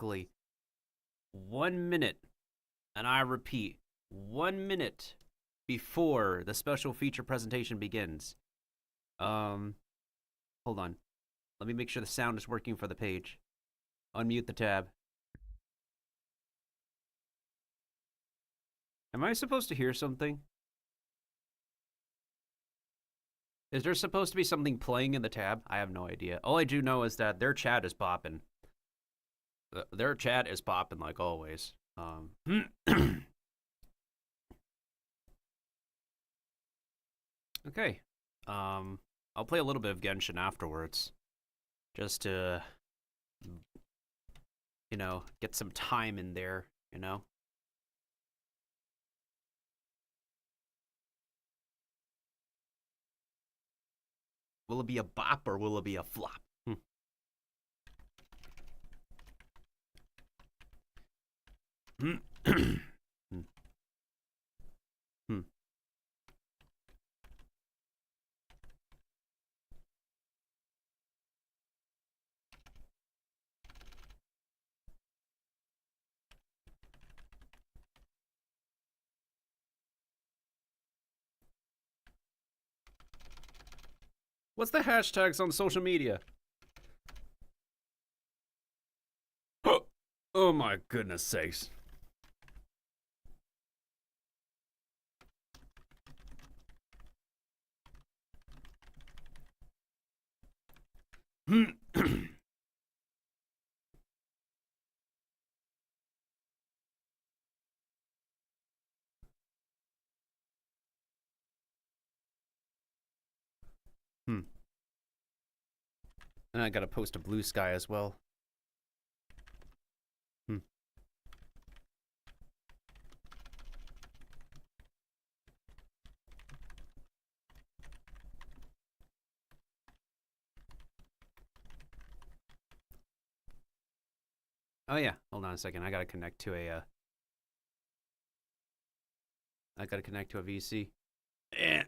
exactly 1 minute, and I repeat, 1 minute before the special feature presentation begins. Hold on. Let me make sure the sound is working for the page. Unmute the tab. Am I supposed to hear something? Is there supposed to be something playing in the tab? I have no idea. All I do know is that their chat is popping. Their chat is popping like always. Okay. I'll play a little bit of Genshin afterwards. Just to, you know, get some time in there, you know? Will it be a bop or will it be a flop? What's the hashtags on social media? Oh my goodness sakes. And I gotta post a blue sky as well. Oh yeah, hold on a second. I gotta connect to a VC. Yeah.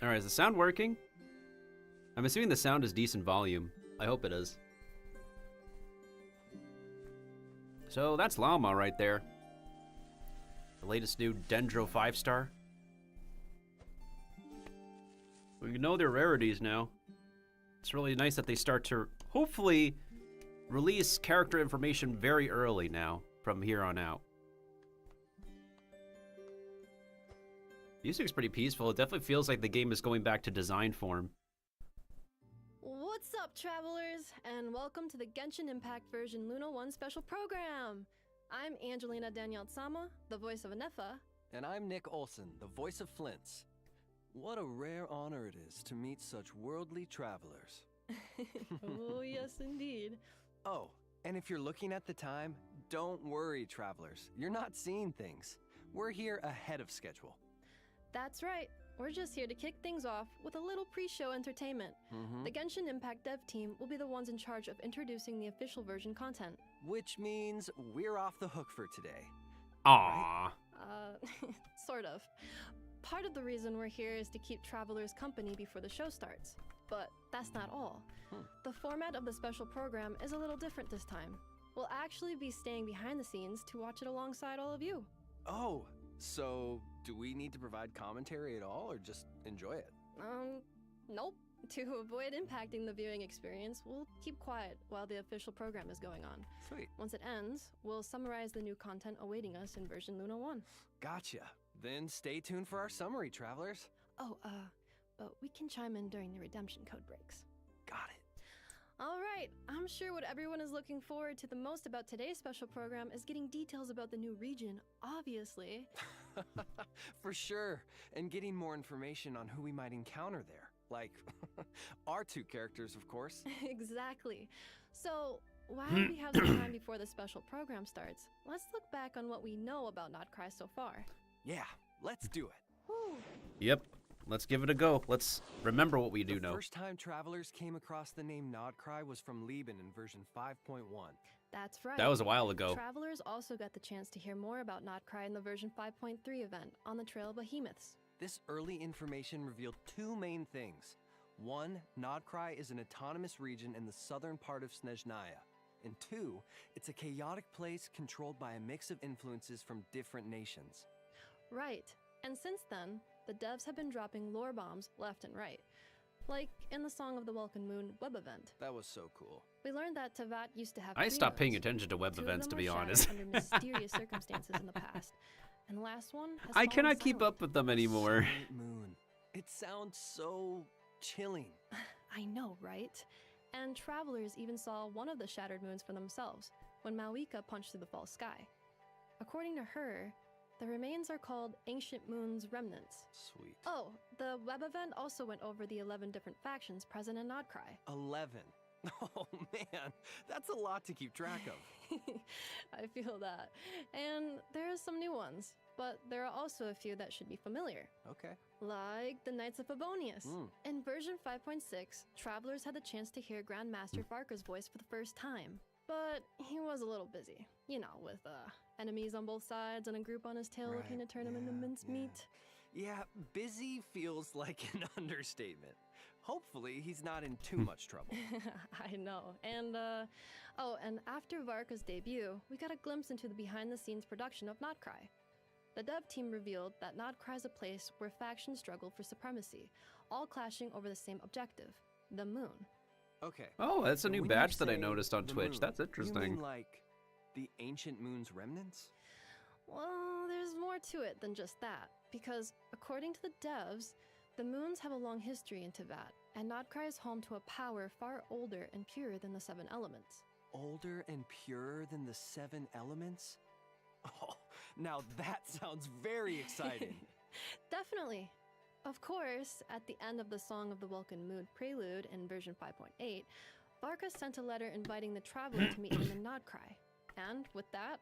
Alright, is the sound working? I'm assuming the sound is decent volume. I hope it is. So that's Llama right there. The latest new Dendro 5-star. We know their rarities now. It's really nice that they start to hopefully release character information very early now from here on out. Music's pretty peaceful. It definitely feels like the game is going back to design form. What's up, travelers, and welcome to the Genshin Impact version Luna 1 special program. I'm Angelina Danielle Tsama, the voice of Anefa. And I'm Nick Olson, the voice of Flints. What a rare honor it is to meet such worldly travelers. Oh, yes, indeed. Oh, and if you're looking at the time, don't worry, travelers. You're not seeing things. We're here ahead of schedule. That's right. We're just here to kick things off with a little pre-show entertainment. The Genshin Impact dev team will be the ones in charge of introducing the official version content. Which means we're off the hook for today. Aww. Sort of. Part of the reason we're here is to keep travelers company before the show starts. But that's not all. The format of the special program is a little different this time. We'll actually be staying behind the scenes to watch it alongside all of you. Oh, so do we need to provide commentary at all or just enjoy it? Nope. To avoid impacting the viewing experience, we'll keep quiet while the official program is going on. Sweet. Once it ends, we'll summarize the new content awaiting us in version Luna 1. Gotcha. Then stay tuned for our summary, travelers. Oh, but we can chime in during the redemption code breaks. Got it. All right, I'm sure what everyone is looking forward to the most about today's special program is getting details about the new region, obviously. For sure, and getting more information on who we might encounter there. Like, our two characters, of course. Exactly. So, while we have some time before the special program starts, let's look back on what we know about Notcry so far. Yeah, let's do it. Whew. Yep. Let's give it a go. Let's remember what we do know. The first time travelers came across the name Nodcry was from Lieben in version 5.1. That's right. That was a while ago. Travelers also got the chance to hear more about Notcry in the version 5.3 event on the Trail of Behemoths. This early information revealed two main things. One, Nodcry is an autonomous region in the southern part of Snezhnaya. And two, it's a chaotic place controlled by a mix of influences from different nations. Right. And since then, the devs have been dropping lore bombs left and right. Like in the Song of the Welkin Moon web event. That was so cool. We learned that Teyvat used to have I three stopped paying moons. attention to web Two of events, them to be were shattered honest. under mysterious circumstances in the past. And the last one has I fallen cannot keep silent. up with them anymore. Silent Moon. It sounds so chilling. I know, right? And travelers even saw one of the shattered moons for themselves when Malika punched through the false sky. According to her, the remains are called Ancient Moon's Remnants. Sweet. Oh, the web event also went over the 11 different factions present in Nodcry. 11. Oh man, that's a lot to keep track of. I feel that. And there are some new ones, but there are also a few that should be familiar. Okay. Like the Knights of Favonius. Mm. In version 5.6, travelers had the chance to hear Grandmaster Varka's voice for the first time. But he was a little busy, you know, with enemies on both sides and a group on his tail Right, looking to turn him into yeah, mincemeat. Yeah, busy feels like an understatement. Hopefully, he's not in too much trouble. I know. And, and after Varka's debut, we got a glimpse into the behind-the-scenes production of Notcry. The dev team revealed that Notcry is a place where factions struggle for supremacy, all clashing over the same objective, the moon. Okay. Oh, that's a so new when you badge that I say noticed on the Twitch. moon, That's You interesting. mean like the ancient moon's remnants? Well, there's more to it than just that, because according to the devs, the moons have a long history in Teyvat, and Notcry is home to a power far older and purer than the 7 elements. Older and purer than the 7 elements? Oh, now that sounds very exciting. Definitely. Of course, at the end of the Song of the Welkin Moon prelude in version 5.8, Varka sent a letter inviting the traveler to meet him in Nodcry. And with that,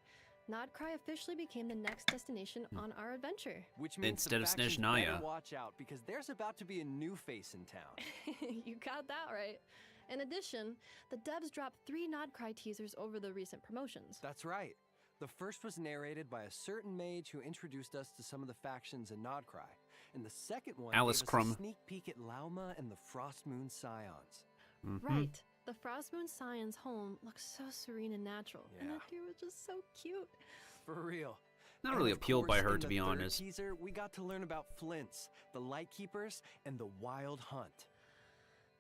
Nodcry officially became the next destination on our adventure. Which means Instead the of factions Snezhnaya. better watch out, because there's about to be a new face in town. You got that right. In addition, the devs dropped 3 Nodcry teasers over the recent promotions. That's right. The first was narrated by a certain mage who introduced us to some of the factions in Nodcry. And the second one Alice gave us Crumb. a sneak peek at Lauma and the Frost Moon Scions. Mhm. Right. The Frost Moon Scion's home looks so serene and natural. And Yeah. that dude was just so cute. For real. Not And really of appealed by course, her, in to the be third honest. teaser, we got to learn about Flints, the Lightkeepers, and the Wild Hunt.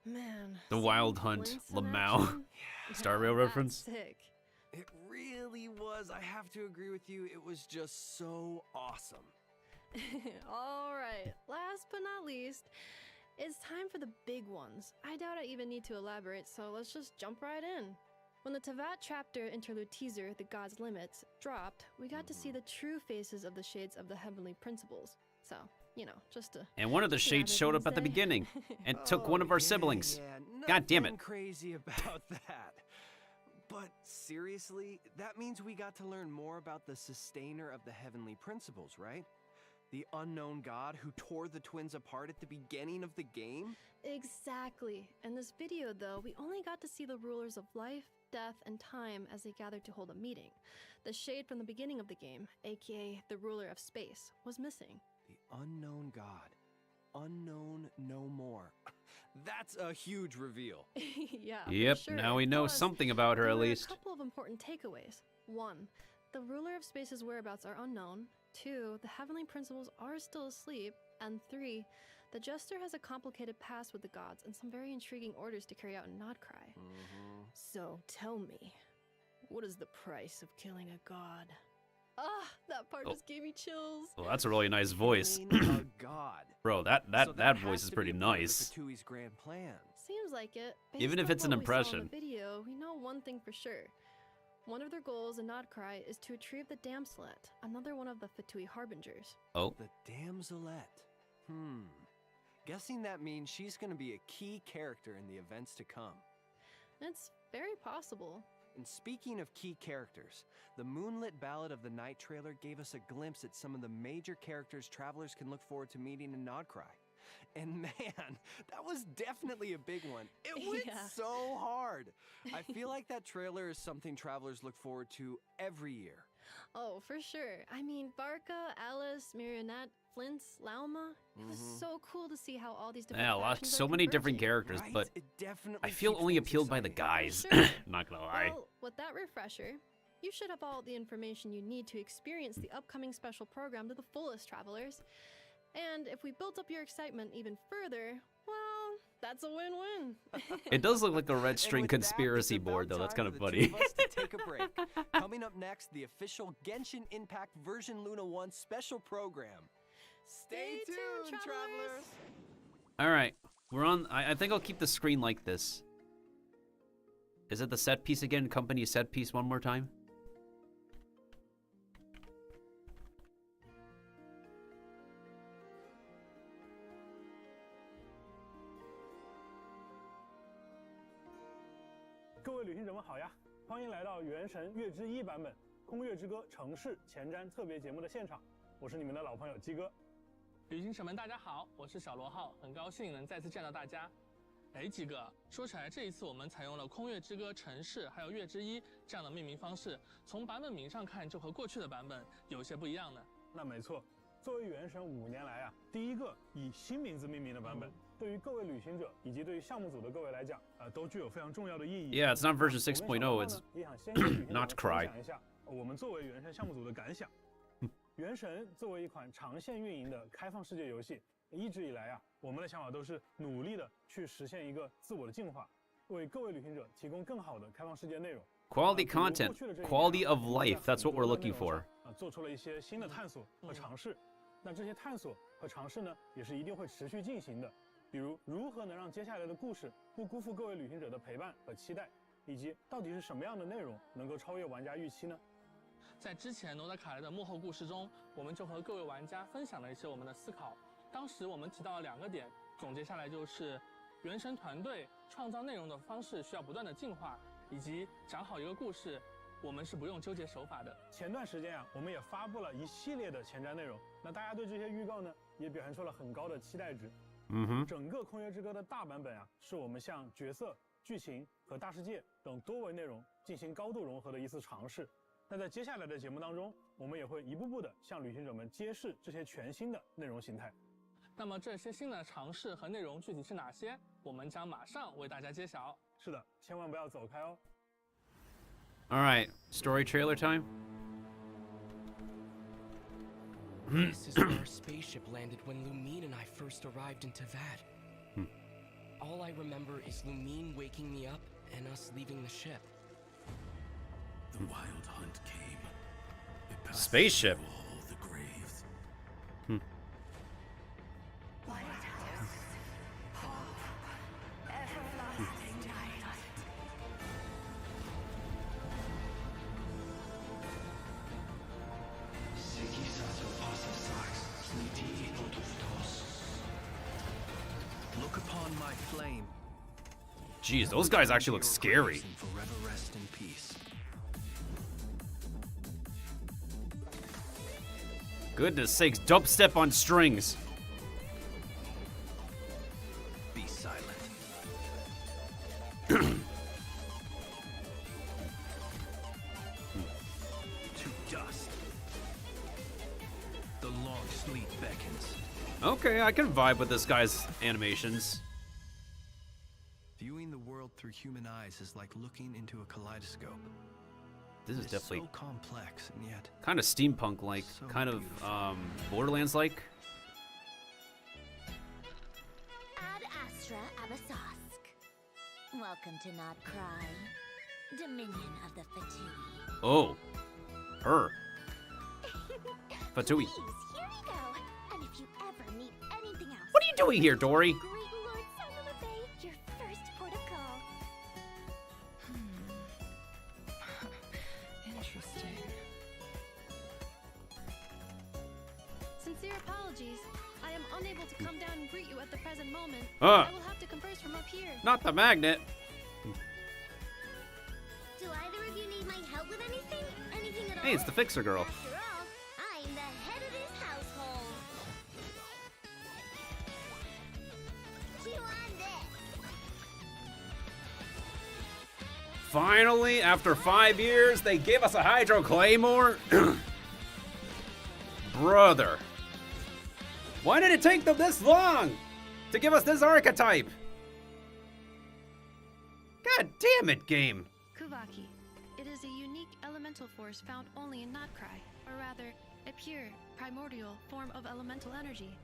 Man. The seeing Wild Hunt, Flints in Lamau. action? Star Yeah, Rail that's reference? Sick. It really was. I have to agree with you. It was just so awesome. All right. Last but not least, it's time for the big ones. I doubt I even need to elaborate, so let's just jump right in. When the Teyvat chapter interlude teaser, The God's Limits, dropped, we got to see the true faces of the shades of the heavenly principles. So, you know, just to... And one of the just to have shades showed up at the everything to beginning say. and took one of our yeah, siblings. Yeah, God damn nothing it. crazy about that. But seriously, that means we got to learn more about the sustainer of the heavenly principles, right? The unknown god who tore the twins apart at the beginning of the game? Exactly. In this video, though, we only got to see the rulers of life, death, and time as they gathered to hold a meeting. The shade from the beginning of the game, aka the ruler of space, was missing. The unknown god. Unknown no more. That's a huge reveal. Yeah, for Yep, sure. now we know Plus, something about her there at were least. A couple of important takeaways. 1. The ruler of space's whereabouts are unknown. 2. The heavenly principles are still asleep. And 3. The jester has a complicated past with the gods and some very intriguing orders to carry out in Nodcry. So tell me, what is the price of killing a god? Ah, that part Oh. just gave me chills. Well, that's a really nice voice. Killing a god. Bro, that So that has voice to is be pretty a part of the nice. Fatui's grand plan. Seems like it. Even Based if on it's an what we saw in impression. the video, we know one thing for sure. One of their goals in Nodcry is to retrieve the Damselet, another one of the Fatui Harbingers. Oh, The damselette. Guessing that means she's gonna be a key character in the events to come. It's very possible. And speaking of key characters, the Moonlit Ballad of the Night trailer gave us a glimpse at some of the major characters travelers can look forward to meeting in Nodcry. And man, that was definitely a big one. It went so hard. I feel like that trailer is something travelers look forward to every year. Oh, for sure. I mean, Barca, Alice, Marionette, Flint's, Lauma. It was so cool to see how all these different factions so are many different converging. characters, Right? but It definitely I feel keeps only things appealed by the exciting. guys. Sure. Not gonna lie. Well, with that refresher, you should have all the information you need to experience the upcoming special program to the fullest, travelers. And if we built up your excitement even further, well, that's a win-win. It does look like a red And string with that, conspiracy it's board, about though. That's time kind of for the two funny. of us to take a break. Coming up next, the official Genshin Impact version Luna 1 special program. Stay tuned, travelers. All right, we're on. I think I'll keep the screen like this. Is it the set piece again? Company set piece one more time?各位旅行者们好呀，欢迎来到《原神月之一》版本《空月之歌城市前瞻》特别节目的现场，我是你们的老朋友鸡哥。旅行者们大家好，我是小罗浩，很高兴能再次见到大家。哎，鸡哥，说起来这一次我们采用了《空月之歌城市》还有《月之一》这样的命名方式，从版本名上看就和过去的版本有些不一样呢。那没错，作为原神5年来第一个以新名字命名的版本，对于各位旅行者以及对于项目组的各位来讲，都具有非常重要的意义。 Yeah, it's not version 6.0. It's 也想先跟旅行者们 not 分 cry. 享一下我们作为原神项目组的感想。原神作为一款长线运营的开放世界游戏，一直以来我们的想法都是努力的去实现一个自我的进化，为各位旅行者提供更好的开放世界内容。 Quality content, quality of life. That's what we're looking for. 做出了一些新的探索和尝试。那这些探索和尝试呢，也是一定会持续进行的。比如，如何能让接下来的故事不辜负各位旅行者的陪伴和期待，以及到底是什么样的内容能够超越玩家预期呢？在之前诺德卡莱的幕后故事中，我们就和各位玩家分享了一些我们的思考。当时我们提到了2个点，总结下来就是：原神团队创造内容的方式需要不断的进化，以及讲好一个故事，我们是不用纠结手法的。前段时间我们也发布了一系列的前瞻内容，那大家对这些预告呢，也表现出了很高的期待值。整个《空月之歌》的大版本是我们向角色、剧情和大世界等多维内容进行高度融合的一次尝试。那在接下来的节目当中，我们也会一步步的向旅行者们揭示这些全新的内容形态。那么这些新的尝试和内容具体是哪些？我们将马上为大家揭晓。是的，千万不要走开哦。All right, story trailer time. This is where our spaceship landed when Lumine and I first arrived in Tavad. All I remember is Lumine waking me up and us leaving the ship. The wild hunt came. It passed Spaceship. through all the graves. Look upon my flame. Jeez, those guys actually look scary. And forever rest in peace. Goodness sakes, dubstep on strings. Be silent. To dust. The long sleep beckons. Okay, I can vibe with this guy's animations. Viewing the world through human eyes is like looking into a kaleidoscope. This is It's definitely so complex and yet kind of steampunk-like, So kind of beautiful. Borderlands-like. Ad Astra Abasosk. Welcome to Not Cry, Dominion of the Fatui. Oh, her. Fatui. Please, here you go. And if you ever need anything else, What are you doing here, Dory? Great Lord Sanalabay, your first port of call. Sincere apologies. I am unable to come down and greet you at the present moment. Ah. I will have to converse from up here. Not the magnet. Do either of you need my help with anything? Anything at all? Hey, it's the fixer girl. After all, I'm the head of this household. Chew on this. Finally, after 5 years, they gave us a Hydro Claymore. Brother. Why did it take them this long to give us this archetype? God damn it, game. Kuvaki. It is a unique elemental force found only in Notcry, or rather, a pure, primordial form of elemental energy.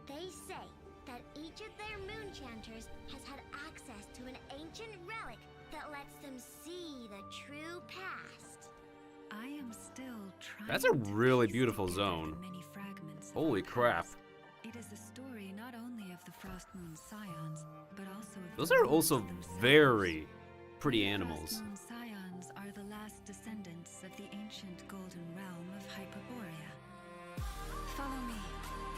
They say that each of their moon chanters has had access to an ancient relic that lets them see the true past. I am still trying. That's a really to beautiful piece together zone. the many fragments of Holy the crap. past. It is the story not only of the Frost Moon Scions, but also of Those the are moons also themselves. very pretty The animals. Frost Moon Scions are the last descendants of the ancient golden realm of Hyperborea. Follow me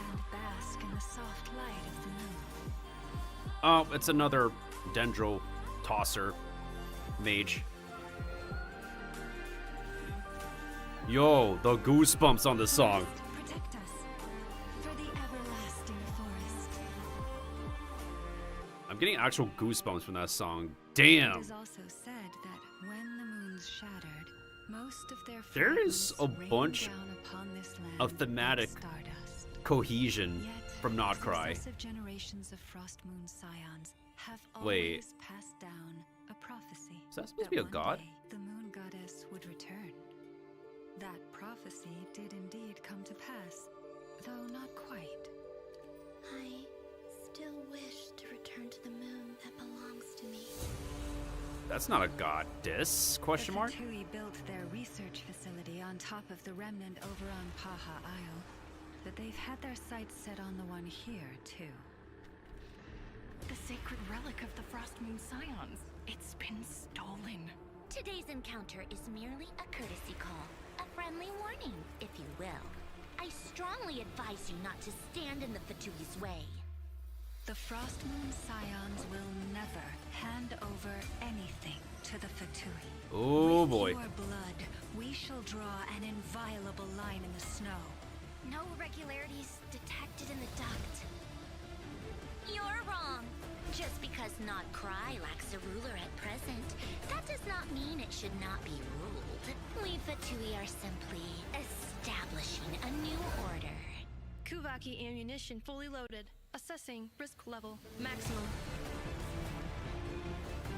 and bask in the soft light of the moon. Oh, it's another Dendro tosser mage. Yo, the goosebumps on this song. Protect us for the everlasting forest. I'm getting actual goosebumps from that song. It Damn. is also said that when the moons shattered, most of their There is a fragments rained bunch down upon this land of thematic like stardust. Cohesion Yet, from Notcry. successive generations of Frost Moon Scions have Wait. always passed down a prophecy. Is that supposed to be a one god? day the moon goddess would return. That prophecy did indeed come to pass, though not quite. I still wish to return to the moon that belongs to me. That's not a goddess? Question mark? The Fatui built their research facility on top of the remnant over on Paha Isle, but they've had their sights set on the one here, too. The sacred relic of the Frost Moon Scions. It's been stolen. Today's encounter is merely a courtesy call, a friendly warning, if you will. I strongly advise you not to stand in the Fatui's way. The Frost Moon Scions will never hand over anything to the Fatui. Oh boy. With your blood, we shall draw an inviolable line in the snow. No irregularities detected in the duct. You're wrong. Just because Notcry lacks a ruler at present, that does not mean it should not be ruled. We Fatui are simply establishing a new order. Kuvaki ammunition fully loaded. Assessing risk level maximum.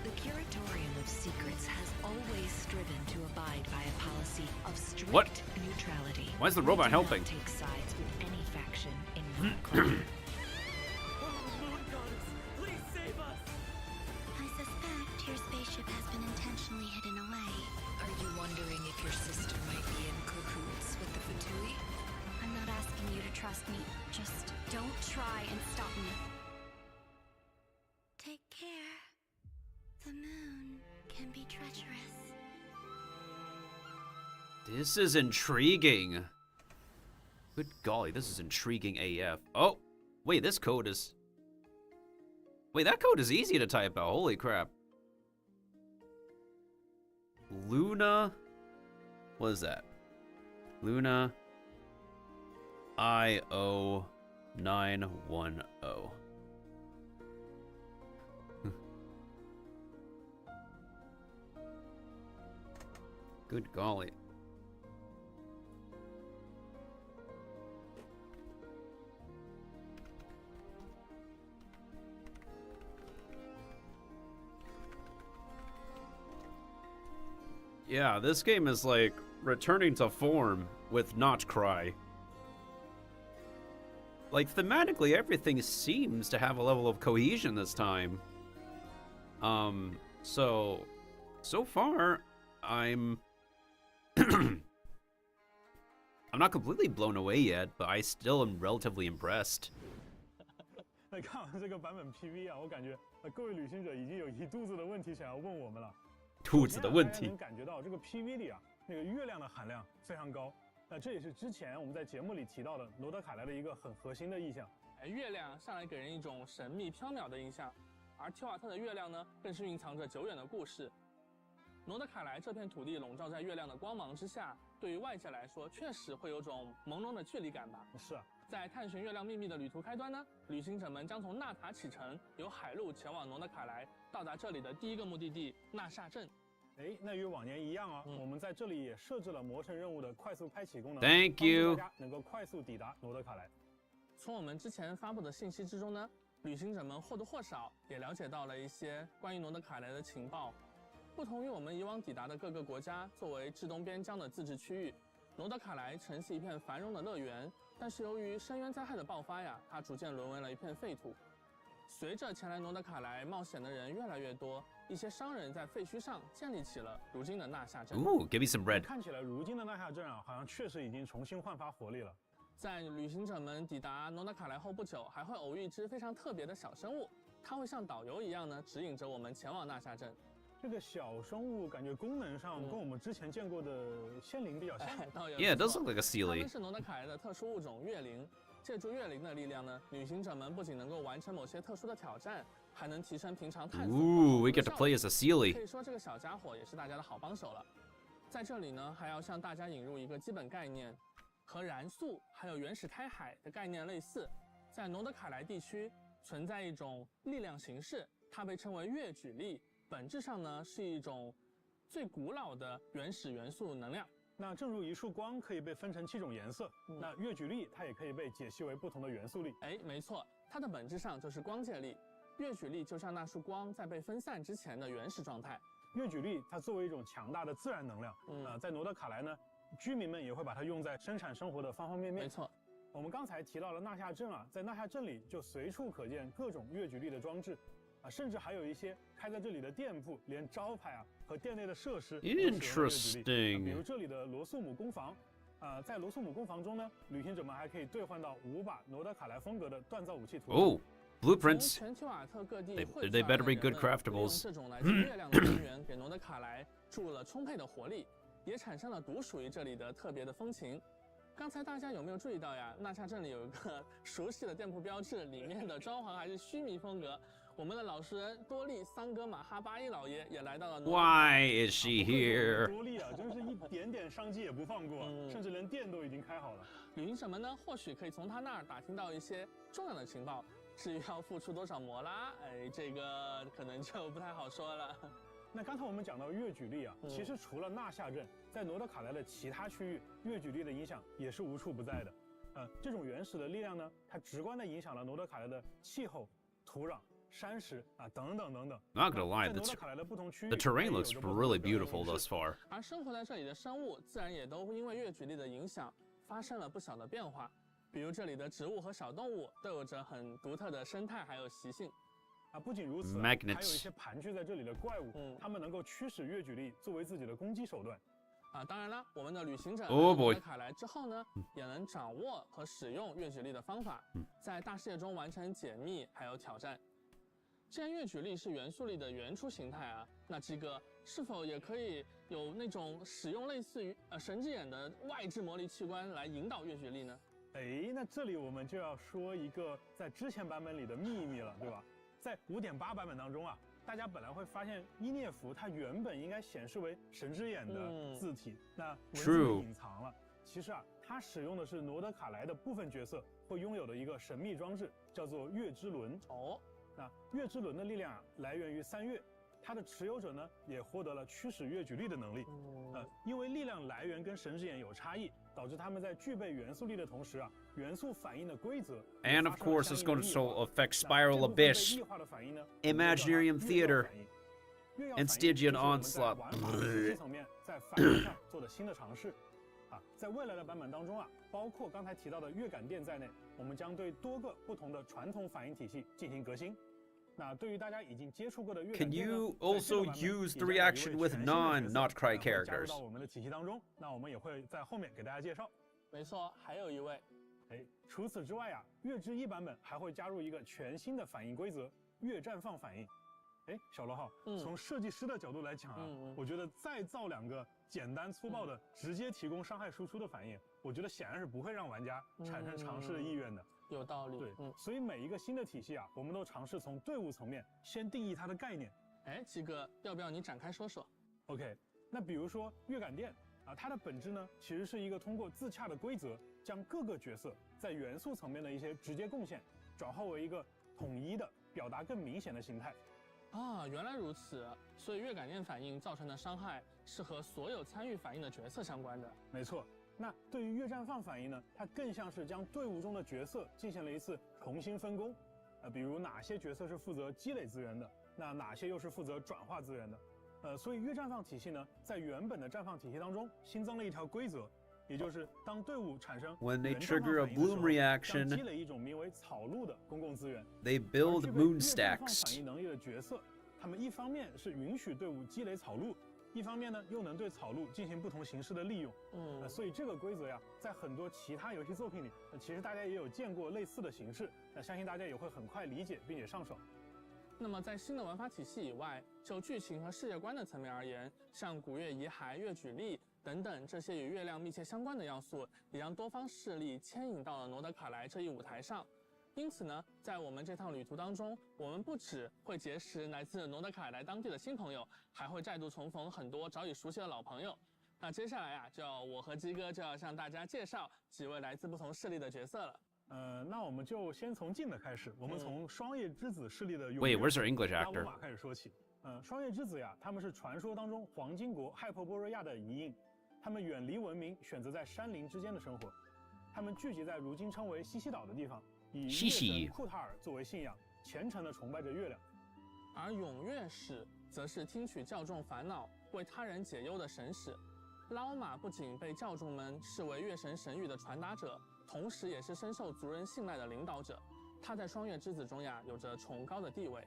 The Curatorium of Secrets has always striven to abide by a policy of strict What? neutrality. Why is the We robot do helping? Not take sides with any faction in Notcry. I suspect your spaceship has been intentionally hidden away. Are you wondering if your sister might be in cahoots with the Fatui? I'm not asking you to trust me. Just don't try and stop me. Take care. The moon can be treacherous. This is intriguing. Good golly, this is intriguing AF. Oh, wait, this code is... Wait, that code is easy to type out. Holy crap. Luna... What is that? Luna... IO910. Good golly. Yeah, this game is like returning to form with Notcry. Like, thematically, everything seems to have a level of cohesion this time. So far, I'm... I'm not completely blown away yet, but I still am relatively impressed. 那看完这个版本 PV 啊，我感觉各位旅行者已经有一肚子的问题想要问我们了。肚子的问题。大家能感觉到这个 PV 里啊，那个月亮的含量非常高。那这也是之前我们在节目里提到的罗德凯莱的一个很核心的意象，月亮向来给人一种神秘缥缈的印象，而提瓦特的月亮呢，更是蕴藏着久远的故事。诺德卡莱这片土地笼罩在月亮的光芒之下，对于外界来说，确实会有种朦胧的距离感吧。是啊。在探寻月亮秘密的旅途开端呢，旅行者们将从纳塔启程，由海路前往诺德卡莱，到达这里的第一个目的地纳夏镇。那与往年一样啊，我们在这里也设置了魔神任务的快速开启功能， Thank you， 帮助大家能够快速抵达诺德卡莱。从我们之前发布的信息之中呢，旅行者们或多或少也了解到了一些关于诺德卡莱的情报。不同于我们以往抵达的各个国家，作为至东边疆的自治区域，诺德卡莱曾是一片繁荣的乐园。但是由于深渊灾害的爆发呀，它逐渐沦为了一片废土。随着前来诺德卡莱冒险的人越来越多，一些商人在废墟上建立起了如今的纳夏镇。Ooh, give me some bread. 看起来如今的纳夏镇啊，好像确实已经重新焕发活力了。在旅行者们抵达诺德卡莱后不久，还会偶遇一只非常特别的小生物，它会像导游一样呢，指引着我们前往纳夏镇。这个小生物感觉功能上跟我们之前见过的仙灵比较像。Yeah, it does look like a Sealy. 它们是诺德卡莱的特殊物种月灵。借助月灵的力量呢，旅行者们不仅能够完成某些特殊的挑战，还能提升平常探索。Ooh, we get to play as a Sealy. 可以说这个小家伙也是大家的好帮手了。在这里呢，还要向大家引入一个基本概念，和燃素还有原始胎海的概念类似，在诺德卡莱地区存在一种力量形式，它被称为月举力。本质上呢是一种最古老的原始元素能量。那正如一束光可以被分成7种颜色，那月举力它也可以被解析为不同的元素力。没错，它的本质上就是光界力。月举力就像那束光在被分散之前的原始状态。月举力它作为一种强大的自然能量，在诺德卡莱呢，居民们也会把它用在生产生活的方方面面。没错。我们刚才提到了纳夏镇啊，在纳夏镇里就随处可见各种月举力的装置。甚至还有一些开在这里的店铺，连招牌啊和店内的设施都使用了月举力。比如这里的罗素姆工坊，在罗素姆工坊中呢，旅行者们还可以兑换到5把诺德卡莱风格的锻造武器图。Oh, blueprints. 全提瓦特各地 They better be good craftables. 这种来自月亮的能源给诺德卡莱注入了充沛的活力，也产生了独属于这里的特别的风情。刚才大家有没有注意到呀？纳夏镇里有一个熟悉的店铺标志，里面的装潢还是须弥风格。我们的老实人多利桑格马哈巴伊老爷也来到了。Why is she here? 多利啊，真是一点点商机也不放过，甚至连店都已经开好了。旅行者们呢，或许可以从他那儿打听到一些重要的情报。至于要付出多少摩拉，这个可能就不太好说了。那刚才我们讲到月举力啊，其实除了纳夏镇，在诺德卡莱的其他区域，月举力的影响也是无处不在的。这种原始的力量呢，它直观地影响了诺德卡莱的气候、土壤、山石啊等等等等。Not gonna lie, the terrain looks really beautiful thus far. 而生活在这里的生物，自然也都因为月举力的影响，发生了不小的变化。比如这里的植物和小动物都有着很独特的生态还有习性。不仅如此，还有一些盘踞在这里的怪物，它们能够驱使月举力作为自己的攻击手段。当然了，我们的旅行者诺德卡莱之后呢，也能掌握和使用月举力的方法，在大世界中完成解密还有挑战。既然月举力是元素力的原初形态啊，那这个是否也可以有那种使用类似于神之眼的外置魔力器官来引导月举力呢？那这里我们就要说一个在之前版本里的秘密了，对吧？在 5.8 版本当中啊，大家本来会发现伊涅弗它原本应该显示为神之眼的字体，那文字被隐藏了。其实啊，它使用的是诺德卡莱的部分角色会拥有的一个神秘装置，叫做月之轮。那月之轮的力量啊，来源于3月，它的持有者呢也获得了驱使月举力的能力。因为力量来源跟神之眼有差异，导致他们在具备元素力的同时啊，元素反应的规则 And of course, it's going to affect Spiral Abyss, Imaginarium Theater, and Stygian Onslaught. 这层面在反应上做的新的尝试。在未来的版本当中啊，包括刚才提到的月感电在内，我们将对多个不同的传统反应体系进行革新。那对于大家已经接触过的月感电， Can you also use the reaction with non-Not Cry characters? 加入到我们的体系当中，那我们也会在后面给大家介绍。没错，还有一位。除此之外啊，月之1版本还会加入一个全新的反应规则——月绽放反应。小罗浩，从设计师的角度来讲啊，我觉得再造2个简单粗暴的直接提供伤害输出的反应，我觉得显然是不会让玩家产生尝试的意愿的。有道理。对，所以每一个新的体系啊，我们都尝试从队伍层面先定义它的概念。哎，鸡哥，要不要你展开说说 ？OK， 那比如说乐感电啊，它的本质呢，其实是一个通过自洽的规则，将各个角色在元素层面的一些直接贡献，转化为一个统一的、表达更明显的形态。啊，原来如此，所以乐感电反应造成的伤害是和所有参与反应的角色相关的。没错。那对于乐绽放反应呢，它更像是将队伍中的角色进行了一次重新分工，比如哪些角色是负责积累资源的，那哪些又是负责转化资源的，所以乐绽放体系呢，在原本的绽放体系当中新增了一条规则，也就是当队伍产生 When they trigger a bloom reaction, 积累一种名为草鹿的公共资源 they build moon stacks. 反应能力的角色，他们一方面是允许队伍积累草鹿，一方面呢又能对草鹿进行不同形式的利用。所以这个规则呀，在很多其他游戏作品里，其实大家也有见过类似的形式，那相信大家也会很快理解并且上手。那么在新的玩法体系以外，就剧情和世界观的层面而言，像古月遗骸、月举例等等这些与月亮密切相关的要素，也让多方势力牵引到了诺德卡莱这一舞台上。因此呢，在我们这趟旅途当中，我们不只会结识来自诺德卡莱当地的新朋友，还会再度重逢很多早已熟悉的老朋友。那接下来啊，我和鸡哥就要向大家介绍几位来自不同势力的角色了。那我们就先从近的开始，我们从双叶之子势力的Wait, where's our English actor? 拉乌马开始说起。双叶之子呀，他们是传说当中黄金国亥珀波瑞亚的遗印，他们远离文明，选择在山林之间的生活。他们聚集在如今称为西西岛的地方，以月神库塔尔作为信仰，虔诚地崇拜着月亮。而永月使则是听取教众烦恼、为他人解忧的神使。拉欧玛不仅被教众们视为月神神谕的传达者，同时也是深受族人信赖的领导者。他在双月之子中呀，有着崇高的地位。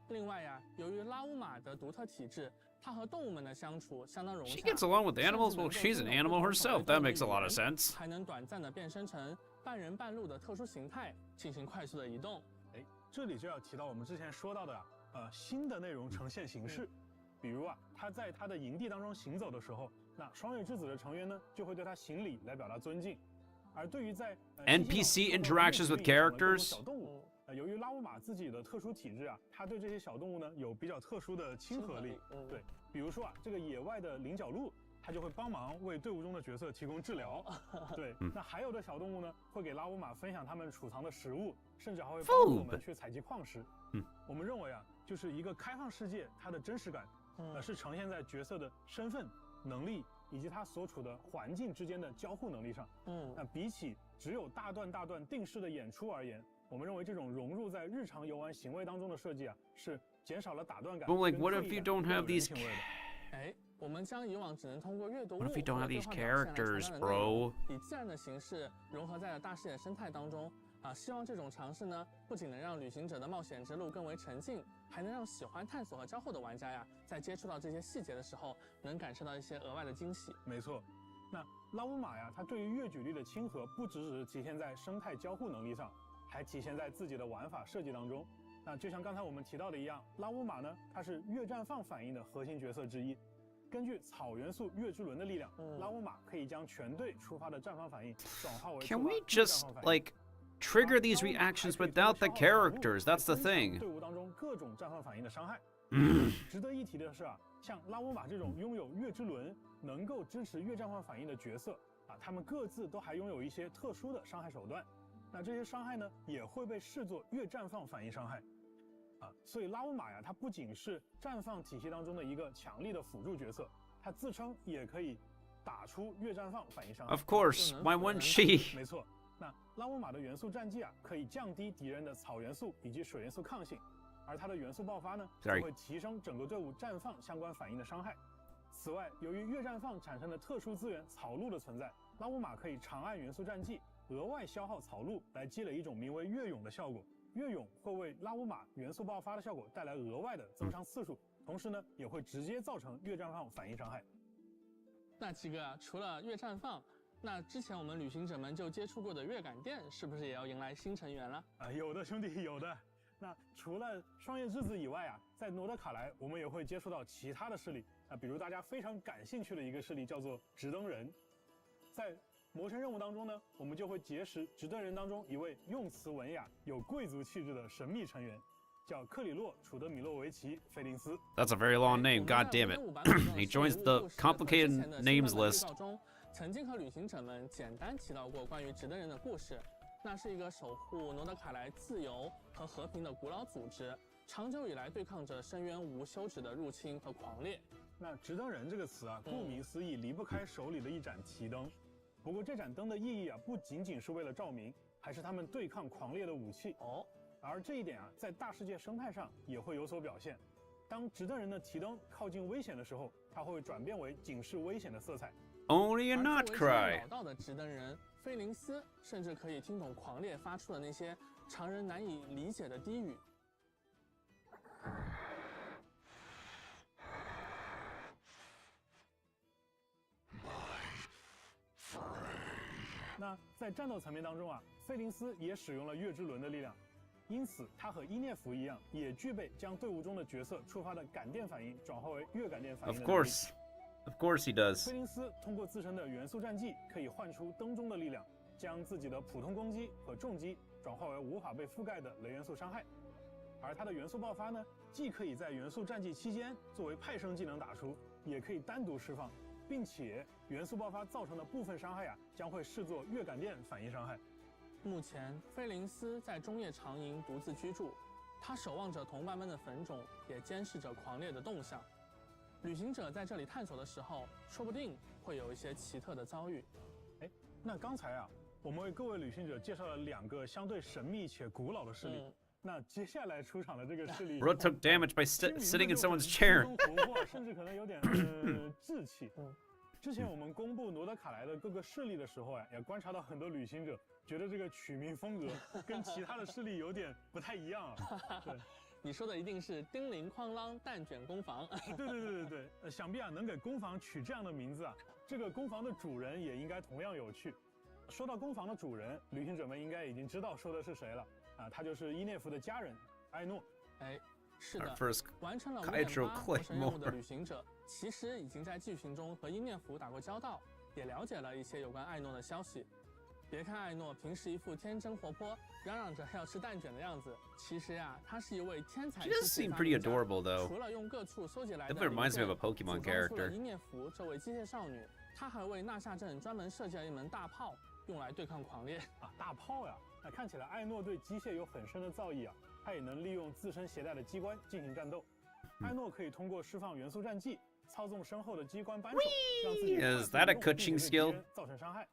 另外呀，由于拉乌玛的独特体质，他和动物们的相处相当融洽。She gets along with animals? Well, she's an animal herself. That makes a lot of sense. 还能短暂的变身成半人半鹿的特殊形态，进行快速的移动。这里就要提到我们之前说到的新的内容呈现形式。比如啊，他在他的营地当中行走的时候，那双月之子的成员呢就会对他行礼来表达尊敬。而对于在NPC interactions with characters， 小动物，由于拉乌玛自己的特殊体质啊，他对这些小动物呢有比较特殊的亲和力。对，比如说啊，这个野外的菱角鹿，它就会帮忙为队伍中的角色提供治疗。对，那还有的小动物呢，会给拉乌玛分享他们储藏的食物，甚至还会帮助我们去采集矿石。我们认为啊，就是一个开放世界，它的真实感，是呈现在角色的身份、能力以及他所处的环境之间的交互能力上。那比起只有大段大段定式的演出而言，我们认为这种融入在日常游玩行为当中的设计啊，是减少了打断感。But like, what if you don't have these? 我们将以往只能通过阅读 What if you don't have these characters, bro? 以自然的形式融合在了大视野生态当中。希望这种尝试呢，不仅能让旅行者的冒险之路更为沉浸，还能让喜欢探索和交互的玩家呀，在接触到这些细节的时候，能感受到一些额外的惊喜。没错，那拉乌玛呀，它对于月举例的亲和，不只是体现在生态交互能力上，还体现在自己的玩法设计当中。那就像刚才我们提到的一样，拉乌玛呢，它是月绽放反应的核心角色之一。根据草元素月之轮的力量，拉乌玛可以将全队触发的绽放反应转化为 Can we just like trigger these reactions without the characters? That's the thing. 队伍当中各种绽放反应的伤害。值得一提的是啊，像拉乌玛这种拥有月之轮能够支持月绽放反应的角色啊，他们各自都还拥有一些特殊的伤害手段。那这些伤害呢，也会被视作月绽放反应伤害。所以拉乌玛呀，它不仅是绽放体系当中的一个强力的辅助角色，它自称也可以打出月绽放反应伤害。Of course, why wouldn't she? 没错，那拉乌玛的元素战绩啊，可以降低敌人的草元素以及水元素抗性，而它的元素爆发呢，就会提升整个队伍绽放相关反应的伤害。此外，由于月绽放产生的特殊资源草鹿的存在，拉乌玛可以长按元素战绩，额外消耗草鹿来积累一种名为月涌的效果。月涌会为拉乌玛元素爆发的效果带来额外的增伤次数，同时呢，也会直接造成月绽放反应伤害。那七哥，除了月绽放，那之前我们旅行者们就接触过的月感电，是不是也要迎来新成员了？有的兄弟，有的。那除了双叶之子以外啊，在诺德卡莱我们也会接触到其他的势力比如大家非常感兴趣的一个势力叫做直登人。在魔神任务当中呢，我们就会结识执盾人当中一位用词文雅、有贵族气质的神秘成员，叫克里洛·楚德米洛维奇·菲林斯。That's a very long name. God damn it. He joins the complicated names list. 曾经和旅行者们简单提到过关于执盾人的故事。那是一个守护诺德卡莱自由和和平的古老组织，长久以来对抗着深渊无休止的入侵和狂烈。那执灯人这个词啊，顾名思义，离不开手里的一盏提灯。不过这盏灯的意义啊，不仅仅是为了照明，还是他们对抗狂烈的武器哦。而这一点啊，在大世界生态上也会有所表现。当执灯人的提灯靠近危险的时候，它会转变为警示危险的色彩。Only a not cry. 老道的执灯人菲林斯甚至可以听懂狂烈发出的那些常人难以理解的低语。那在战斗层面当中啊，费林斯也使用了月之轮的力量，因此他和伊涅弗一样，也具备将队伍中的角色触发的感电反应转化为月感电反应的能力。Of course he does. 费林斯通过自身的元素战技可以唤出灯中的力量，将自己的普通攻击和重击转化为无法被覆盖的雷元素伤害。而他的元素爆发呢，既可以在元素战技期间作为派生技能打出，也可以单独释放。并且元素爆发造成的部分伤害啊，将会视作月感电反应伤害。目前，菲林斯在中夜长营独自居住，他守望着同伴们的坟冢，也监视着狂烈的动向。旅行者在这里探索的时候，说不定会有一些奇特的遭遇。哎，那刚才啊，我们为各位旅行者介绍了2个相对神秘且古老的势力。那接下来出场的这个势力 Bro took damage by sitting in someone's chair. 甚至可能有点稚气。之前我们公布罗德卡莱的各个势力的时候啊，也观察到很多旅行者觉得这个取名风格跟其他的势力有点不太一样啊。对，你说的一定是叮铃哐啷蛋卷工坊。对，想必啊能给工坊取这样的名字啊，这个工坊的主人也应该同样有趣。说到工坊的主人，旅行者们应该已经知道说的是谁了。他就是伊涅弗的家人艾诺。哎，是的，完成了5.8魔神任务的旅行者，其实已经在剧情中和伊涅弗打过交道，也了解了一些有关艾诺的消息。别看艾诺平时一副天真活泼，嚷嚷着要吃蛋卷的样子，其实呀，他是一位天才。She does seem pretty adorable though. 除了用各处搜集来的， That reminds me of a Pokemon character. 伊涅弗这位机械少女，她还为纳夏镇专门设计了一门大炮，用来对抗狂烈啊！大炮呀！那看起来艾诺对机械有很深的造诣啊，他也能利用自身携带的机关进行战斗。艾诺可以通过释放元素战技，操纵身后的机关扳手，让自己造成伤害。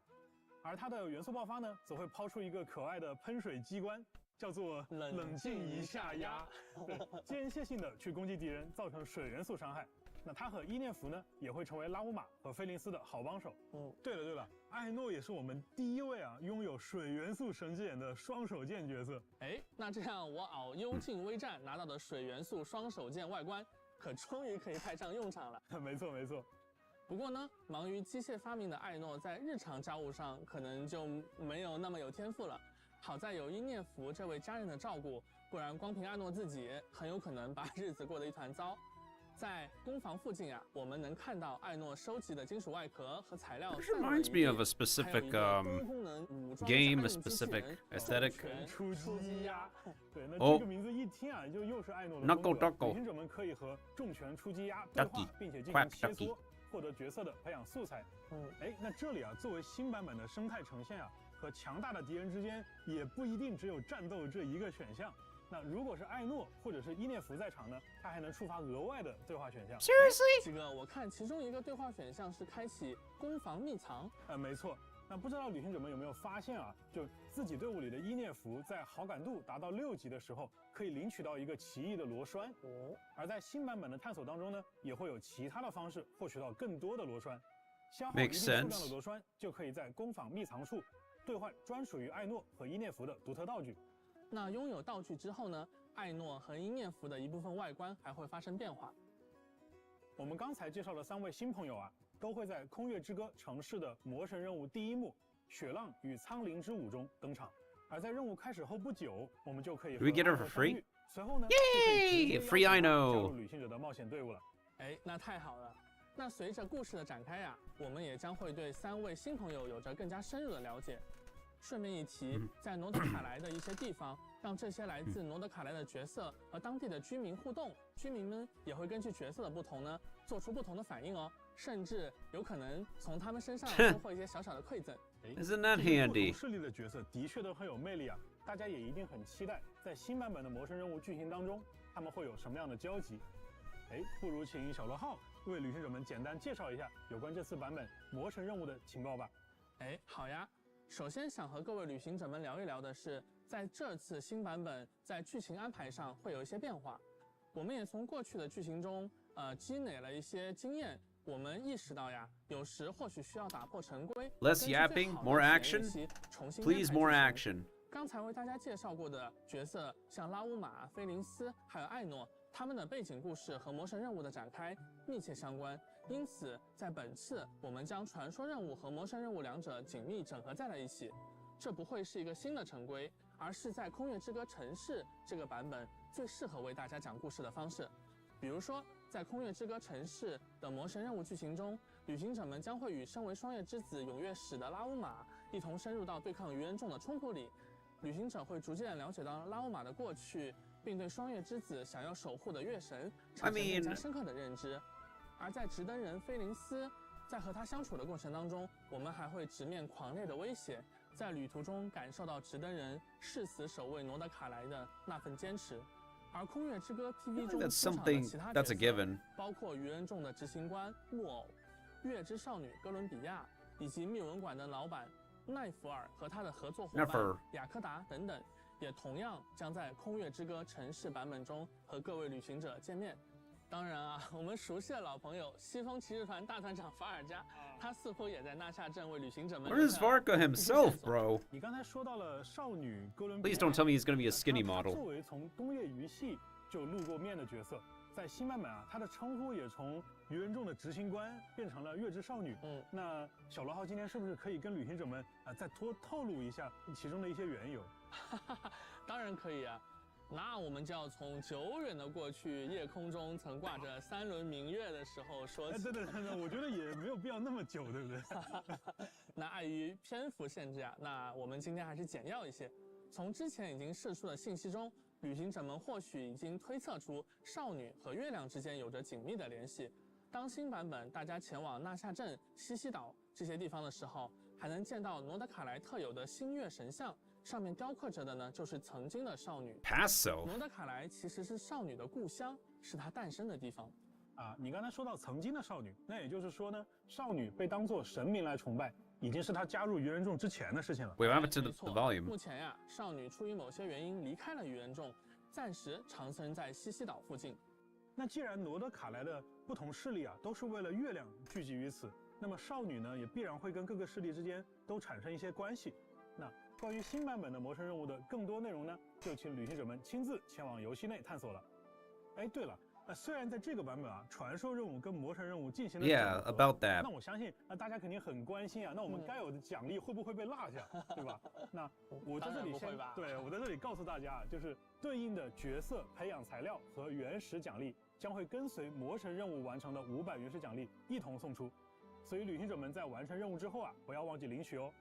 而他的元素爆发呢，则会抛出一个可爱的喷水机关，叫做冷静一下压，对，间歇性的去攻击敌人，造成水元素伤害。那他和伊涅弗呢，也会成为拉乌玛和菲林斯的好帮手。对了，艾诺也是我们第一位啊拥有水元素神之眼的双手剑角色。哎，那这样我遨幽静微战拿到的水元素双手剑外观，可终于可以派上用场了。没错。不过呢，忙于机械发明的艾诺在日常家务上可能就没有那么有天赋了。好在有伊涅弗这位家人的照顾，不然光凭艾诺自己，很有可能把日子过得一团糟。在工坊附近啊，我们能看到艾诺收集的金属外壳和材料。This reminds me of a specific game, a specific aesthetic. 出击鸭，对，那这个名字一听啊，就又是艾诺的风格。旅行者们可以和重拳出击鸭对话，并且进行切磋，获得角色的培养素材。哎，那这里啊，作为新版本的生态呈现啊，和强大的敌人之间也不一定只有战斗这一个选项。那如果是艾诺或者是伊涅弗在场呢，他还能触发额外的对话选项。Seriously？ 这个我看其中一个对话选项是开启攻防秘藏。没错。那不知道旅行者们有没有发现啊？就自己队伍里的伊涅弗在好感度达到6级的时候，可以领取到一个奇异的螺栓。而在新版本的探索当中呢，也会有其他的方式获取到更多的螺栓。消耗一定数量的螺栓，就可以在攻防秘藏处兑换专属于艾诺和伊涅弗的独特道具。那拥有道具之后呢，艾诺和伊涅弗的一部分外观还会发生变化。我们刚才介绍的3位新朋友啊，都会在《空月之歌》城市的魔神任务第1幕《雪浪与苍灵之舞》中登场。而在任务开始后不久，我们就可以和艾诺相遇。随后呢，就可以直接邀请他加入旅行者的冒险队伍了。哎，那太好了。那随着故事的展开呀，我们也将会对3位新朋友有着更加深入的了解。顺便一提，在诺德卡莱的一些地方，让这些来自诺德卡莱的角色和当地的居民互动，居民们也会根据角色的不同呢，做出不同的反应哦，甚至有可能从他们身上收获一些小小的馈赠。Isn't that 不 handy? 同势力的角色的确都很有魅力啊，大家也一定很期待在新版本的魔神任务剧情当中，他们会有什么样的交集？不如请小罗浩为旅行者们简单介绍一下有关这次版本魔神任务的情报吧。好呀。首先想和各位旅行者们聊一聊的是，在这次新版本在剧情安排上会有一些变化。我们也从过去的剧情中积累了一些经验，我们意识到呀，有时或许需要打破陈规。Less yapping, more action. Please, more action. 刚才为大家介绍过的角色，像拉乌玛、菲林斯还有艾诺，他们的背景故事和魔神任务的展开密切相关。因此，在本次我们将传说任务和魔神任务两者紧密整合在了一起。这不会是一个新的陈规，而是在空月之歌城市这个版本最适合为大家讲故事的方式。比如说，在空月之歌城市的魔神任务剧情中，旅行者们将会与身为双月之子永月使的拉乌玛一同深入到对抗愚人众的冲突里。旅行者会逐渐了解到拉乌玛的过去，并对双月之子想要守护的月神产生更加深刻的认知。而在直登人菲林斯，在和他相处的过程当中，我们还会直面狂烈的威胁，在旅途中感受到直登人誓死守卫诺德卡莱的那份坚持。而空月之歌 PV 中出场的其他角色，包括愚人众的执行官木偶、月之少女哥伦比亚，以及密文馆的老板奈弗尔和他的合作伙伴雅科达等等，也同样将在空月之歌城市版本中和各位旅行者见面。当然啊，我们熟悉的老朋友西风骑士团大团长法尔加，他似乎也在纳夏镇为旅行者们。Where's Varka himself, bro? 你刚才说到了少女哥伦比亚。 Please don't tell me he's going to be a skinny model. 作为从东野鱼系就露过面的角色，在新版本啊，他的称呼也从愚人众的执行官变成了月之少女。那小罗浩今天是不是可以跟旅行者们再多透露一下其中的一些缘由？当然可以啊。那我们就要从久远的过去，夜空中曾挂着3轮明月的时候说起。对，我觉得也没有必要那么久，对不对？那碍于篇幅限制啊，那我们今天还是简要一些。从之前已经释出的信息中，旅行者们或许已经推测出少女和月亮之间有着紧密的联系。当新版本大家前往纳夏镇、西西岛这些地方的时候，还能见到诺德卡莱特有的星月神像。上面雕刻着的呢，就是曾经的少女。诺德卡莱其实是少女的故乡，是她诞生的地方。你刚才说到曾经的少女，那也就是说呢，少女被当作神明来崇拜，已经是她加入愚人众之前的事情了。Wait, what happened to the volume? 目前呀，少女出于某些原因离开了愚人众，暂时长生在西西岛附近。那既然诺德卡莱的不同势力都是为了月亮聚集于此，那么少女呢，也必然会跟各个势力之间都产生一些关系。那关于新版本的魔神任务的更多内容呢，就请旅行者们亲自前往游戏内探索了。对了，虽然在这个版本传说任务跟魔神任务进行了整合 about that. 那我相信大家肯定很关心那我们该有的奖励会不会被落下，对吧？那我在这里我在这里告诉大家就是对应的角色培养材料和原始奖励将会跟随魔神任务完成的500原始奖励一同送出，所以旅行者们在完成任务之后不要忘记领取哦。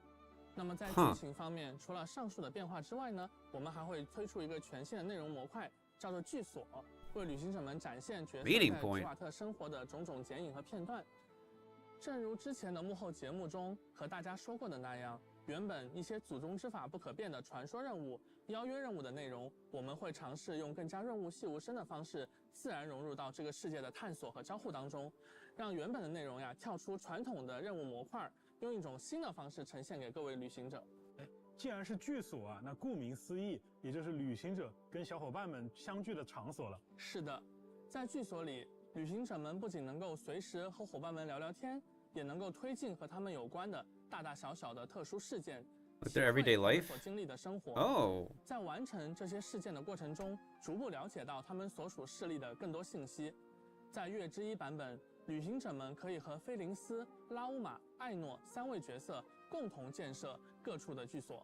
那么在剧情方面，除了上述的变化之外呢，我们还会推出一个全新的内容模块，叫做剧所，为旅行者们展现角色在提瓦特生活的种种剪影和片段。正如之前的幕后节目中和大家说过的那样，原本一些祖宗之法不可变的传说任务、邀约任务的内容，我们会尝试用更加润物细无声的方式，自然融入到这个世界的探索和交互当中，让原本的内容跳出传统的任务模块。用一种新的方式呈现给各位旅行者。既然是剧所那顾名思义，也就是旅行者跟小伙伴们相聚的场所了。是的，在剧所里，旅行者们不仅能够随时和伙伴们聊聊天，也能够推进和他们有关的大大小小的特殊事件， their everyday life 所经历的生活。在完成这些事件的过程中，逐步了解到他们所属势力的更多信息。在月之1版本，旅行者们可以和菲林斯、拉乌玛、艾诺3位角色共同建设各处的居所，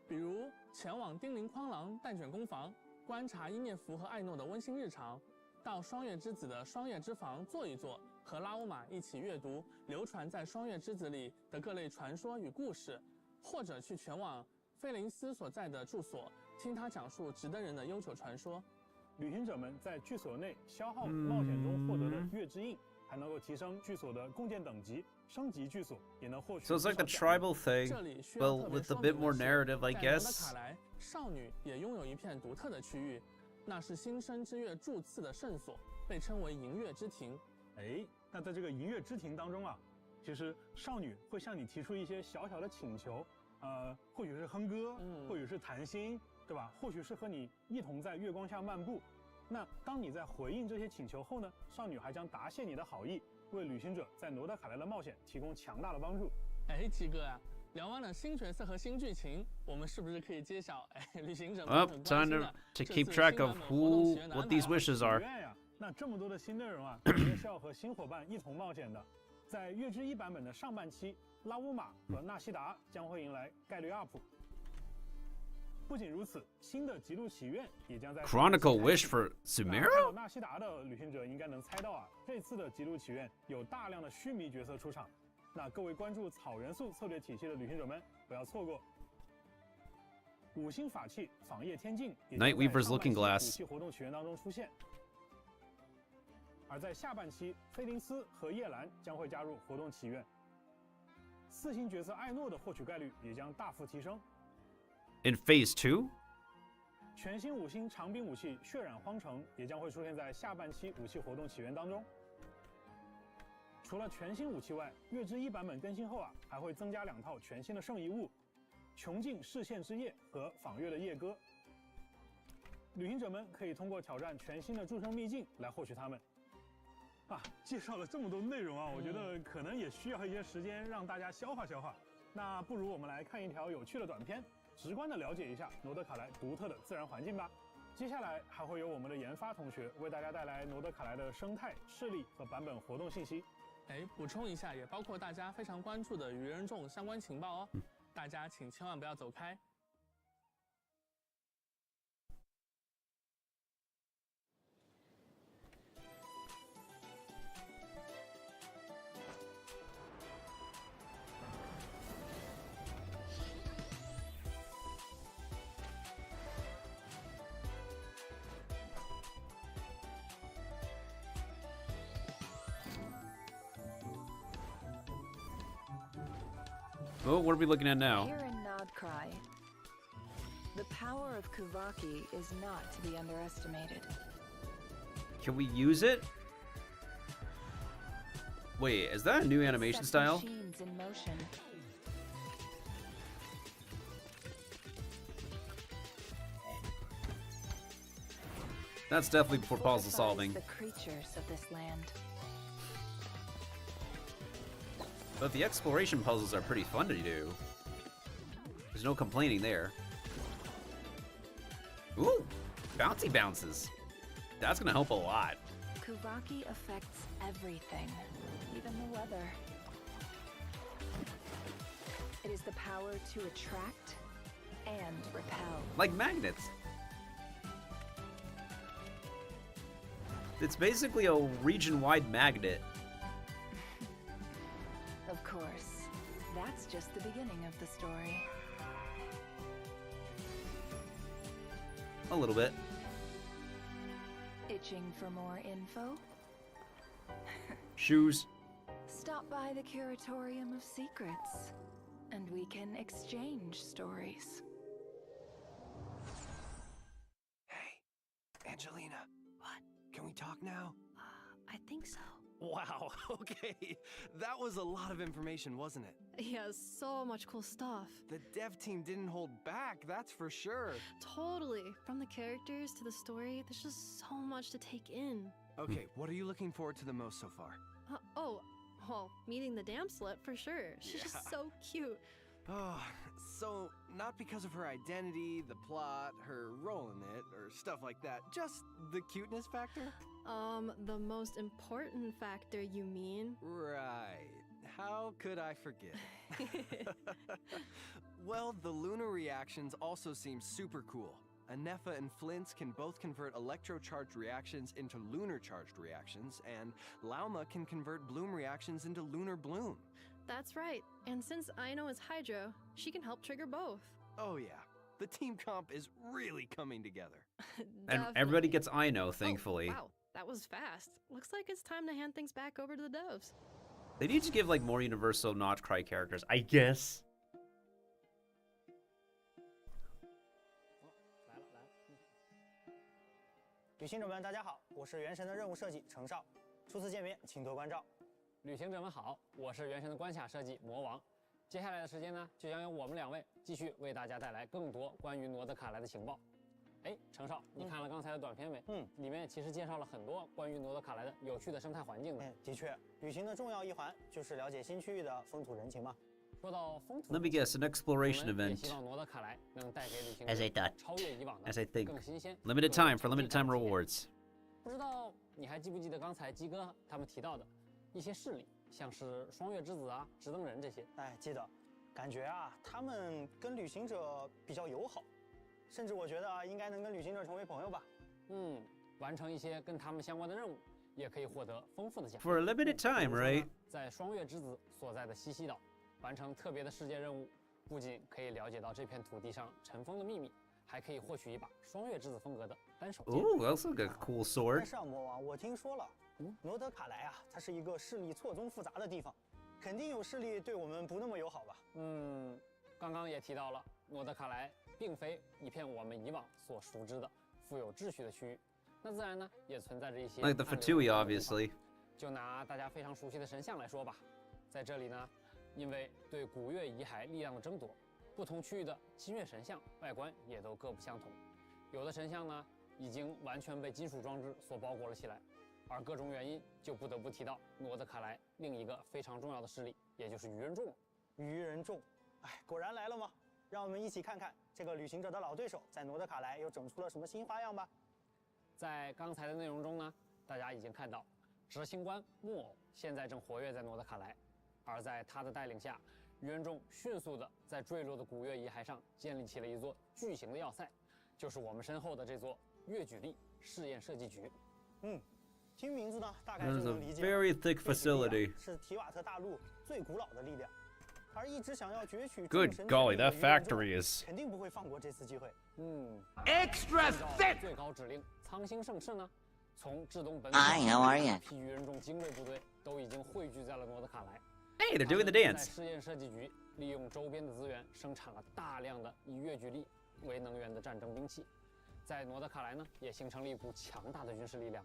比如前往丁灵匡郎蛋卷工坊，观察伊涅福和艾诺的温馨日常，到双月之子的双月之房坐一坐，和拉乌玛一起阅读流传在双月之子里的各类传说与故事，或者去前往菲林斯所在的住所，听他讲述值得人的悠久传说。旅行者们在剧所内消耗冒险中获得的月之印，还能够提升剧所的贡献等级，升级剧所也能获取。 So it's like the tribal thing, but with a bit more narrative, I guess. 在罗德卡莱，少女也拥有一片独特的区域，那是新生之月驻刺的圣所，被称为银月之庭。哎，那在这个银月之庭当中啊，其实少女会向你提出一些小小的请求，或许是哼歌，或许是谈心，对吧？或许是和你一同在月光下漫步。那当你在回应这些请求后呢，少女还将答谢你的好意，为旅行者在罗德卡莱的冒险提供强大的帮助。哎，鸡哥啊，聊完了新角色和新剧情，我们是不是可以揭晓？哎，旅行者们很关心的 to keep track of what these wishes are. 那这么多的新内容啊，肯定是要和新伙伴一同冒险的。在月之1版本的上半期，拉乌玛和纳西达将会迎来概率 up。不仅如此，新的极路祈愿也将在 Chronicle Wish for Sumeru? 纳西达的旅行者应该能猜到啊，这次的极路祈愿有大量的须弥角色出场。那各位关注草元素策略体系的旅行者们，不要错过。五星法器仿叶天境也将在 Nightweaver's Looking 武 Glass. 器活动起源当中出现。而在下半期，菲林斯和叶兰将会加入活动祈愿。4星角色艾诺的获取概率也将大幅提升。In Phase 2? 全新5星长柄武器血染荒城也将会出现在下半期武器活动起源当中。除了全新武器外，月之1版本更新后啊，还会增加2套全新的圣遗物：穷尽视线之夜和访月的夜歌。旅行者们可以通过挑战全新的诸生秘境来获取它们。啊，介绍了这么多内容啊，我觉得可能也需要一些时间让大家消化消化。那不如我们来看一条有趣的短片，直观的了解一下罗德卡莱独特的自然环境吧。接下来还会有我们的研发同学为大家带来罗德卡莱的生态、势力和版本活动信息。哎，补充一下，也包括大家非常关注的愚人众相关情报哦，大家请千万不要走开。Oh, what are we looking at now? Here in Nodcry, the power of Kuvaki is not to be underestimated. Can we use it? Wait, is that a new animation Set style? Machines in motion. That's definitely for puzzle solving. The creatures of this land. But the exploration puzzles are pretty fun to do. There's no complaining there. Ooh, bouncy bounces. That's gonna help a lot. Kuvaki affects everything, even the weather. It is the power to attract and repel. Like magnets. It's basically a region-wide magnet. Of course, that's just the beginning of the story. A little bit. Itching for more info? Shoes. Stop by the Curatorium of Secrets, and we can exchange stories. Hey, Angelina. What? Can we talk now? I think so. Wow, okay. That was a lot of information, wasn't it? Yeah, so much cool stuff. The dev team didn't hold back, that's for sure. Totally. From the characters to the story, there's just so much to take in. Okay, what are you looking forward to the most so far? Well, meeting the damn slut for sure. She's just so cute. Oh, so not because of her identity, the plot, her role in it, or stuff like that, just the cuteness factor? The most important factor, you mean? Right. How could I forget? Well, the lunar reactions also seem super cool. Anefa and Flint's can both convert electro-charged reactions into lunar-charged reactions, and Lauma can convert bloom reactions into lunar bloom. That's right. And since Aino is Hydro, she can help trigger both. Oh yeah, the team comp is really coming together. And everybody gets Aino, thankfully. Oh, wow, that was fast. Looks like it's time to hand things back over to the doves. They need to give like more universal not cry characters, I guess. 旅行者们，大家好，我是原神的任务设计程少，初次见面，请多关照。旅行者们好，我是原神的关卡设计魔王。接下来的时间呢，就将由我们两位继续为大家带来更多关于诺德卡莱的情报。哎，程少，你看了刚才的短片没？里面其实介绍了很多关于诺德卡莱的有趣的生态环境的。的确，旅行的重要一环就是了解新区域的风土人情嘛。 Let me guess, an exploration event. As I thought. As I think. Limited time for limited time rewards. 不知道你还记不记得刚才鸡哥他们提到的一些势力，像是双月之子啊、直登人这些。哎，记得，感觉啊，他们跟旅行者比较友好，甚至我觉得啊，应该能跟旅行者成为朋友吧。完成一些跟他们相关的任务，也可以获得丰富的奖励。For a limited time, right? 在双月之子所在的西西岛。 完成特别的世界任务，不仅可以了解到这片土地上尘封的秘密，还可以获取一把双月之子风格的单手剑。Ooh, that's like a cool sword. 但是啊，魔王，我听说了，诺德卡莱啊，它是一个势力错综复杂的地方，肯定有势力对我们不那么友好吧？刚刚也提到了，诺德卡莱并非一片我们以往所熟知的富有秩序的区域，那自然呢，也存在着一些 like the Fatui, obviously. 就拿大家非常熟悉的神像来说吧，在这里呢。 因为对古月遗骸力量的争夺，不同区域的金月神像外观也都各不相同。有的神像呢，已经完全被金属装置所包裹了起来，而各种原因就不得不提到诺德卡莱另一个非常重要的势力，也就是鱼人众。鱼人众，哎，果然来了吗？让我们一起看看这个旅行者的老对手在诺德卡莱又整出了什么新花样吧。在刚才的内容中呢，大家已经看到，执行官木偶现在正活跃在诺德卡莱。 而在他的带领下，鱼人众迅速地在坠落的古月遗骸上建立起了一座巨型的要塞，就是我们身后的这座月举力试验设计局。听名字呢，大概就能理解。Very thick facility. 是提瓦特大陆最古老的力量，而一直想要攫取 Good golly, that factory is 肯定不会放过这次机会。Extra thick. 最高指令苍星盛世呢，从制动本土批鱼人众精锐部队都已经汇聚在了诺德卡莱。 Hey, they're doing the dance. 在试验设计局利用周边的资源，生产了大量的以月举力为能源的战争兵器，在诺德卡莱呢，也形成了一股强大的军事力量。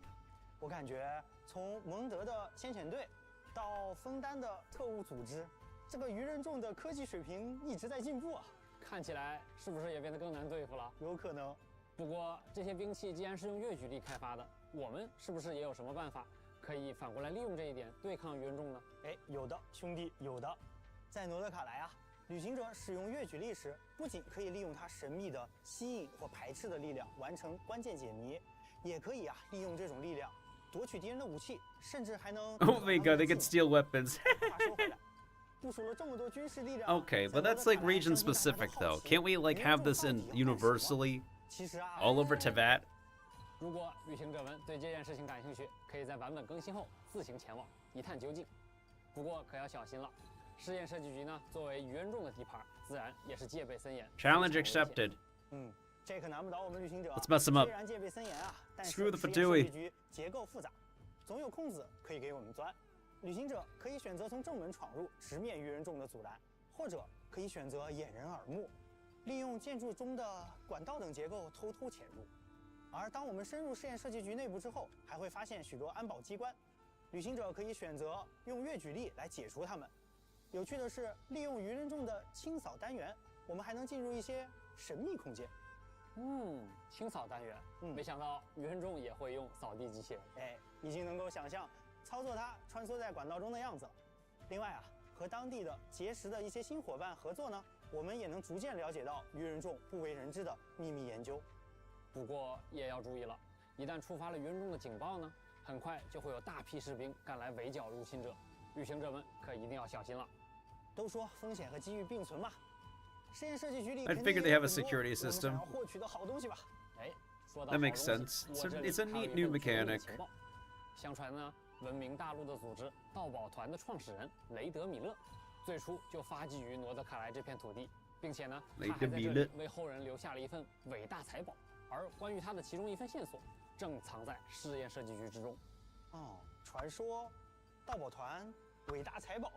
我感觉从蒙德的先遣队到枫丹的特务组织，这个鱼人众的科技水平一直在进步啊！看起来是不是也变得更难对付了？有可能。不过这些兵器既然是用月举力开发的，我们是不是也有什么办法？ 可以反过来利用这一点对抗鱼人众呢？哎，有的，兄弟，有的。在诺德卡莱啊，旅行者使用月举力时，不仅可以利用它神秘的吸引或排斥的力量完成关键解谜，也可以啊利用这种力量夺取敌人的武器，甚至还能 Oh my god, they can steal weapons. 部署了这么多军事力量。Okay, but that's like region specific though. Can't we like have this in universally all over Teyvat? 如果旅行者们对这件事情感兴趣，可以在版本更新后自行前往一探究竟。不过可要小心了，试验设计局呢，作为鱼人众的地盘，自然也是戒备森严。Challenge accepted. 这可难不倒我们旅行者。 Let's mess them up. 虽然戒备森严啊，但是 Screw the 实验设 Fatui. 计局结构复杂，总有空子可以给我们钻。旅行者可以选择从正门闯入，直面鱼人众的阻拦，或者可以选择掩人耳目，利用建筑中的管道等结构偷偷潜入。 而当我们深入试验设计局内部之后，还会发现许多安保机关，旅行者可以选择用月举力来解除它们。有趣的是，利用鱼人众的清扫单元，我们还能进入一些神秘空间。清扫单元，没想到鱼人众也会用扫地机器人。哎，已经能够想象操作它穿梭在管道中的样子了。另外啊，和当地的结识的一些新伙伴合作呢，我们也能逐渐了解到鱼人众不为人知的秘密研究。 不过也要注意了，一旦触发了鱼人众的警报呢，很快就会有大批士兵赶来围剿入侵者，旅行者们可一定要小心了。都说风险和机遇并存嘛，实验设计局里 I'd 肯定 figure 也 they 有 have a 很多 security 我们想 system. 要获取的好东西吧。哎，说到 That 好 makes 东西 sense. 我 It's 这 a, 里 it's a 还有 neat 一 new 份机密 mechanic. 情报。相传呢，闻名大陆的组织盗宝团的创始人雷德米勒，最初就发迹于诺德卡莱这片土地，并且呢，他还在这里为后人留下了一份伟大财宝。而关于他的其中一份线索，正藏在试验设计局之中。哦，传说，盗宝团，伟大财宝，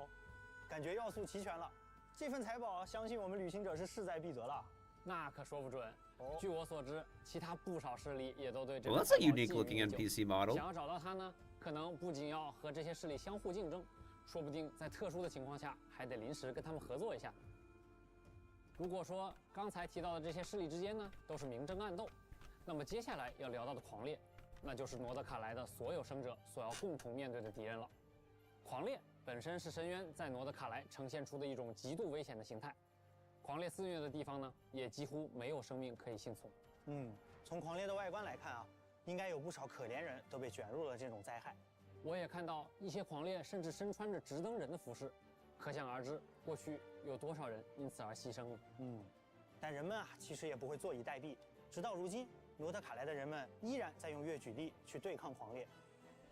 感觉要素齐全了。这份财宝，相信我们旅行者是势在必得了。那可说不准。据我所知，其他不少势力也都对这 Well, 个 that's a 财宝 unique 觊觎 looking 已久 NPC model. 想要找到它呢，可能不仅要和这些势力相互竞争，说不定在特殊的情况下，还得临时跟他们合作一下。如果说刚才提到的这些势力之间呢，都是明争暗斗，那么接下来要聊到的狂猎，那就是诺德卡莱的所有生者所要共同面对的敌人了。狂猎本身是深渊在诺德卡莱呈现出的一种极度危险的形态，狂猎肆虐的地方呢，也几乎没有生命可以幸存。从狂猎的外观来看啊，应该有不少可怜人都被卷入了这种灾害。我也看到一些狂猎甚至身穿着直登人的服饰，可想而知，过去有多少人因此而牺牲了。但人们啊，其实也不会坐以待毙。直到如今，诺德卡莱的人们依然在用月举力去对抗狂猎。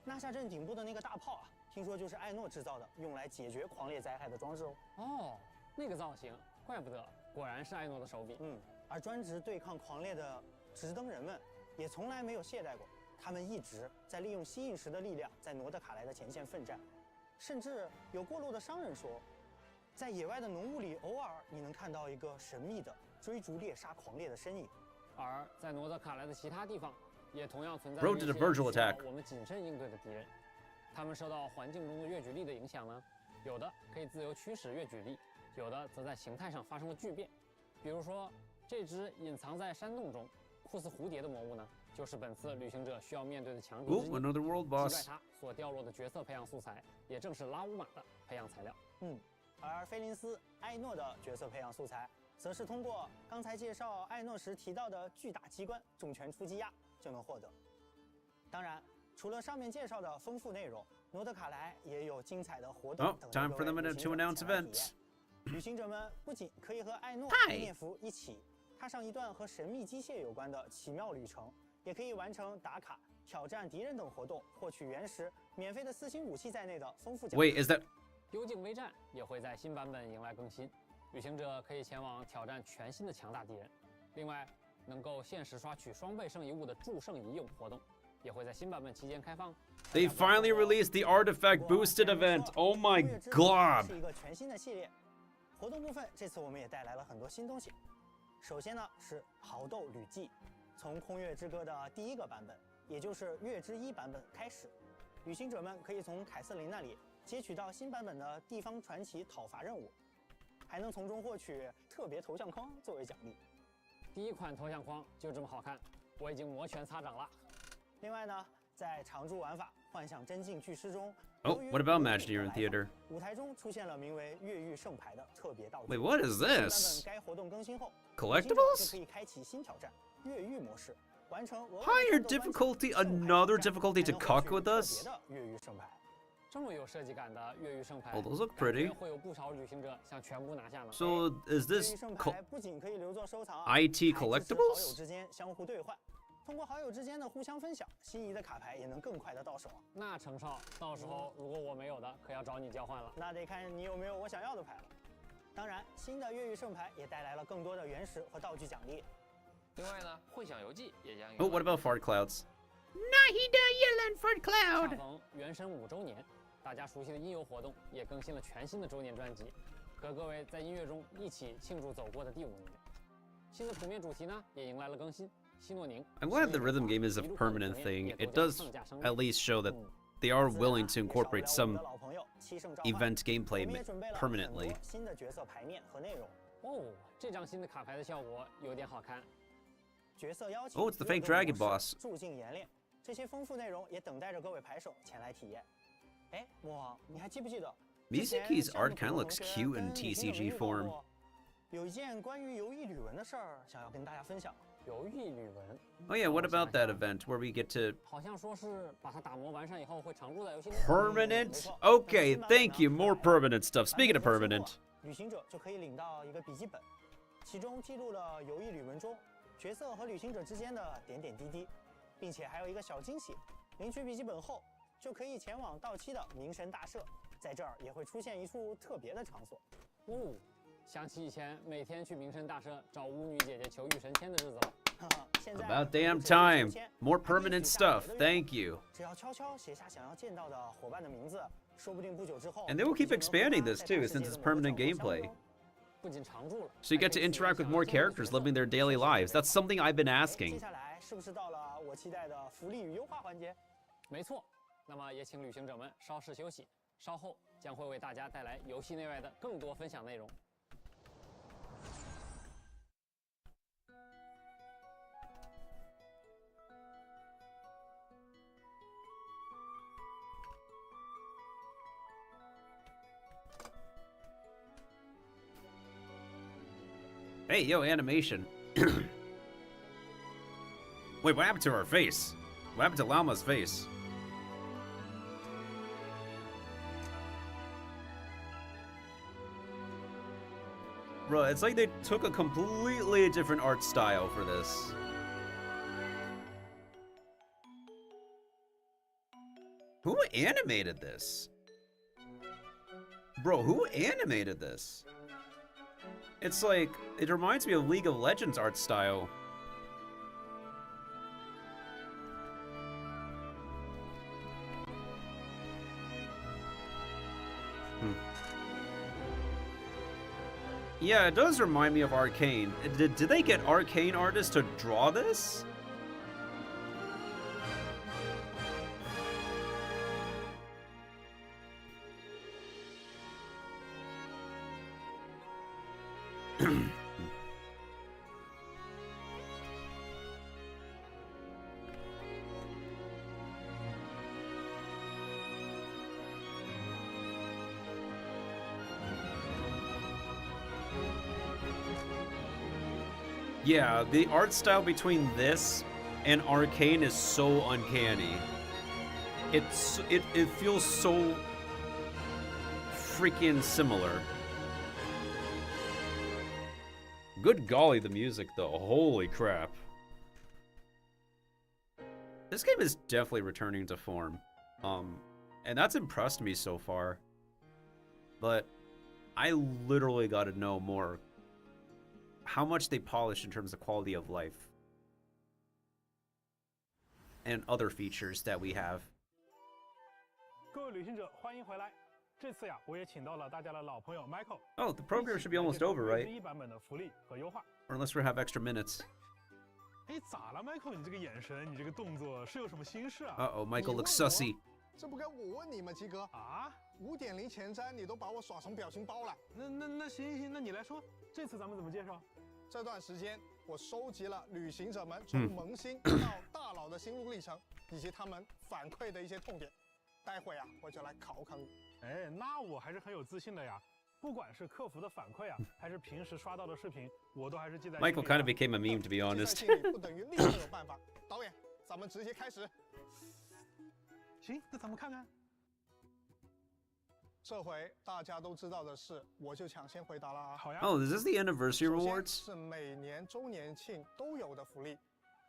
纳夏镇顶部的那个大炮啊，听说就是艾诺制造的，用来解决狂猎灾害的装置哦。哦，那个造型，怪不得，果然是艾诺的手笔。而专职对抗狂猎的直登人们，也从来没有懈怠过。他们一直在利用吸引石的力量，在诺德卡莱的前线奋战。甚至有过路的商人说，在野外的浓雾里，偶尔你能看到一个神秘的追逐猎杀狂猎的身影。而在诺德卡莱的其他地方，也同样存在 Road to the Virgil 需要 attack. 我们谨慎应对的敌人。他们受到环境中的月举力的影响呢，有的可以自由驱使月举力，有的则在形态上发生了巨变。比如说，这只隐藏在山洞中、酷似蝴蝶的魔物呢，就是本次旅行者需要面对的强敌之一。Ooh, another world 击 boss. 败它所掉落的角色培养素材，也正是拉乌玛的培养材料。而菲林斯·艾诺的角色培养素材，则是通过刚才介绍艾诺时提到的巨大机关重拳出击压就能获得。当然，除了上面介绍的丰富内容，诺德卡莱也有精彩的活动 Oh, 等 time for them to 旅行者 announce 前来体 events. 验。旅行者们不仅可以和艾诺、伊涅弗一起踏上一段和神秘机械有关的奇妙旅程，也可以完成打卡、挑战敌人等活动，获取原石、免费的4星武器在内的丰富奖励。 Wait, is that 幽静微战也会在新版本迎来更新，旅行者可以前往挑战全新的强大敌人。另外，能够限时刷取双倍圣遗物的祝圣遗俑活动，也会在新版本期间开放。 they finally released the artifact boosted event? Oh my 是 god! 一个全新的系列。活动部分，这次我们也带来了很多新东西。首先呢是豪斗旅记，从空月之歌的第1个版本，也就是月之1版本开始，旅行者们可以从凯瑟琳那里接取到新版本的地方传奇讨伐任务，还能从中获取特别头像框作为奖励。第1款头像框就这么好看，我已经摩拳擦掌了。另外呢，在常驻玩法《幻想真境巨狮》中， Oh, what about Imagineer in theater? 舞台中出现了名为越狱圣牌的特别道具。 Wait, what is 新版本 this? 该活动更新后 Collectibles? 就可以开启新挑战越狱模式，完成额外 Higher 战斗关卡 difficulty, 圣牌 another 挑战 difficulty to 还能获 cock 取 with 特 us? 别的越狱圣牌。这么有设计感的越狱圣牌， Oh, those look 感觉 pretty. 会有不少旅行者想全部拿下呢。 So, is 越 this 狱圣 co- 牌不仅可以留作收藏 IT 还支持好友 collectibles? 之间相互兑换。通过好友之间的互相分享，心仪的卡牌也能更快的到手。那程少，到时候如果我没有的，可要找你交换了。那得看你有没有我想要的牌了。当然，新的越狱圣牌也带来了更多的原石和道具奖励。另外呢，幻想游记也将 Oh, what about Fart Clouds? 恰逢原神5周年，大家熟悉的音游活动也更新了全新的周年专辑，和各位在音乐中一起庆祝走过的第5年。新的谱面主题呢也迎来了更新，西诺宁。 I'm glad the rhythm game is a permanent thing. It does at least show that they are willing to incorporate some event gameplay permanently. 新的角色牌面和内容。哦，这张新的卡牌的效果有点好看。角色邀请 Oh, it's the fake dragon boss. 助境演练，这些丰富内容也等待着各位牌手前来体验。哎，魔王，你还记不记得 Mizuki's art kind of looks cute in TCG form. 有一件关于游艺旅文的事儿，想要跟大家分享。游艺旅文。 Oh yeah, what about that event where we get to 好像说是把它打磨完善以后会常驻在游戏内。 permanent? Okay, thank you. More permanent stuff. Speaking of permanent. 旅行者就可以领到一个笔记本，其中记录了游艺旅文中角色和旅行者之间的点点滴滴，并且还有一个小惊喜：领取笔记本后就可以前往到期的名神大社，在这儿也会出现一处特别的场所。想起以前每天去名神大社找巫女姐姐求御神签的日子了。About damn time. More permanent stuff. Thank you. 只要悄悄写下想要见到的伙伴的名字，说不定不久之后。 And they will keep expanding this too, since it's permanent gameplay. 不仅常驻了， So you get to interact with more characters living their daily lives. That's something I've been asking. 接下来是不是到了我期待的福利与优化环节？没错，那么也请旅行者们稍事休息，稍后将会为大家带来游戏内外的更多分享内容。Hey, yo, animation. Wait, what happened to her face? What happened to Llama's face? Bro, it's like they took a completely different art style for this. Who animated this? Bro, who animated this? It's like, it reminds me of League of Legends art style. Yeah, it does remind me of Arcane. Did they get Arcane artists to draw this? Yeah, the art style between this and Arcane is so uncanny. It feels so freaking similar. Good golly, the music though. Holy crap. This game is definitely returning to form. And that's impressed me so far. But I literally got to know more how much they polish in terms of quality of life and other features that we have. 各位旅行者，欢迎回来。这次呀，我也请到了大家的老朋友 Michael。Oh, the program should be almost over, right? 1版本的福利和优化。Or unless we have extra minutes. 哎，咋了，Michael？你这个眼神，你这个动作，是有什么心事啊 Uh-oh, Michael looks sussy. 这不该我问你吗，鸡哥？啊？5.0前瞻你都把我耍成表情包了。那行，那你来说，这次咱们怎么介绍？这段时间我收集了旅行者们从萌新到大佬的心路历程，以及他们反馈的一些痛点。待会啊，我就来考考你。哎，那我还是很有自信的呀。不管是客服的反馈啊，还是平时刷到的视频，我都还是记在心里。 Michael kind of became a meme, to be honest. 记在心里不等于立刻有办法。导演，咱们直接开始。行，那咱们看看。这回大家都知道的事，我就抢先回答了啊。好呀。Oh, is this the anniversary 首先 rewards? 是每年周年庆都有的福利。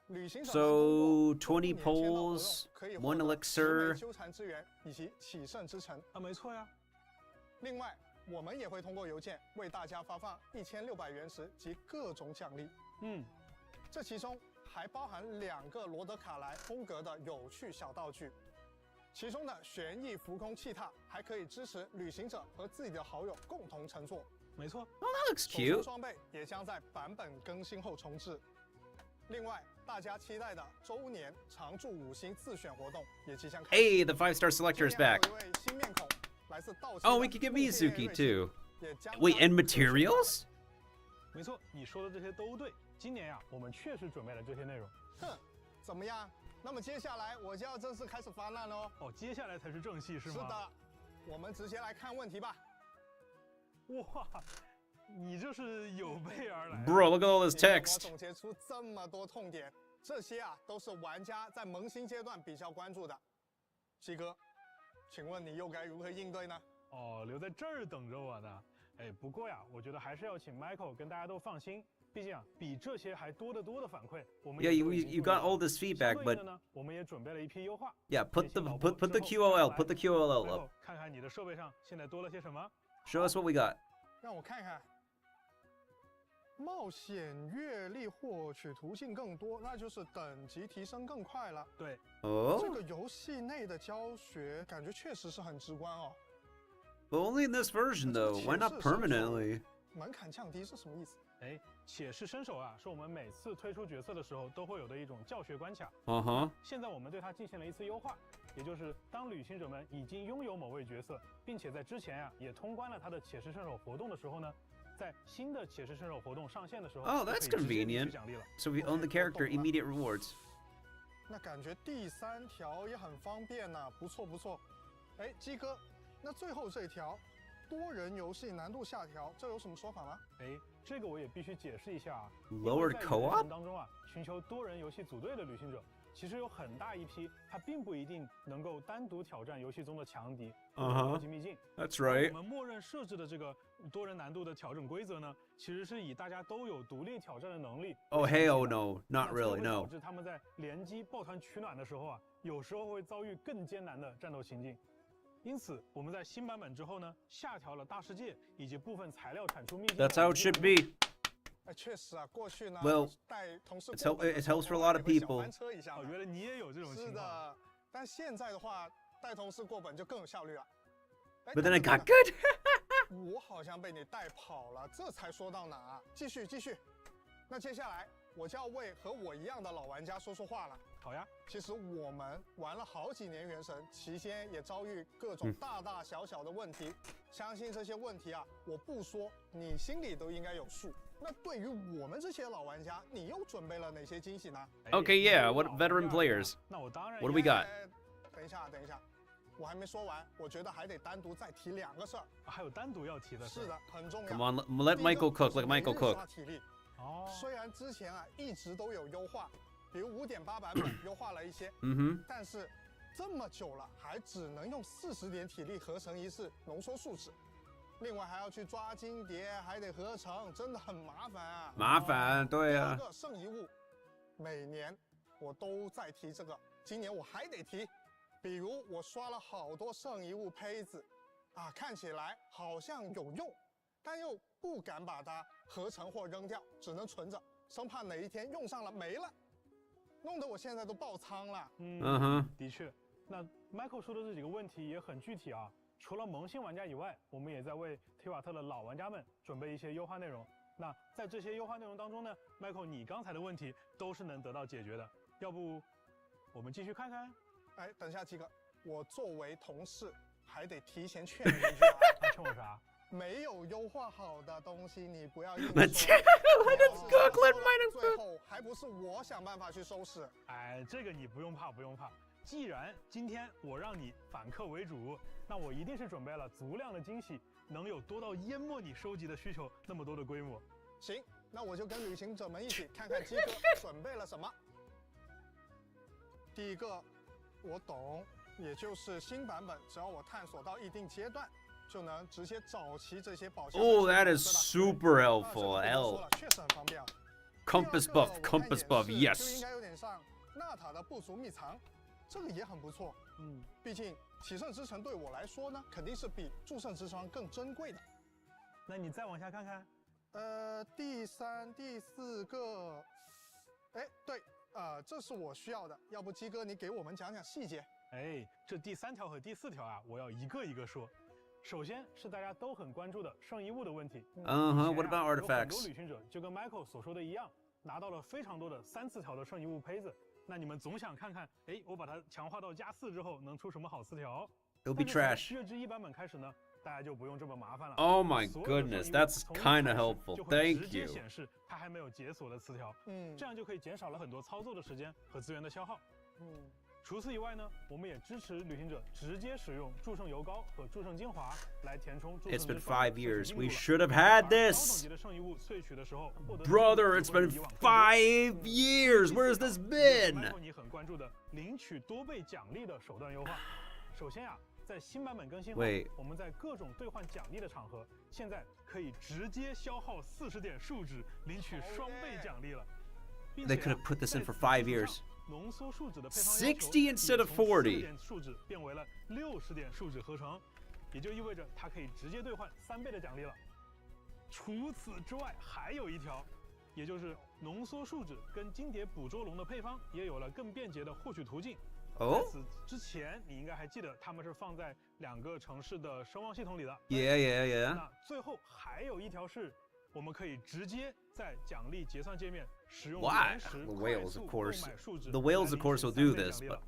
旅行者 So 20 polls, 1 elixir. 修禅之源以及启圣之城啊，没错呀。另外，我们也会通过邮件为大家发放1600原石及各种奖励。这其中还包含2个罗德卡莱风格的有趣小道具。其中的旋翼浮空气踏还可以支持旅行者和自己的好友共同乘坐。没错。Oh, that looks cute. 装备也将在版本更新后重置。另外，大家期待的周年常驻5星自选活动也即将开始。Hey, the 5-star selector is back. 有一位新面孔，来自道奇。Oh, we could get Mizuki too. Wait, and materials? 没错，你说的这些都对。今年呀，我们确实准备了这些内容。哼，怎么样？那么接下来我就要正式开始发难喽。哦，接下来才是正戏是吗？是的，我们直接来看问题吧。哇，你这是有备而来。Bro, look at all this text. 我总结出这么多痛点，这些啊都是玩家在萌新阶段比较关注的。鸡哥，请问你又该如何应对呢？哦，留在这儿等着我呢。哎，不过呀，我觉得还是要请 Michael 跟大家都放心，毕竟啊，比这些还多得多的反馈。我们 Yeah, you got all this feedback, but 呢，我们也准备了一批优化。Yeah, put the QOL, put the QOL up. 看看你的设备上现在多了些什么。Show us what we got. 让我看看。冒险阅历获取途径更多，那就是等级提升更快了。对，这个游戏内的教学感觉确实是很直观哦。But only in this version, though. Why not permanently? 门槛降低是什么意思？哎，且是身手啊，是我们每次推出角色的时候都会有的一种教学关卡。现在我们对它进行了一次优化，也就是当旅行者们已经拥有某位角色，并且在之前呀也通关了他的且是身手活动的时候呢，在新的且是身手活动上线的时候 Oh, that's convenient. So if you own the character, immediate rewards. 那感觉第3条也很方便呐，不错不错。哎，鸡哥，那最后这条多人游戏难度下调，这有什么说法吗？哎，这个我也必须解释一下啊。 Lowered co-op 当中啊，寻求多人游戏组队的旅行者，其实有很大一批，他并不一定能够单独挑战游戏中的强敌高级秘境。That's right. 我们默认设置的这个多人难度的调整规则呢，其实是以大家都有独立挑战的能力。Oh hell no, not really, no. 导致他们在联机抱团取暖的时候啊，有时候会遭遇更艰难的战斗情境。 因此，我们在新版本之后呢，下调了大世界以及部分材料产出秘境。That's how it should be. 哎，确实啊，过去呢， Well, 带同事 it helps for a lot of people. 翻车一下。哦，原来你也有这种情况。是的，但现在的话，带同事过本就更有效率了。But then it got good. 我好像被你带跑了，这才说到哪？继续继续。那接下来我就要为和我一样的老玩家说说话了。 好呀，其实我们玩了好几年原神，期间也遭遇各种大大小小的问题。相信这些问题啊，我不说，你心里都应该有数。那对于我们这些老玩家，你又准备了哪些惊喜呢 Okay, yeah. What veteran players? 那我当然。What do we got? 等一下，等一下，我还没说完，我觉得还得单独再提2个事儿。还有单独要提的。是的，很重要。 Come on, let Michael cook. Let Michael cook. 体力。哦。虽然之前啊一直都有优化。 比如5.8版本优化了一些，但是这么久了，还只能用40点体力合成一次浓缩树脂，另外还要去抓金蝶，还得合成，真的很麻烦啊。麻烦，对啊。第2个圣遗物，每年我都在提这个，今年我还得提。比如我刷了好多圣遗物胚子，啊，看起来好像有用，但又不敢把它合成或扔掉，只能存着，生怕哪一天用上了没了。 弄得我现在都爆仓了。的确，那 Michael 说的这几个问题也很具体啊。除了萌新玩家以外，我们也在为提瓦特的老玩家们准备一些优化内容。那在这些优化内容当中呢 ，Michael 你刚才的问题都是能得到解决的。要不，我们继续看看？哎，等一下，鸡哥，我作为同事还得提前劝你一句啊。劝我啥？ 没有优化好的东西，你不要硬说。Let it cook, let mine cook. 最后还不是我想办法去收拾。哎，这个你不用怕，不用怕。既然今天我让你反客为主，那我一定是准备了足量的惊喜，能有多到淹没你收集的需求那么多的规模。行，那我就跟旅行者们一起看看鸡哥准备了什么。第一个，我懂，也就是新版本，只要我探索到一定阶段。 就能直接找齐这些宝箱。Oh, that is super helpful. L. 确实很方便啊。 Compass buff, compass buff, yes. 就应该有点像纳塔的不足秘藏，这个也很不错。毕竟启圣之城对我来说呢，肯定是比诸圣之窗更珍贵的。那你再往下看看。第3、第4个，哎，对，这是我需要的。要不鸡哥你给我们讲讲细节？哎，这第3条和第4条啊，我要一个一个说。 首先是大家都很关注的圣遗物的问题。What about artifacts? 有很多旅行者就跟 Michael 所说的一样，拿到了非常多的3次条的圣遗物胚子。那你们总想看看，哎，我把它强化到+4之后能出什么好词条 ？It'll be trash. 月之1版本开始呢，大家就不用这么麻烦了。Oh my goodness, that's kind of helpful. Thank you. 直接显示它还没有解锁的词条，这样就可以减少了很多操作的时间和资源的消耗。除此以外呢，我们也支持旅行者直接使用祝圣油膏和祝圣精华来填充祝圣之 It's been 霜 5 years. We should have had 高 this. 等级的圣遗物萃取的时候，获得 Brother, it's been 5 years. Where's this been? 你很关注的领取多倍奖励的手段优化。首先啊，在新版本更新后，我们在各种兑换奖励的场合，现在可以直接消耗40点数值领取双倍奖励了。They could have put this in for 5 years. 浓缩数值的配方60 instead of 40. 点数值变为了60点数值合成，也就意味着它可以直接兑换3倍的奖励了。除此之外，还有一条，也就是浓缩树脂跟金蝶捕捉龙的配方也有了更便捷的获取途径。在此之前，你应该还记得它们是放在2个城市的声望系统里的。Yeah. 那最后还有一条是，我们可以直接在奖励结算界面使用原石快速购买树脂。The whales, of course, will do this, but.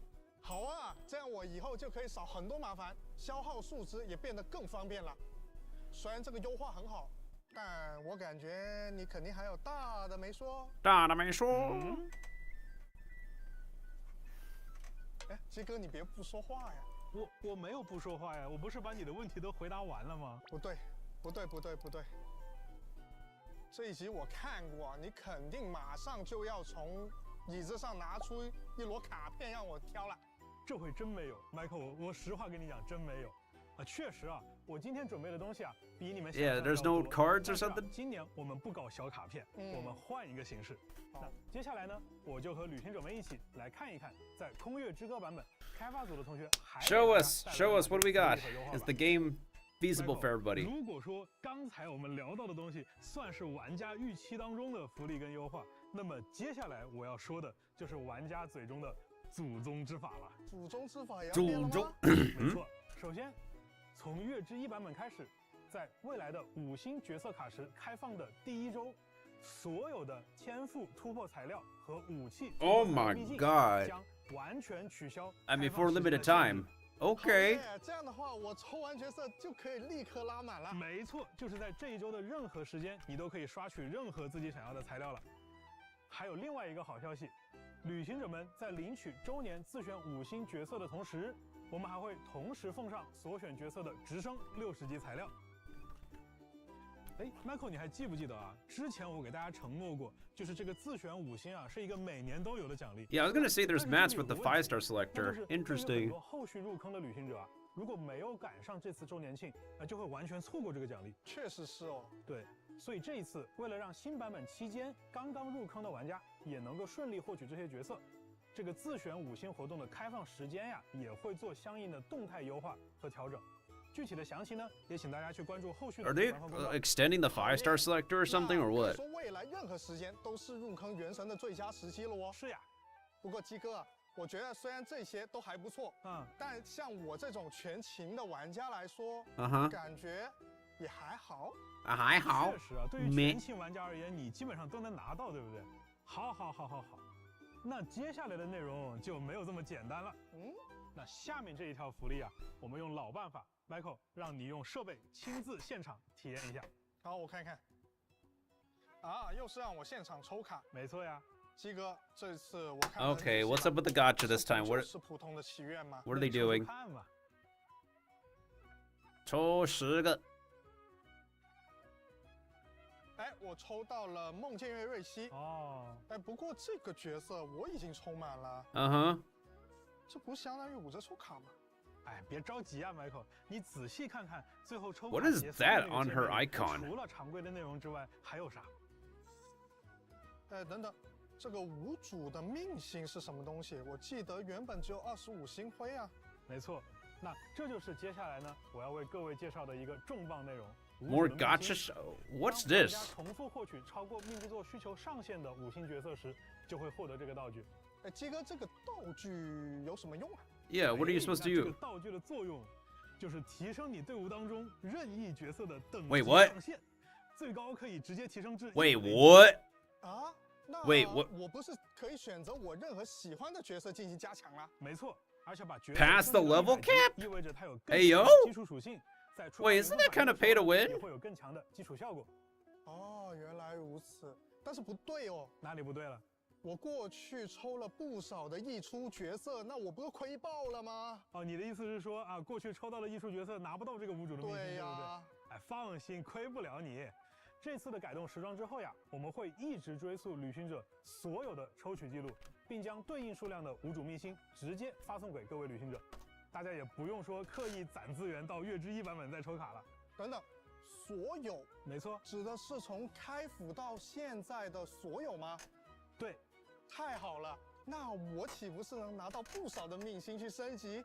好啊，这样我以后就可以少很多麻烦，消耗树脂也变得更方便了。虽然这个优化很好。但我感觉你肯定还有大的没说。大的没说。哎，鸡哥，你别不说话呀！我没有不说话呀，我不是把你的问题都回答完了吗？不对。这一集我看过，你肯定马上就要从椅子上拿出一摞卡片让我挑了。这回真没有 ，Michael， 我实话跟你讲，真没有。确实啊，我今天准备的东西啊，比你们想象的要多。Yeah, there's no cards or something. 今年我们不搞小卡片，我们换一个形式。那接下来呢，我就和旅行者们一起来看一看，在空月之歌版本，开发组的同学还 Show us what do we got? Is the game feasible for everybody? 如果说刚才我们聊到的东西算是玩家预期当中的福利跟优化，那么接下来我要说的就是玩家嘴中的祖宗之法了。祖宗之法也要变了吗？没错，首先。从月之1版本开始，在未来的5星角色卡池开放的第1周，所有的天赋突破材料和武器 Oh my god 将完全取消。I mean for a limited time. Okay. 这样的话，我抽完角色就可以立刻拉满了。没错，就是在这一周的任何时间，你都可以刷取任何自己想要的材料了。还有另外一个好消息，旅行者们在领取周年自选5星角色的同时。我们还会同时奉上所选角色的直升60级材料。Michael， 你还记不记得啊？之前我给大家承诺过，就是这个自选5星啊，是一个每年都有的奖励。Yeah, I was gonna say there's mats with the 5-star selector. Interesting. 很多后续入坑的旅行者啊，如果没有赶上这次周年庆，就会完全错过这个奖励。确实是哦。对，所以这一次为了让新版本期间刚刚入坑的玩家也能够顺利获取这些角色。这个自选5星活动的开放时间呀，也会做相应的动态优化和调整。具体的详情呢，也请大家去关注后续的。Are they extending the 5-star selector or something or what? 说未来任何时间都是入坑原神的最佳时机了哦。是呀。不过鸡哥，我觉得虽然这些都还不错，但像我这种全勤的玩家来说，感觉也还好。还好。确实啊，对于全勤玩家而言，你基本上都能拿到，对不对？好。那接下来的内容就没有这么简单了。那下面这一条福利啊，我们用老办法 ，Michael 让你用设备亲自现场体验一下。好，我看看。啊，又是让我现场抽卡。没错呀，鸡哥，这次我看。Okay, what's up with the gacha this time? What? 是普通的祈愿吗 What are they doing? 看吧。抽10个。我抽到了梦见月瑞希。不过这个角色我已经抽满了。这不相当于5折抽卡吗？别着急啊 ，Michael， 你仔细看看最后抽卡。What is that on her icon？ 除了常规的内容之外，还有啥？等等，这个无主的命星是什么东西？我记得原本只有25星辉啊。没错，那这就是接下来呢，我要为各位介绍的一个重磅内容。More gacha show. What's this? 当玩家重复获取超过命制作需求上限的5星角色时，就会获得这个道具。鸡哥，这个道具有什么用啊 ？Yeah, what are you supposed to do? 这个道具的作用就是提升你队伍当中任意角色的等级上限，最高可以直接提升至。Wait, what? 啊？那 Wait, what? 我不是可以选择我任何喜欢的角色进行加强了？没错，而且把角色 Pass the level cap? 意味着它有更强的基础属性。Wait, isn't that kind of pay to win? 也会有更强的基础效果。原来如此。但是不对哦。哪里不对了？我过去抽了不少的溢出角色，那我不是亏爆了吗？你的意思是说啊，过去抽到的溢出角色拿不到这个无主的命星，对呀，对不对？放心，亏不了你。这次的改动时装之后呀，我们会一直追溯旅行者所有的抽取记录，并将对应数量的无主秘星直接发送给各位旅行者。大家也不用说刻意攒资源到月之1版本再抽卡了。等等，所有？没错，指的是从开服到现在的所有吗？对。太好了，那我岂不是能拿到不少的命星去升级？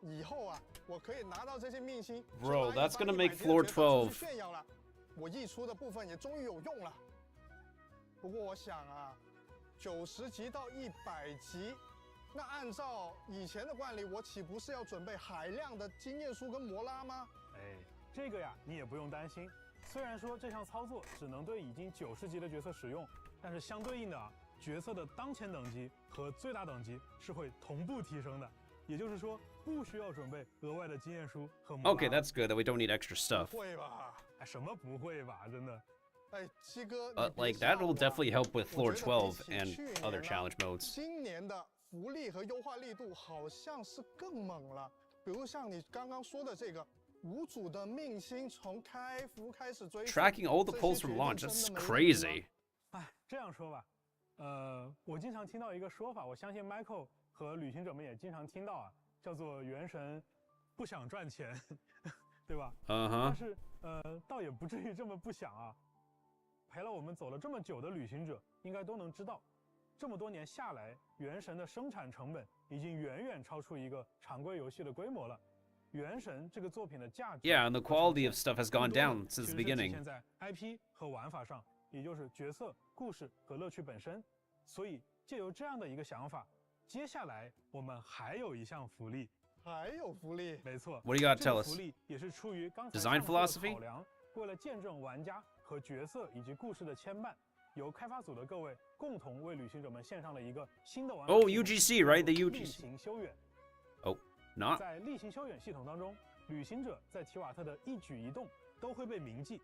以后啊，我可以拿到这些命星。Bro, that's gonna make floor 12. 炫耀了，我溢出的部分也终于有用了。不过我想啊，90级到100级，那按照以前的惯例，我岂不是要准备海量的经验书跟摩拉吗？哎，这个呀，你也不用担心。虽然说这项操作只能对已经90级的角色使用，但是相对应的啊，角色的当前等级和最大等级是会同步提升的。也就是说，不需要准备额外的经验书和摩拉。Okay, that's good that we don't need extra stuff. 不会吧？哎，什么不会吧？真的。哎，鸡哥， like that will definitely help with floor 12 and other challenge modes. 今年的福利和优化力度好像是更猛了。比如像你刚刚说的这个无主的命星从开服开始追。Tracking all the pulls from launch, that's crazy. 哎，这样说吧，我经常听到一个说法，我相信 Michael 和旅行者们也经常听到啊，叫做元神不想赚钱，对吧？但是倒也不至于这么不想啊。陪了我们走了这么久的旅行者，应该都能知道，这么多年下来，原神的生产成本已经远远超出一个常规游戏的规模了。原神这个作品的价值 ，Yeah, and the quality of stuff has gone down since the beginning. 现在 IP 和玩法上，也就是角色、故事和乐趣本身。所以借由这样的一个想法，接下来我们还有一项福利。还有福利？没错。What do you got to tell us? 福利也是出于刚才 Design philosophy 考量，为了见证玩家和角色以及故事的牵绊，由开发组的各位共同为旅行者们献上了一个新的玩法。Oh, UGC, right? The UGC. 例行修远。Oh, not. 在例行修远系统当中，旅行者在提瓦特的一举一动都会被铭记，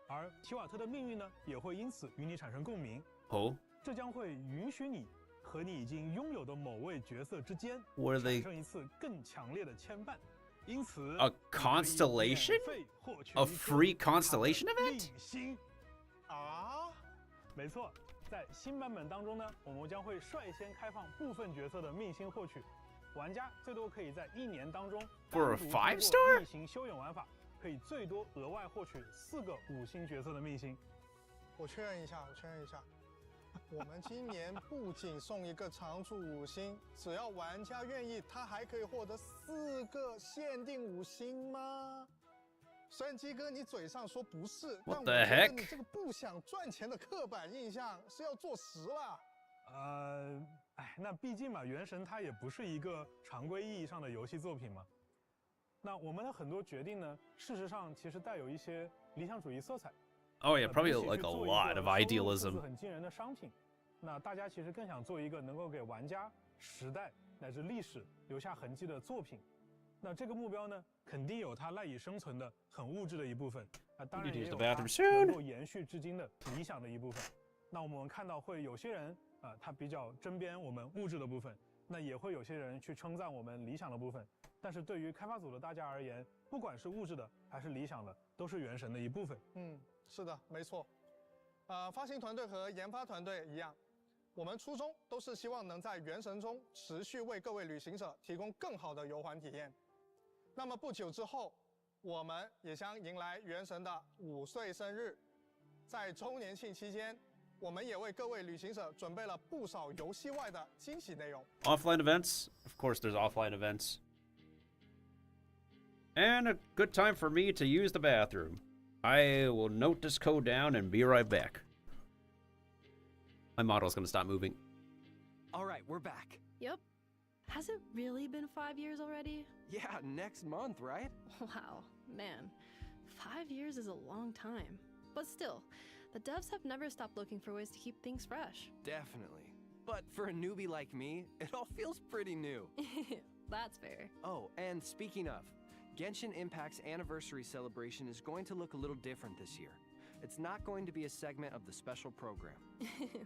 而提瓦特的命运呢，也会因此与你产生共鸣。Oh. 这将会允许你和你已经拥有的某位角色之间 What are they? 产生一次更强烈的牵绊。因此 A constellation? A free constellation event? 啊，没错，在新版本当中呢，我们将会率先开放部分角色的命星获取，玩家最多可以在1年当中 For a 5-star? 例行修远玩法，可以最多额外获取4个5星角色的命星。我确认一下，我们今年不仅送一个常驻5星，只要玩家愿意，他还可以获得4个限定5星吗？虽然鸡哥你嘴上说不是，但我觉得你这个不想赚钱的刻板印象是要坐实了。那毕竟嘛，原神它也不是一个常规意义上的游戏作品嘛。那我们的很多决定呢，事实上其实带有一些理想主义色彩。Oh yeah, probably like a lot of idealism. 很惊人的商品，那大家其实更想做一个能够给玩家、时代乃至历史留下痕迹的作品。那这个目标呢，肯定有它赖以生存的很物质的一部分，当然也有它能够延续至今的理想的一部分。那我们看到会有些人他比较针砭我们物质的部分，那也会有些人去称赞我们理想的部分。但是对于开发组的大家而言，不管是物质的还是理想的，都是原神的一部分。是的，没错。发行团队和研发团队一样，我们初衷都是希望能在原神中持续为各位旅行者提供更好的游玩体验。那么不久之后，我们也将迎来原神的5岁生日。在周年庆期间，我们也为各位旅行者准备了不少游戏外的惊喜内容。Offline events? Of course there's offline events. And a good time for me to use the bathroom. I will note this code down and be right back. My model's gonna stop moving. All right, we're back. Yep. Has it really been 5 years already? Yeah, next month, right? Wow, man. 5 years is a long time. But still, the devs have never stopped looking for ways to keep things fresh. Definitely. But for a newbie like me, it all feels pretty new. That's fair. Oh, and speaking of, Genshin Impact's anniversary celebration is going to look a little different this year. It's not going to be a segment of the special program.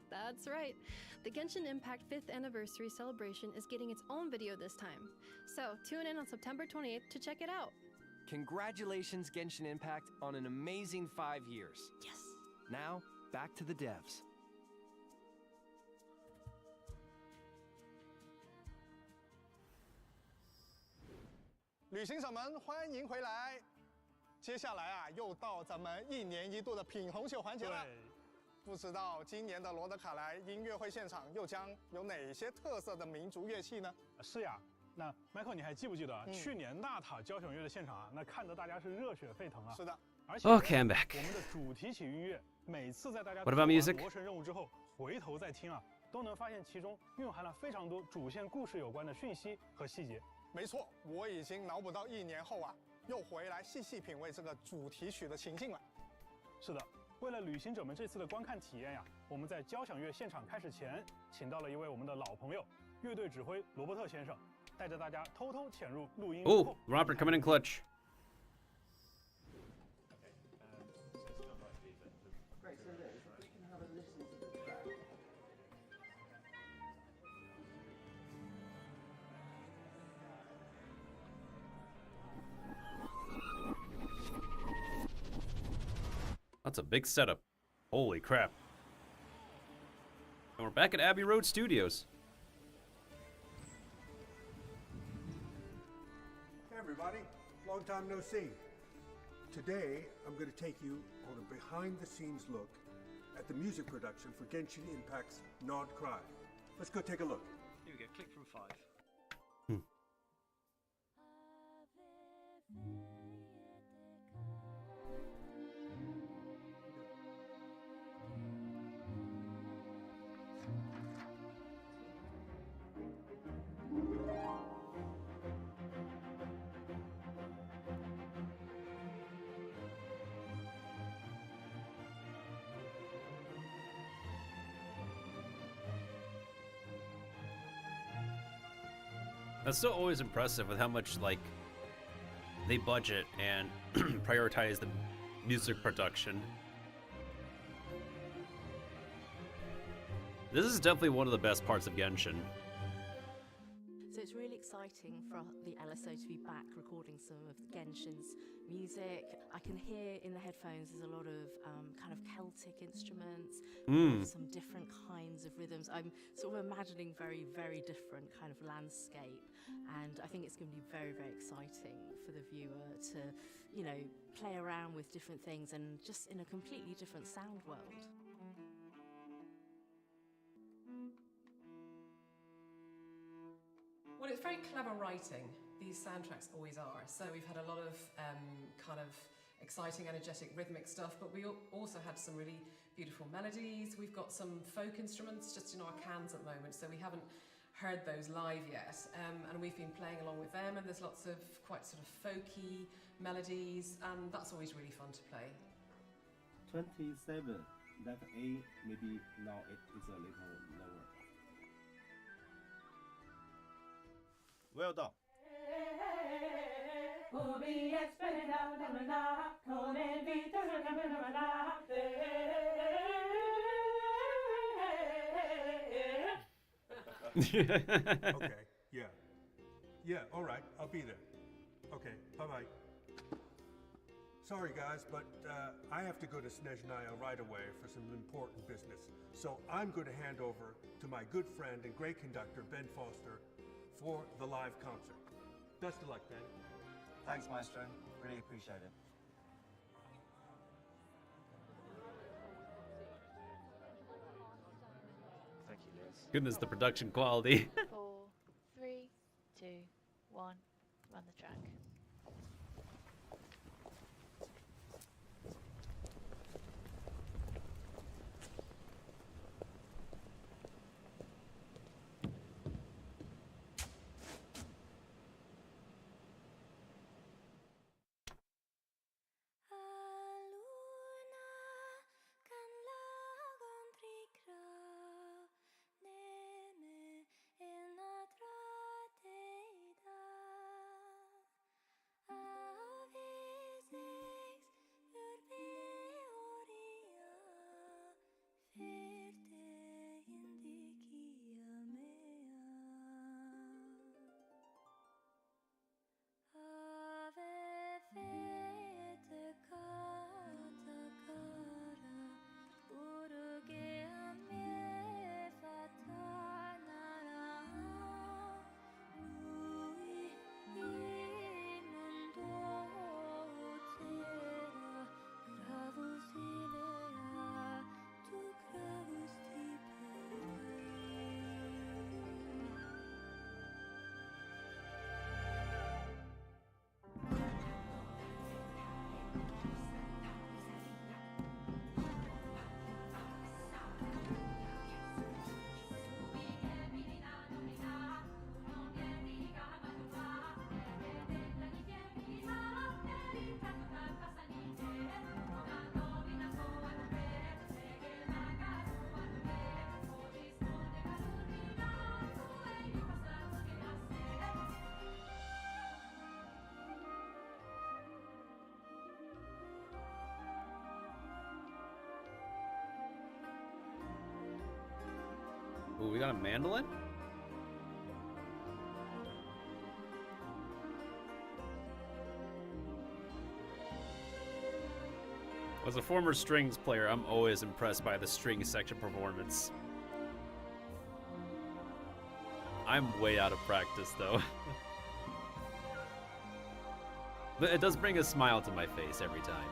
That's right. The Genshin Impact 5th anniversary celebration is getting its own video this time. So tune in on September 28th to check it out. Congratulations, Genshin Impact, on an amazing 5 years. Yes. Now, back to the devs. 旅行者们欢迎回来。接下来啊，又到咱们1年1度的品红秀环节了。不知道今年的罗德卡莱音乐会现场又将有哪些特色的民族乐器呢？是呀，那 Michael 你还记不记得去年纳塔交响乐的现场啊？那看得大家是热血沸腾啊！是的，而且 Okay, I'm back. 我们的主题曲音乐，每次在大家 What about music? 完魔神任务之后，回头再听啊，都能发现其中蕴含了非常多主线故事有关的讯息和细节。没错，我已经脑补到1年后啊，又回来细细品味这个主题曲的情境了。是的，为了旅行者们这次的观看体验呀，我们在交响乐现场开始前，请到了一位我们的老朋友，乐队指挥罗伯特先生，带着大家偷偷潜入录音。Oh, Robert coming in clutch. That's a big setup. Holy crap. And we're back at Abbey Road Studios. Hey everybody, long time no see. Today, I'm going to take you on a behind-the-scenes look at the music production for Genshin Impact's Nod Cry. Let's go take a look. Here we go, click from 5. That's still always impressive with how much, like, they budget and prioritize the music production. This is definitely one of the best parts of Genshin. So it's really exciting for the LSO to be back recording some of Genshin's music. I can hear in the headphones there's a lot of kind of Celtic instruments, some different kinds of rhythms. I'm sort of imagining very, very different kind of landscape, and I think it's going to be very, very exciting for the viewer to, you know, play around with different things and just in a completely different sound world. Well, it's very clever writing. These soundtracks always are. So we've had a lot of kind of exciting, energetic, rhythmic stuff, but we also had some really beautiful melodies. We've got some folk instruments just in our cans at the moment, so we haven't heard those live yet. And we've been playing along with them, and there's lots of quite sort of folky melodies, and that's always really fun to play. 27. That A, maybe now it is a little lower. Well done. Okay, yeah, all right, I'll be there. Okay, bye-bye. Sorry guys, but I have to go to Snezhnaya right away for some important business. So I'm going to hand over to my good friend and great conductor, Ben Foster, for the live concert. Best of luck, Ben. Thanks, Maestro. Really appreciate it. Thank you, Liz. Goodness, the production quality. 4, 3, 2, 1, run the track. In Ooh, we got a mandolin? As a former strings player, I'm always impressed by the string section performance. I'm way out of practice, though. But it does bring a smile to my face every time.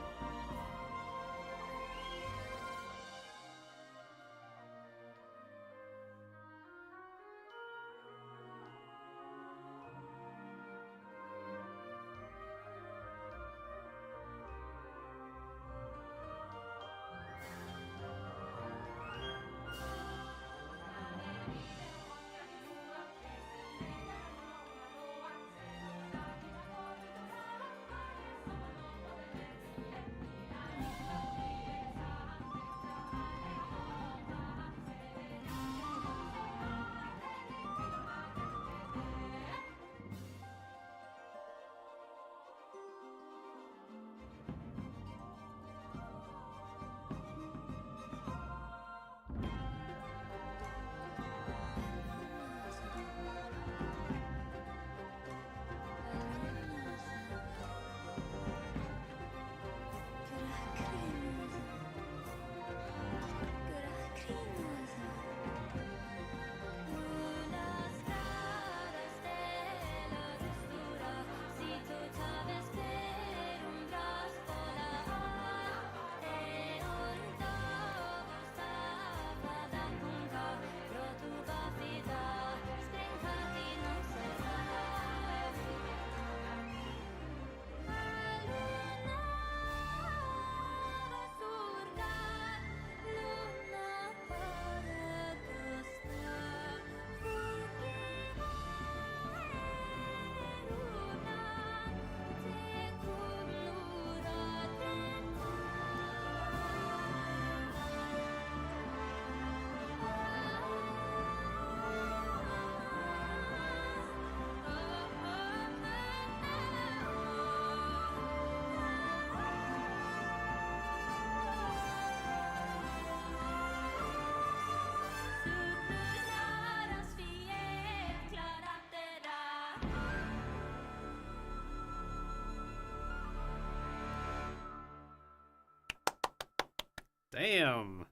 Damn.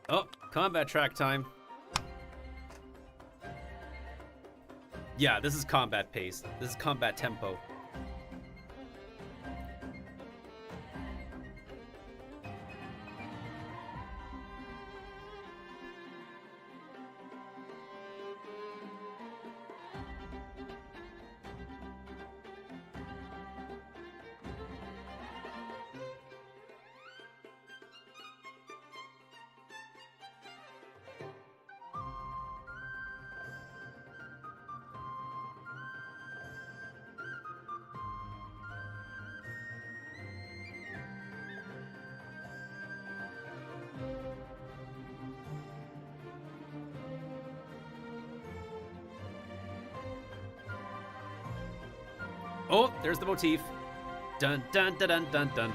Oh, combat track time. Yeah, this is combat pace. This is combat tempo. Oh, there's the motif. Dun dun dun dun dun dun.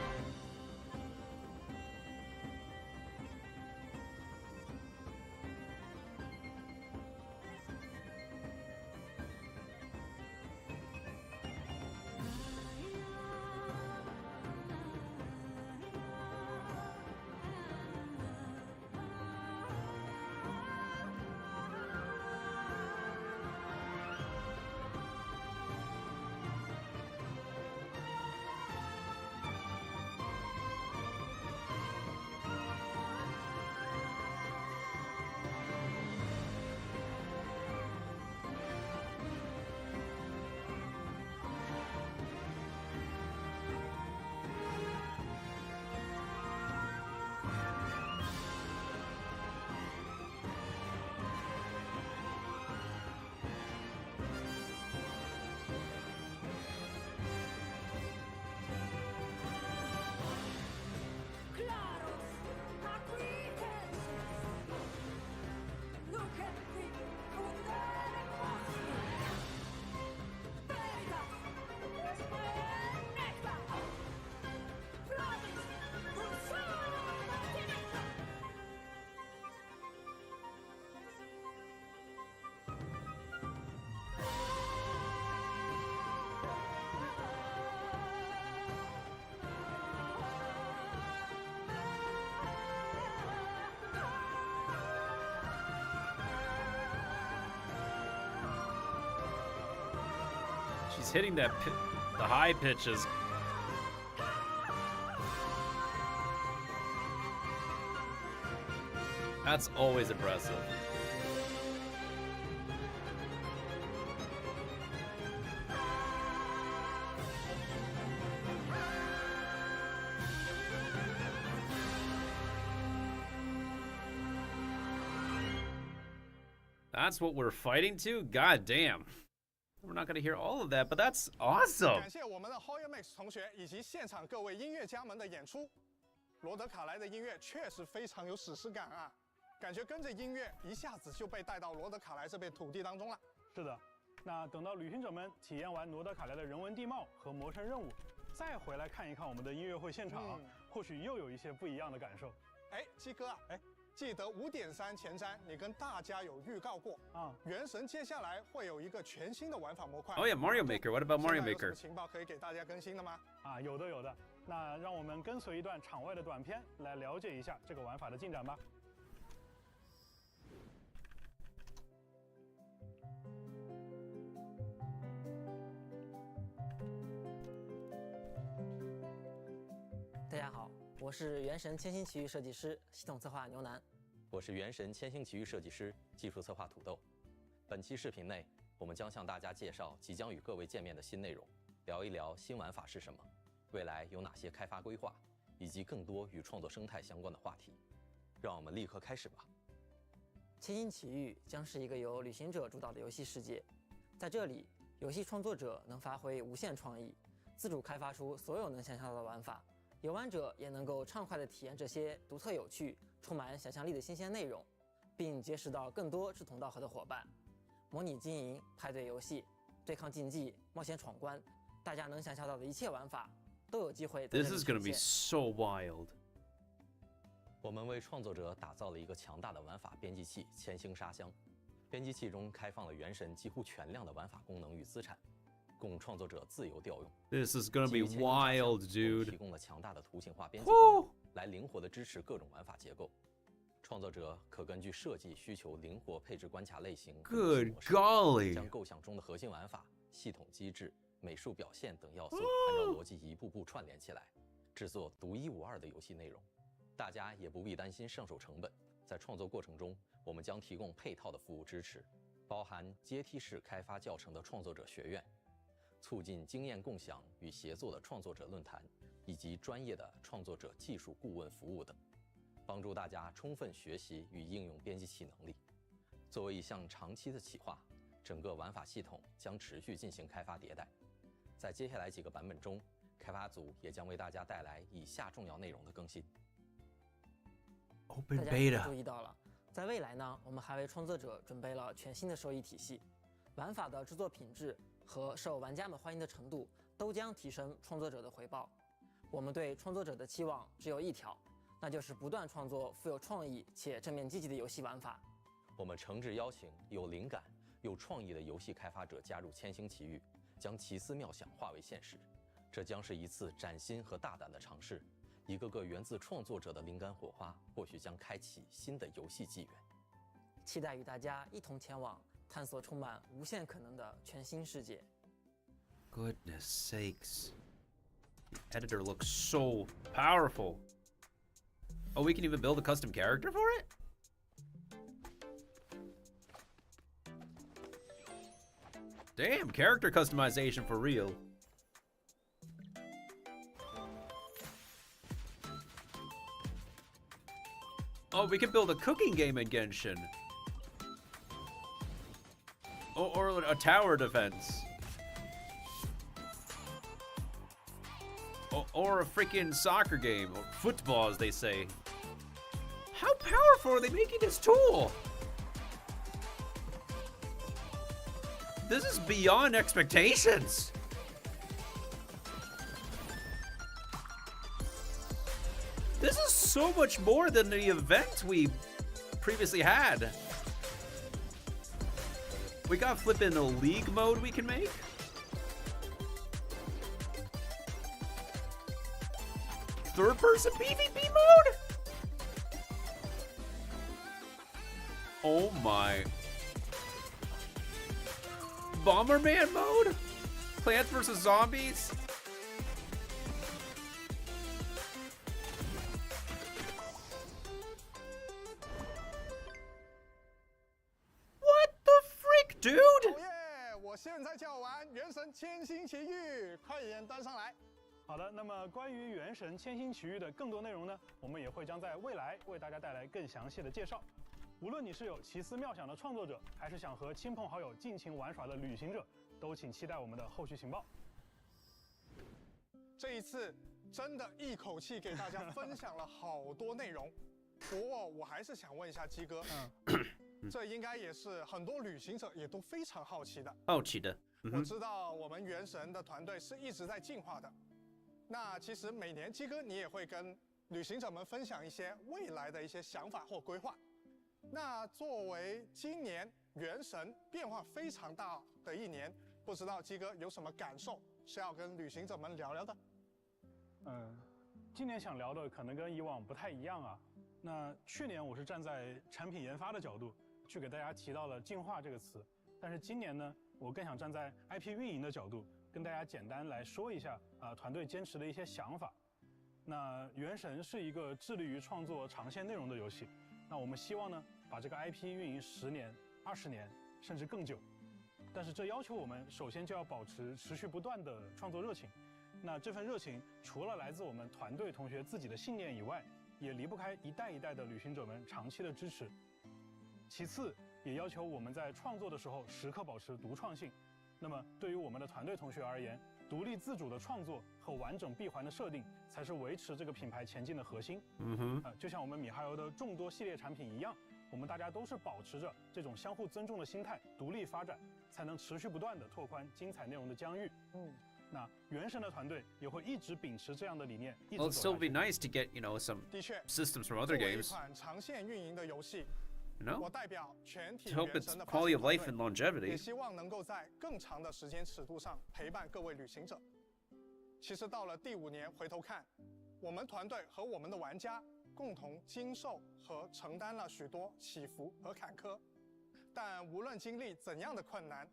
He's hitting the high pitches. That's always impressive. That's what we're fighting to? God damn. We're not going to hear all of that, but that's awesome. 感谢我们的 Hoyer Max 同学以及现场各位音乐家们的演出。罗德卡莱的音乐确实非常有史诗感啊，感觉跟着音乐一下子就被带到罗德卡莱这片土地当中了。是的，那等到旅行者们体验完罗德卡莱的人文地貌和魔神任务，再回来看一看我们的音乐会现场，或许又有一些不一样的感受。哎，鸡哥啊，记得5.3前瞻你跟大家有预告过啊，原神接下来会有一个全新的玩法模块。Oh yeah, Mario Maker. What about Mario Maker? 有什么情报可以给大家更新的吗？啊，有的有的。那让我们跟随一段场外的短片来了解一下这个玩法的进展吧。大家好，我是《原神》千星奇遇设计师、系统策划牛腩。我是《原神》千星奇遇设计师、技术策划土豆。本期视频内，我们将向大家介绍即将与各位见面的新内容，聊一聊新玩法是什么，未来有哪些开发规划，以及更多与创作生态相关的话题。让我们立刻开始吧。千星奇遇将是一个由旅行者主导的游戏世界，在这里，游戏创作者能发挥无限创意，自主开发出所有能想象到的玩法。游玩者也能够畅快地体验这些独特有趣、充满想象力的新鲜内容，并结识到更多志同道合的伙伴。模拟经营、派对游戏、对抗竞技、冒险闯关，大家能想象到的一切玩法都有机会在这里 This is going to be so wild. 我们为创作者打造了一个强大的玩法编辑器——千星沙箱。编辑器中开放了原神几乎全量的玩法功能与资产。供创作者自由调用。 This is gonna be wild, dude. 提供了强大的图形化编辑功能，来灵活地支持各种玩法结构。创作者可根据设计需求灵活配置关卡类型、Good golly， 将构想中的核心玩法、系统机制、美术表现等要素按照逻辑一步步串联起来，制作独一无二的游戏内容。大家也不必担心上手成本，在创作过程中，我们将提供配套的服务支持，包含阶梯式开发教程的创作者学院。促进经验共享与协作的创作者论坛，以及专业的创作者技术顾问服务等，帮助大家充分学习与应用编辑器能力。作为一项长期的企划，整个玩法系统将持续进行开发迭代。在接下来几个版本中，开发组也将为大家带来以下重要内容的更新。Open 大家也注意到了，在未来呢，我们还为创作者准备了全新的收益体系，玩法的制作品质和受玩家们欢迎的程度都将提升创作者的回报。我们对创作者的期望只有一条，那就是不断创作富有创意且正面积极的游戏玩法。我们诚挚邀请有灵感、有创意的游戏开发者加入千星奇遇，将奇思妙想化为现实。这将是一次崭新和大胆的尝试，一个个源自创作者的灵感火花，或许将开启新的游戏纪元。期待与大家一同前往探索充满无限可能的全新世界。 Goodness sakes. The editor looks so powerful. Oh, we can even build a custom character for it? Damn, character customization for real. Oh, we can build a cooking game in Genshin. Or a tower defense. Or a freaking soccer game. Or football, as they say. How powerful are they making this tool? This is beyond expectations. This is so much more than the event we previously had. We got flipping a league mode we can make. Third-person PvP mode? Oh my. Bomberman mode? Plants vs. Zombies? What the frick, dude? 哦耶！我现在就要玩《原神千星奇遇》，快点端上来。好的，那么关于《原神：千星奇遇》的更多内容呢，我们也会将在未来为大家带来更详细的介绍。无论你是有奇思妙想的创作者，还是想和亲朋好友尽情玩耍的旅行者，都请期待我们的后续情报。这一次真的一口气给大家分享了好多内容，不过我还是想问一下鸡哥，这应该也是很多旅行者也都非常好奇的。好奇的。我知道我们原神的团队是一直在进化的。那其实每年鸡哥你也会跟旅行者们分享一些未来的一些想法或规划。那作为今年原神变化非常大的一年，不知道鸡哥有什么感受是要跟旅行者们聊聊的？今年想聊的可能跟以往不太一样啊。那去年我是站在产品研发的角度去给大家提到了进化这个词，但是今年呢，我更想站在 IP 运营的角度跟大家简单来说一下团队坚持的一些想法。那原神是一个致力于创作长线内容的游戏，那我们希望呢把这个 IP 运营10年、20年甚至更久，但是这要求我们首先就要保持持续不断的创作热情。那这份热情除了来自我们团队同学自己的信念以外，也离不开一代一代的旅行者们长期的支持。其次，也要求我们在创作的时候时刻保持独创性。那么对于我们的团队同学而言，独立自主的创作和完整闭环的设定才是维持这个品牌前进的核心。就像我们米哈游的众多系列产品一样，我们大家都是保持着这种相互尊重的心态，独立发展，才能持续不断的拓宽精彩内容的疆域。那原神的团队也会一直秉持这样的理念，一直 Well, 走 it'd 下 still 去。 be nice to get, some 的确 systems from other 作为一 games. 款长线运营的游戏， You know? 我代表全体 To hope 原 it's 神的 quality of 发行 life 团 and 队 longevity. 也希望能够在更长的时间尺度上陪伴各位旅行者。其实到了第5年回头看，我们团队和我们的玩家共同经受和承担了许多起伏和坎坷，但无论经历怎样的困难，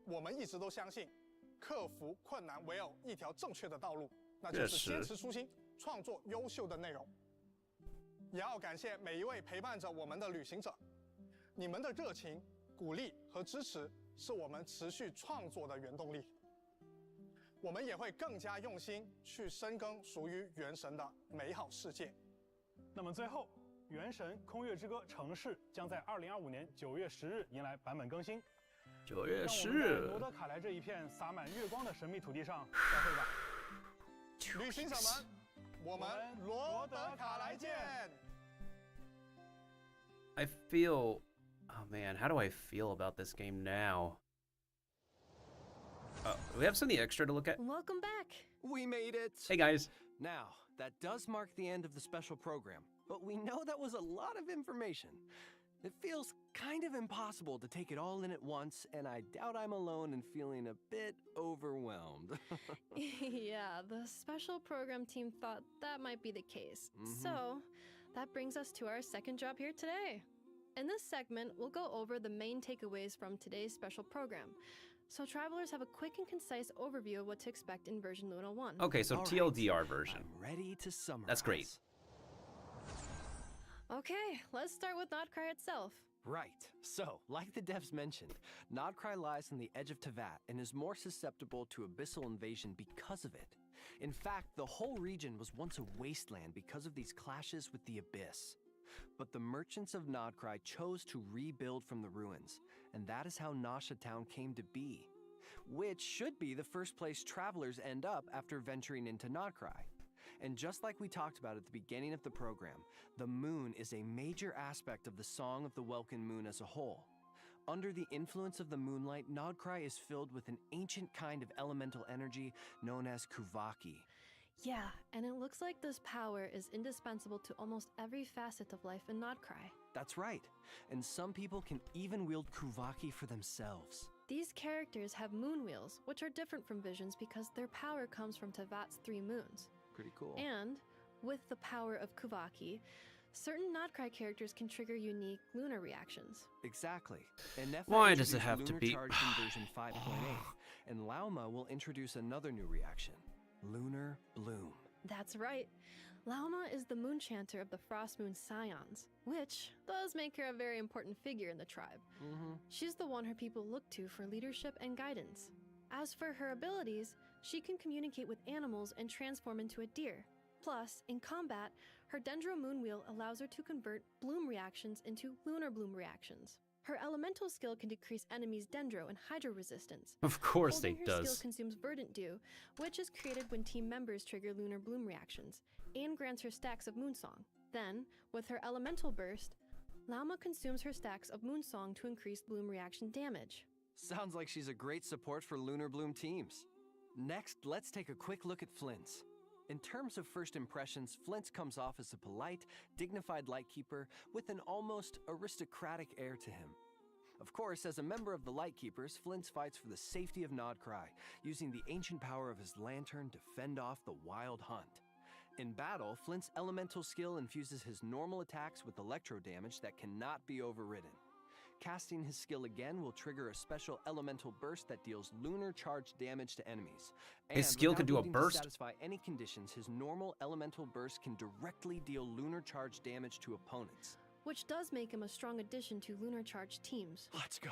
我们一直都相信，克服困难唯有一条正确的道路，那就是坚持初心，创作优秀的内容。也要感谢每一位陪伴着我们的旅行者，你们的热情、鼓励和支持是我们持续创作的原动力。我们也会更加用心去深耕属于原神的美好世界。那么最后，《原神：空月之歌：城市》将在2025年9月10日迎来版本更新。 9月10让我们在日罗德卡莱这一片洒满月光的神秘土地上再会吧。旅行者们，我们罗德卡莱见。 I feel... Oh man, how do I feel about this game now? Do we have something extra to look at? Welcome back. We made it. Hey guys. Now, that does mark the end of the special program, but we know that was a lot of information. It feels kind of impossible to take it all in at once, and I doubt I'm alone in feeling a bit overwhelmed. Yeah, the special program team thought that might be the case. So, that brings us to our second job here today. In this segment, we'll go over the main takeaways from today's special program, so travelers have a quick and concise overview of what to expect in version Luna 1. Okay, so All right, TLDR version. I'm ready to summarize. That's great. Okay, let's start with Notcry itself. Right. So, like the devs mentioned, Nodcry lies on the edge of Teyvat and is more susceptible to abyssal invasion because of it. In fact, the whole region was once a wasteland because of these clashes with the Abyss. But the merchants of Nodcry chose to rebuild from the ruins, and that is how Nasha Town came to be, which should be the first place travelers end up after venturing into Nodcry. And just like we talked about at the beginning of the program, the moon is a major aspect of the Song of the Welkin Moon as a whole. Under the influence of the moonlight, Nodcry is filled with an ancient kind of elemental energy known as Kuvaki. Yeah, and it looks like this power is indispensable to almost every facet of life in Nodcry. That's right, and some people can even wield Kuvaki for themselves. These characters have moon wheels, which are different from visions because their power comes from Teyvat's 3 moons. Pretty cool. And, with the power of Kuvaki, certain Nodcry characters can trigger unique lunar reactions. Exactly. And Why does it have to Lunar be- Charged in version 5.8, and Lauma will introduce another new reaction, Lunar Bloom. That's right. Lauma is the moon chanter of the Frost Moon Scions, which does make her a very important figure in the tribe. She's the one her people look to for leadership and guidance. As for her abilities, she can communicate with animals and transform into a deer. Plus, in combat, her Dendro Moonwheel allows her to convert bloom reactions into lunar bloom reactions. Her elemental skill can decrease enemies' Dendro and Hydro resistance. Of course Holding it her does. skill consumes Verdant Dew, which is created when team members trigger lunar bloom reactions, and grants her stacks of Moonsong. Then, with her elemental burst, Lauma consumes her stacks of Moonsong to increase bloom reaction damage. Sounds like she's a great support for Lunar Bloom teams. Next, let's take a quick look at Flint's. In terms of first impressions, Flint's comes off as a polite, dignified Lightkeeper with an almost aristocratic air to him. Of course, as a member of the Lightkeepers, Flint's fights for the safety of Nodcry, using the ancient power of his lantern to fend off the wild hunt. In battle, Flint's elemental skill infuses his normal attacks with electro damage that cannot be overridden. Casting his skill again will trigger a special elemental burst that deals lunar charge damage to enemies. His skill can do a without needing to burst? satisfy any conditions, his normal elemental burst can directly deal lunar charge damage to opponents. Which does make him a strong addition to lunar charge teams. Let's go.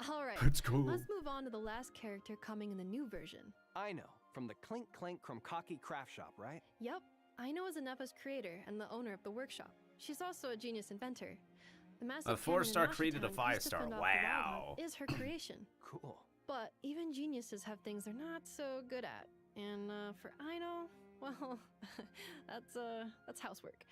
Alright, Let's go. let's move on to the last character coming in the new version. Aino, from the Clink Clank Krumkaki craft shop, right? Yep, Aino is Anepa's creator and the owner of the workshop. She's also a genius inventor. The massive A 4-star cannon in created a Ashitown used to 5-star. fend off the wild Wow. hunt is her creation. Cool. But even geniuses have things they're not so good at. And for Aino, well, that's housework.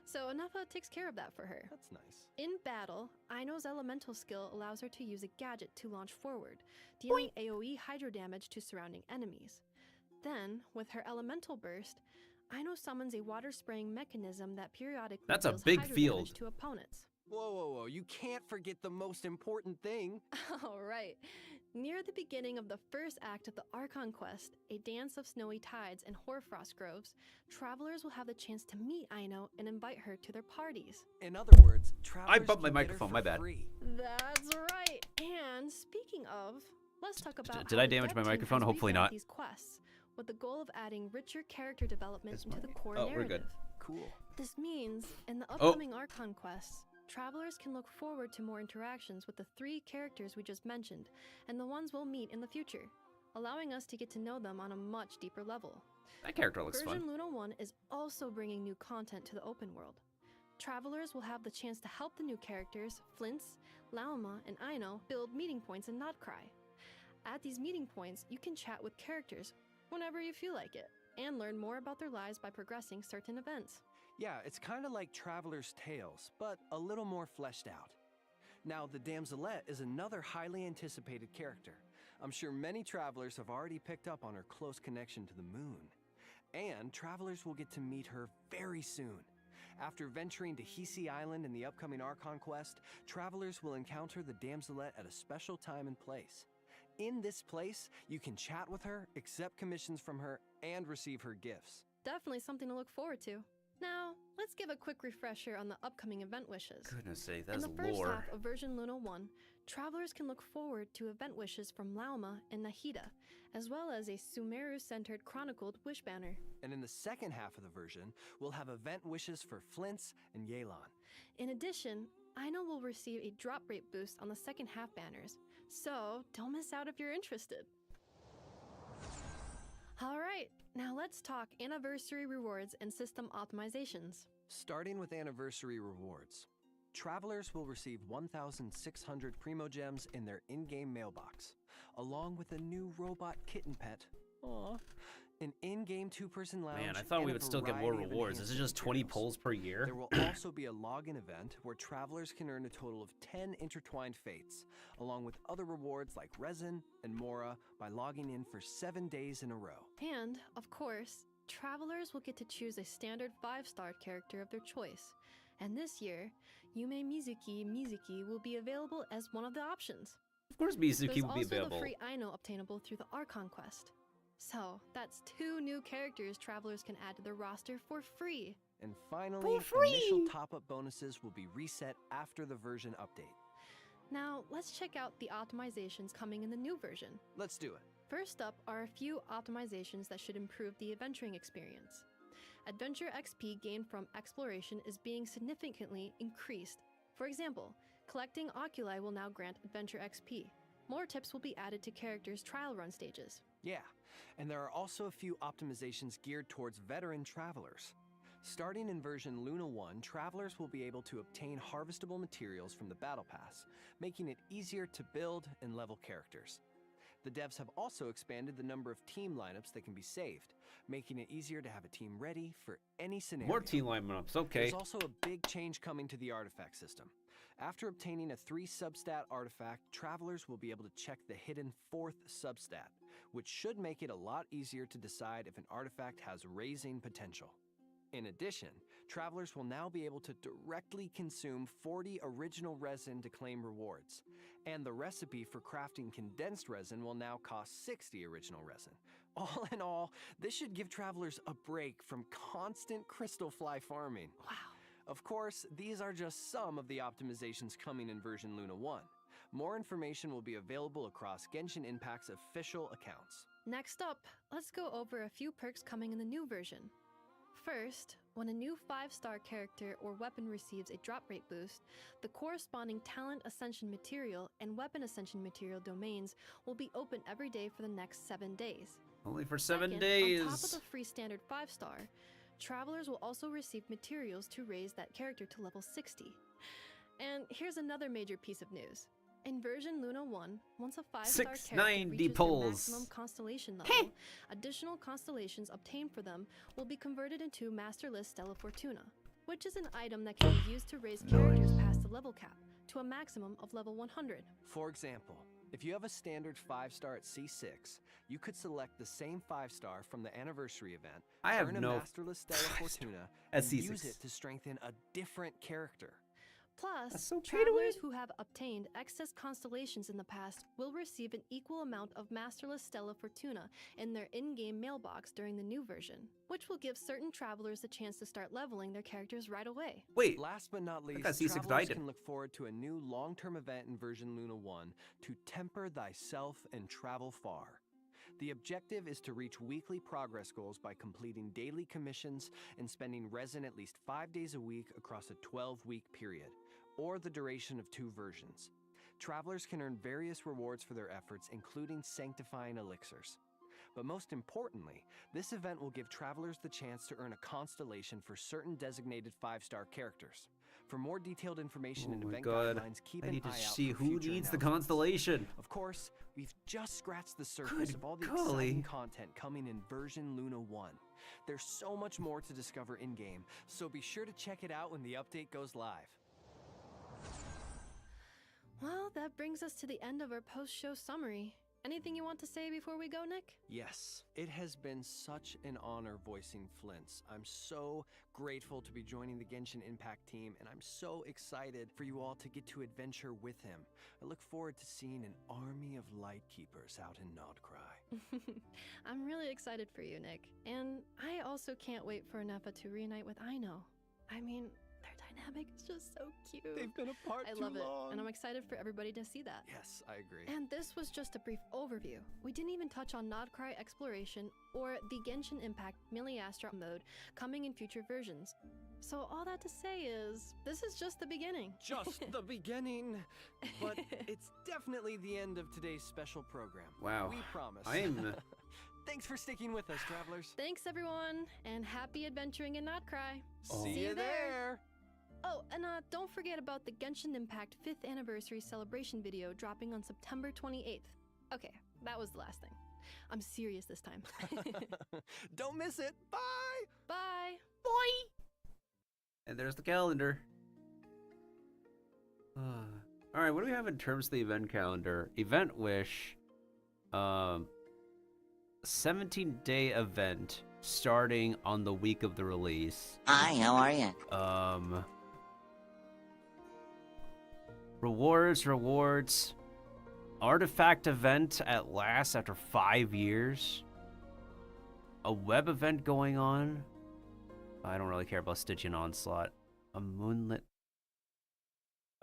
So Anepa takes care of that for her. That's nice. In battle, Aino's elemental skill allows her to use a gadget to launch forward, dealing AoE hydro damage to surrounding enemies. Then, with her elemental burst, Aino summons a water-spraying mechanism that periodically That's a deals big hydro field. damage to opponents. Whoa, you can't forget the most important thing. All right. Near the beginning of the first act of the Archon quest, A Dance of Snowy Tides and Hoarfrost Groves, travelers will have the chance to meet Aino and invite her to their parties. In other words, travelers I bumped my can get her microphone, for my bad. free. That's right. And speaking of, let's talk about Did how I the damage dev my team microphone? has Hopefully revamped not. These quests with the goal of adding richer character development into the core Oh, narrative. we're good. Cool. This means in the Oh. upcoming Archon quests, travelers can look forward to more interactions with the 3 characters we just mentioned and the ones we'll meet in the future, allowing us to get to know them on a much deeper level. That character looks Version fun. Luna 1 is also bringing new content to the open world. Travelers will have the chance to help the new characters, Flint's, Lauma, and Aino, build meeting points in Nodcry. At these meeting points, you can chat with characters whenever you feel like it, and learn more about their lives by progressing certain events. Yeah, it's kind of like Traveler's Tales, but a little more fleshed out. Now, the Damselette is another highly anticipated character. I'm sure many travelers have already picked up on her close connection to the moon. And travelers will get to meet her very soon. After venturing to Hisi Island in the upcoming Archon quest, travelers will encounter the Damselette at a special time and place. In this place, you can chat with her, accept commissions from her, and receive her gifts. Definitely something to look forward to. Now, let's give a quick refresher on the upcoming event wishes. Goodness sake, In that's the first lore. half of version Luna 1, travelers can look forward to event wishes from Lauma and Nahida, as well as a Sumeru-centered chronicled wish banner. And in the second half of the version, we'll have event wishes for Flint's and Yelan. In addition, Aino will receive a drop rate boost on the second half banners, so don't miss out if you're interested. Alright, now let's talk anniversary rewards and system optimizations. Starting with anniversary rewards. Travelers will receive 1,600 Primo Gems in their in-game mailbox, along with a new robot kitten pet. Aww. An in-game 2-person lounge. Man, I thought and we a would still get more variety of rewards. Is it just enhanced 20 materials. polls per year? There will also be a login event where travelers can earn a total of 10 intertwined fates, along with other rewards like resin and mora by logging in for 7 days in a row. And, of course, travelers will get to choose a standard 5-star character of their choice. And this year, Yume Mizuki will be available as one of the options. Of course Mizuki There's will be also available. the free Aino obtainable through the Archon quest. So, that's 2 new characters travelers can add to their roster for free. And finally, initial top-up bonuses will be reset after the version update. Now, let's check out the optimizations coming in the new version. Let's do it. First up are a few optimizations that should improve the adventuring experience. Adventure XP gained from exploration is being significantly increased. For example, collecting oculi will now grant adventure XP. More tips will be added to characters' trial run stages. Yeah, and there are also a few optimizations geared towards veteran travelers. Starting in version Luna 1, travelers will be able to obtain harvestable materials from the Battle Pass, making it easier to build and level characters. The devs have also expanded the number of team lineups that can be saved, making it easier to have a team ready for any scenario. More team lineups, okay. There's also a big change coming to the artifact system. After obtaining a 3 substat artifact, travelers will be able to check the hidden 4th substat, which should make it a lot easier to decide if an artifact has raising potential. In addition, travelers will now be able to directly consume 40 original resin to claim rewards, and the recipe for crafting condensed resin will now cost 60 original resin. All in all, this should give travelers a break from constant crystal fly farming. Wow. Of course, these are just some of the optimizations coming in version Luna 1. More information will be available across Genshin Impact's official accounts. Next up, let's go over a few perks coming in the new version. First, when a new 5-star character or weapon receives a drop rate boost, the corresponding talent ascension material and weapon ascension material domains will be open every day for the next 7 days. Only for 7 Second, days. On top of the free standard 5-star, travelers will also receive materials to raise that character to level 60. And here's another major piece of news. In version Luna 1, once a 5-star character 690 reaches their pulls. maximum constellation level, additional constellations obtained for them will be converted into Master List Stella Fortuna, which is an item that can be used to raise characters past the level cap to a maximum of level 100. For example, if you have a standard 5-star at C6, you could select the same 5-star from the anniversary event, I have earn a no Master List Stella Fortuna, at and C6. use it to strengthen a different character. Plus, That's so pay to travelers win. who have obtained excess constellations in the past will receive an equal amount of Masterless Stella Fortuna in their in-game mailbox during the new version, which will give certain travelers the chance to start leveling their characters right away. Wait, Last but not least, got C6 travelers died. can look forward to a new long-term event in version Luna 1 to temper thyself and travel far. The objective is to reach weekly progress goals by completing daily commissions and spending resin at least 5 days a week across a 12-week period, or the duration of 2 versions. Travelers can earn various rewards for their efforts, including sanctifying elixirs. But most importantly, this event will give travelers the chance to earn a constellation for certain designated 5-star characters. For more detailed information and oh my event god. guidelines, keep I an need to eye out see for who future needs the announcements. constellation. Of course, we've just scratched the surface Good of all the golly. exciting content coming in version Luna 1. There's so much more to discover in-game, so be sure to check it out when the update goes live. Well, that brings us to the end of our post-show summary. Anything you want to say before we go, Nick? Yes, it has been such an honor voicing Flint's. I'm so grateful to be joining the Genshin Impact team, and I'm so excited for you all to get to adventure with him. I look forward to seeing an army of light keepers out in Nodcry. I'm really excited for you, Nick. And I also can't wait for Nefa to reunite with Aino. I mean, their dynamic is just so cute. They've been apart I too love it, long. and I'm excited for everybody to see that. Yes, I agree. And this was just a brief overview. We didn't even touch on Nodcry exploration or the Genshin Impact Miliastra mode coming in future versions. So all that to say is, this is just the beginning. Just the beginning, but it's definitely the end of today's special program. Wow. We promise. I'm Thanks for sticking with us, travelers. Thanks everyone, and happy adventuring in Nodcry. See you there. Oh, and don't forget about the Genshin Impact 5th anniversary celebration video dropping on September 28th. Okay, that was the last thing. I'm serious this time. Don't miss it. Bye. Bye. Boy. And there's the calendar. All right, what do we have in terms of the event calendar? Event Wish, 17-day event starting on the week of the release. Hi, how are you? Rewards. Artifact event at last after 5 years. A web event going on. I don't really care about Stygian Onslaught. A moonlit.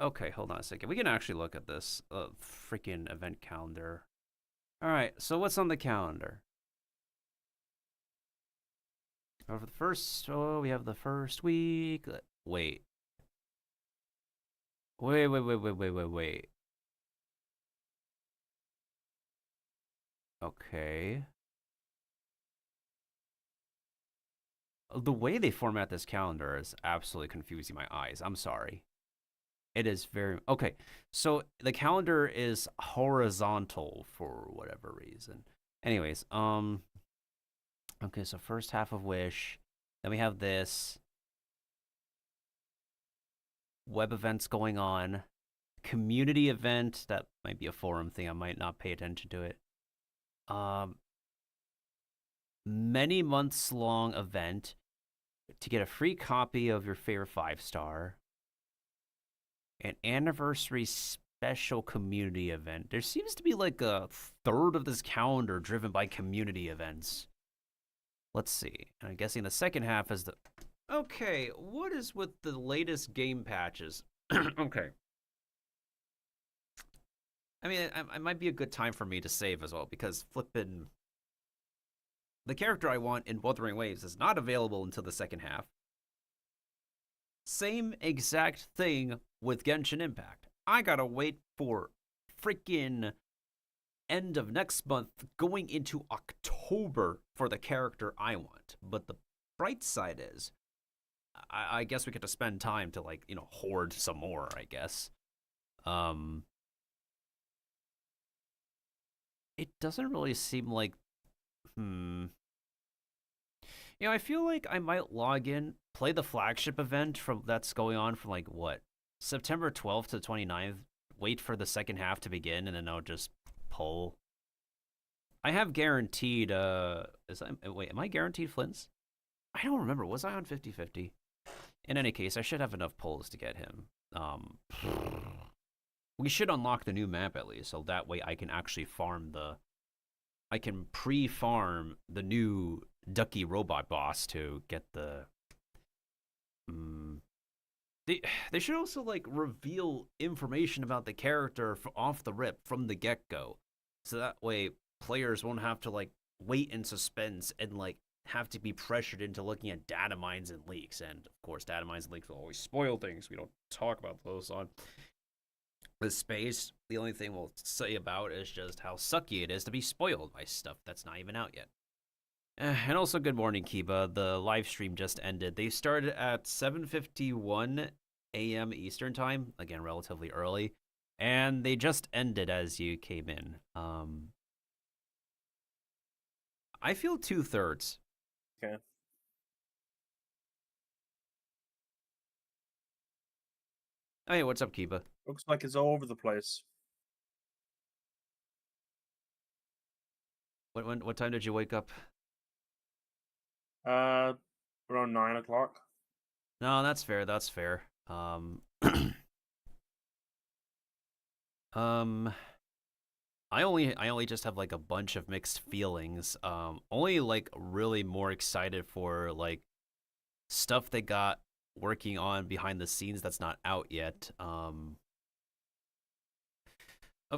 Okay, hold on a second. We can actually look at this freaking event calendar. All right, so what's on the calendar? Over the first, we have the first week. Wait. Wait. Okay. The way they format this calendar is absolutely confusing my eyes. I'm sorry. It is very okay. So the calendar is horizontal for whatever reason. Anyways, okay, so first half of Wish, then we have this web events going on, community event that might be a forum thing. I might not pay attention to it. Many months long event to get a free copy of your favorite 5-star. An anniversary special community event. There seems to be like a third of this calendar driven by community events. Let's see. I'm guessing the second half is the... Okay, what is with the latest game patches? Okay. I mean, it might be a good time for me to save as well, because flippin'... the character I want in Wuthering Waves is not available until the second half. Same exact thing with Genshin Impact. I gotta wait for freaking end of next month going into October for the character I want. But the bright side is, I guess we get to spend time to, like, you know, hoard some more, I guess. It doesn't really seem like, you know, I feel like I might log in, play the flagship event that's going on from, like, what, September 12th to 29th, wait for the second half to begin, and then I'll just pull. I have guaranteed, wait, am I guaranteed Flints? I don't remember. Was I on 50-50? In any case, I should have enough pulls to get him. We should unlock the new map at least, so that way I can actually farm I can pre-farm the new Ducky robot boss to get the... They should also, like, reveal information about the character off the rip from the get-go. So that way players won't have to, like, wait in suspense and, like, have to be pressured into looking at data mines and leaks. And, of course, data mines and leaks will always spoil things. We don't talk about those on the space. The only thing we'll say about is just how sucky it is to be spoiled by stuff that's not even out yet. And also, good morning, Kiba. The live stream just ended. They started at 7:51 a.m. Eastern time, again, relatively early, and they just ended as you came in. I feel 2/3. Okay. Hey, what's up, Kiba? Looks like it's all over the place. What time did you wake up? Around 9 o'clock. No, that's fair. That's fair. I only just have, like, a bunch of mixed feelings. Only, like, really more excited for, like, stuff they got working on behind the scenes that's not out yet. Of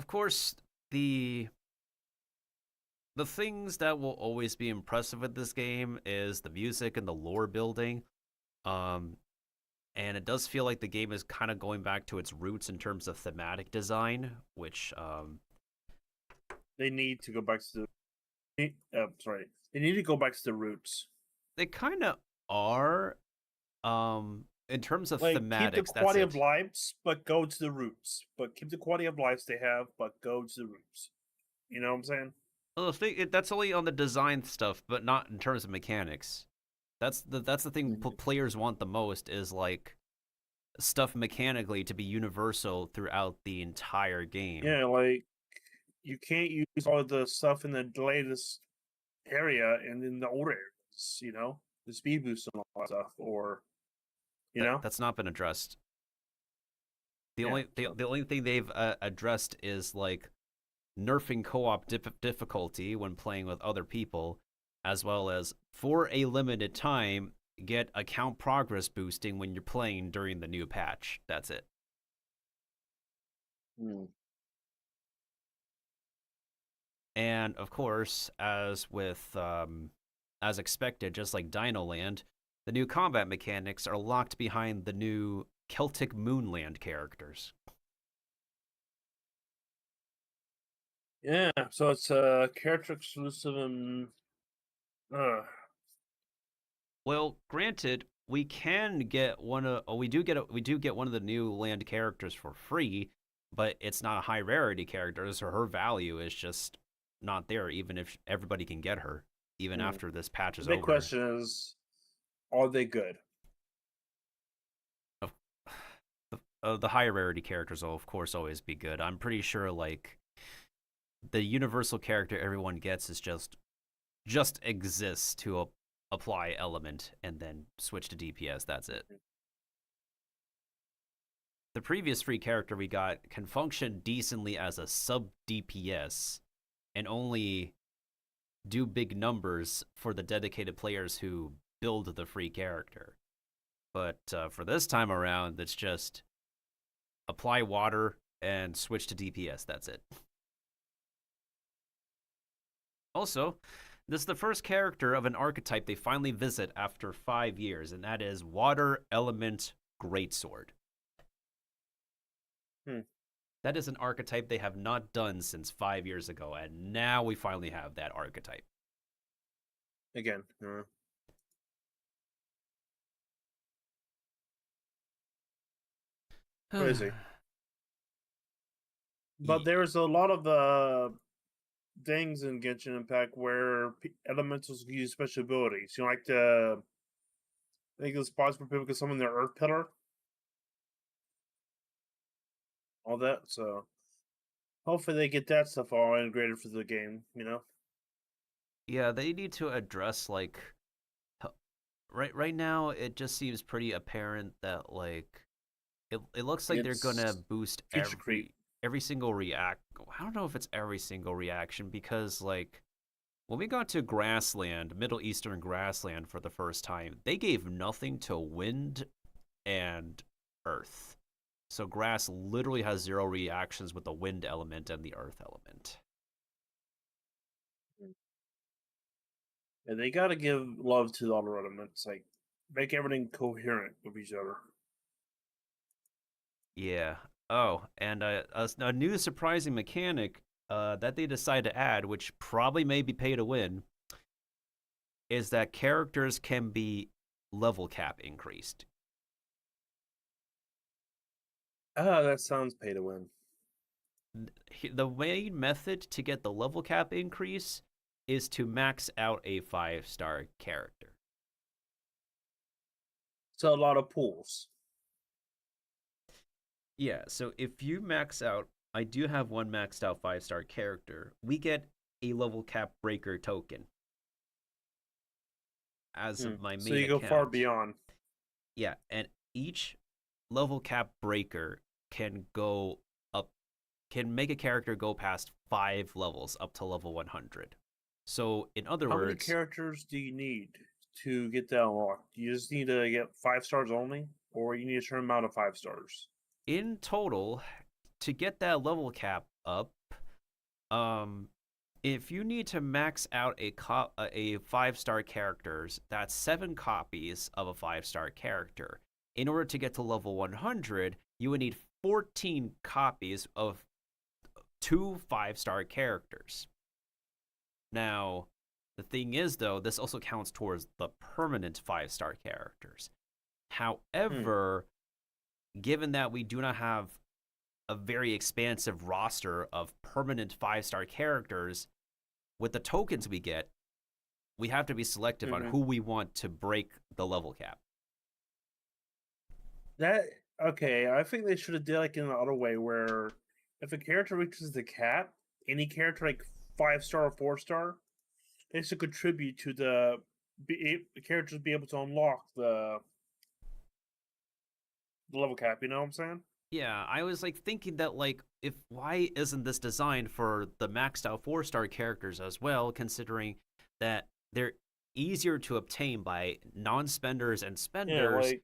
course, the things that will always be impressive with this game is the music and the lore building. And it does feel like the game is kind of going back to its roots in terms of thematic design, which they need to go back to the they need to go back to the roots. They kind of are, in terms of, like, thematics. Keep the quality of lives, but go to the roots. But keep the quality of lives they have, but go to the roots. You know what I'm saying? Well, that's only on the design stuff, but not in terms of mechanics. That's the thing players want the most, is, like, stuff mechanically to be universal throughout the entire game. Yeah, like, you can't use all the stuff in the latest area and in the older areas, you know? The speed boost and all that stuff, or, you know? That's not been addressed. The only thing they've addressed is, like, nerfing co-op difficulty when playing with other people, as well as, for a limited time, get account progress boosting when you're playing during the new patch. That's it. And of course, as expected, just like Dino Land, the new combat mechanics are locked behind the new Celtic Moonland characters. Yeah, so it's character exclusive and Well, granted, we can get we do get one of the new land characters for free, but it's not a high rarity character, so her value is just not there, even if everybody can get her, even after this patch is the big over. question is, are they good? The higher rarity characters will, of course, always be good. I'm pretty sure, like, the universal character everyone gets is just exists to apply element and then switch to DPS. That's it. The previous free character we got can function decently as a sub DPS and only do big numbers for the dedicated players who build the free character. But for this time around, it's just apply water and switch to DPS. That's it. Also, this is the first character of an archetype they finally visit after 5 years, and that is Water Element Greatsword. That is an archetype they have not done since 5 years ago, and now we finally have that archetype. Again. Crazy. But there's a lot of things in Genshin Impact where elementals use special abilities. You know, like I think it's possible for people to summon their Earth Pillar. All that, so hopefully they get that stuff all integrated for the game, you know? Yeah, they need to address, like, right now it just seems pretty apparent that, like, it looks like they're gonna boost every single react. I don't know if it's every single reaction, because, like, when we got to Grassland, Middle Eastern Grassland for the first time, they gave nothing to wind and earth. So grass literally has 0 reactions with the wind element and the earth element. And they gotta give love to the other elements, like make everything coherent with each other. Yeah. Oh, and a new surprising mechanic that they decide to add, which probably may be pay to win, is that characters can be level cap increased. That sounds pay to win. The main method to get the level cap increase is to max out a 5-star character. So a lot of pools. Yeah, so if you max out, I do have one maxed out 5-star character, we get a level cap breaker token as of my main So you go far beyond. Yeah, and each level cap breaker can make a character go past 5 levels up to level 100. So in other words, how many characters do you need to get that unlocked? You just need to get 5 stars only, or you need a certain amount of 5 stars? In total, to get that level cap up, if you need to max out a 5-star characters, that's 7 copies of a 5-star character. In order to get to level 100, you would need 14 copies of 2 5-star characters. Now, the thing is, though, this also counts towards the permanent 5-star characters. However, given that we do not have a very expansive roster of permanent 5-star characters, with the tokens we get, we have to be selective on who we want to break the level cap. I think they should have did like in the other way, where if a character reaches the cap, any character like 5-star or 4-star, they should contribute to the characters be able to unlock the level cap. You know what I'm saying? Yeah, I was like thinking that, like, why isn't this designed for the maxed out 4-star characters as well, considering that they're easier to obtain by non-spenders and spenders. Yeah, like,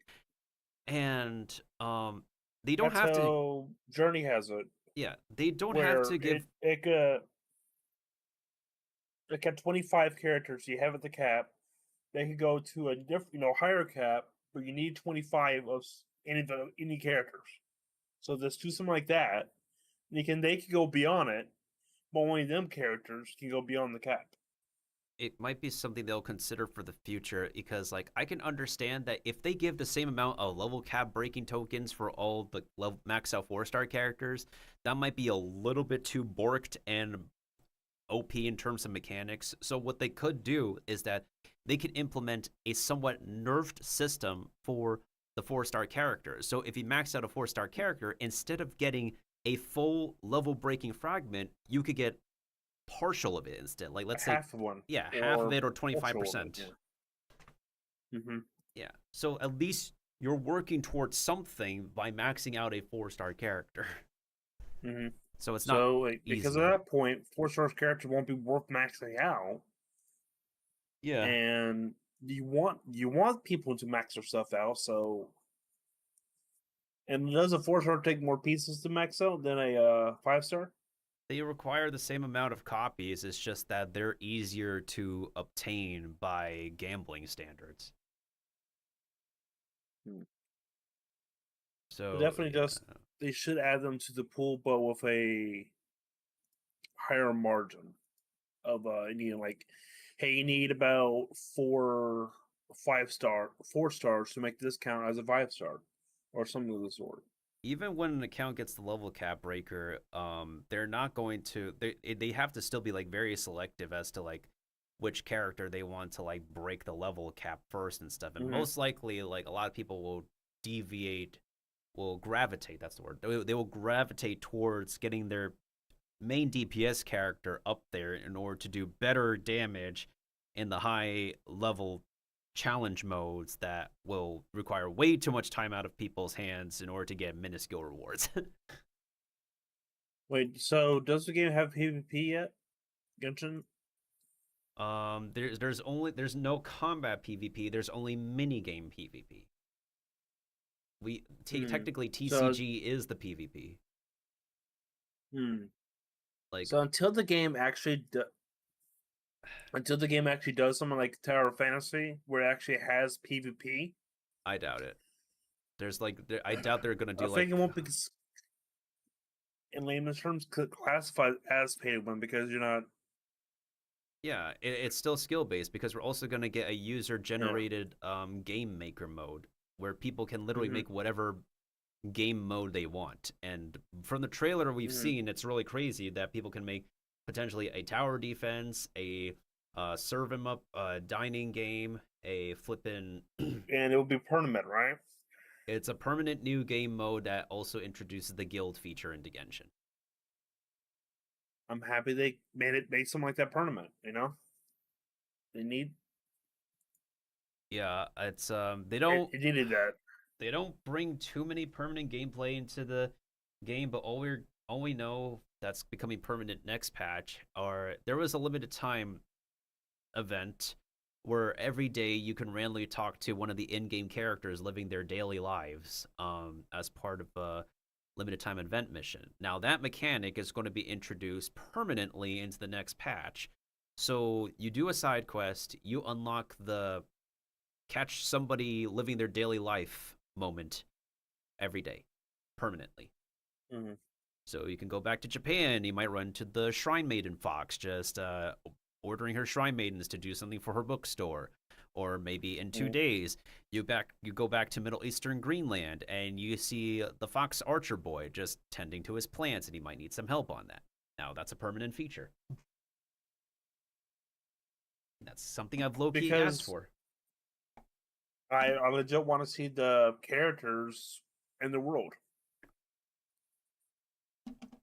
and they don't have to. Journey has it. Yeah, they don't have to give. like at 25 characters, you have at the cap. They could go to a different, higher cap, but you need 25 of any characters. So let's do something like that. They can go beyond it, but only them characters can go beyond the cap. It might be something they'll consider for the future, because like I can understand that if they give the same amount of level cap breaking tokens for all the max out 4-star characters, that might be a little bit too borked and OP in terms of mechanics. So what they could do is that they could implement a somewhat nerfed system for the 4-star characters. So if you max out a 4-star character, instead of getting a full level breaking fragment, you could get partial of it instead. Like let's say half of one. Yeah, half of it or 25%. Mm-hmm. Yeah. So at least you're working towards something by maxing out a 4-star character. Mm-hmm. So it's not because easy. at that point, 4-star character won't be worth maxing out. Yeah. And you want people to max their stuff out, so. And does a 4-star take more pieces to max out than a 5-star? They require the same amount of copies. It's just that they're easier to obtain by gambling standards. So it definitely does. They should add them to the pool, but with a higher margin of hey, you need about 4 stars to make this count as a 5-star, or something of the sort. Even when an account gets the level cap breaker, they're not going to. They have to still be like very selective as to like which character they want to like break the level cap first and stuff. And most likely, like a lot of people will gravitate. That's the word. They will gravitate towards getting their main DPS character up there in order to do better damage in the high level challenge modes that will require way too much time out of people's hands in order to get minuscule rewards. Wait, so does the game have PvP yet? Genshin? There's no combat PvP. There's only minigame PvP. Technically TCG is the PvP. Like so until the game actually does something like Tower of Fantasy, where it actually has PvP, I doubt it. I doubt they're gonna do. I think it won't be, in layman's terms, classified as pay to win because you're not. Yeah, it's still skill based because we're also gonna get a user generated game maker mode where people can literally make whatever game mode they want. And from the trailer we've seen, it's really crazy that people can make potentially a tower defense, a serve 'em up dining game, a flippin' and it will be permanent, right? It's a permanent new game mode that also introduces the guild feature into Genshin. I'm happy they made something like that permanent, They need. Yeah, it's they don't it needed that. They don't bring too many permanent gameplay into the game, but all we know that's becoming permanent next patch there was a limited time event where every day you can randomly talk to one of the in-game characters living their daily lives as part of a limited time event mission. Now that mechanic is going to be introduced permanently into the next patch. So you do a side quest, you unlock the catch somebody living their daily life moment every day permanently. So you can go back to Japan, you might run to the Shrine Maiden Fox, just ordering her Shrine Maidens to do something for her bookstore. Or maybe in 2 days, you go back to Middle Eastern Greenland and you see the Fox Archer Boy just tending to his plants and he might need some help on that. Now that's a permanent feature. That's something I've low-key asked for. I legit want to see the characters in the world.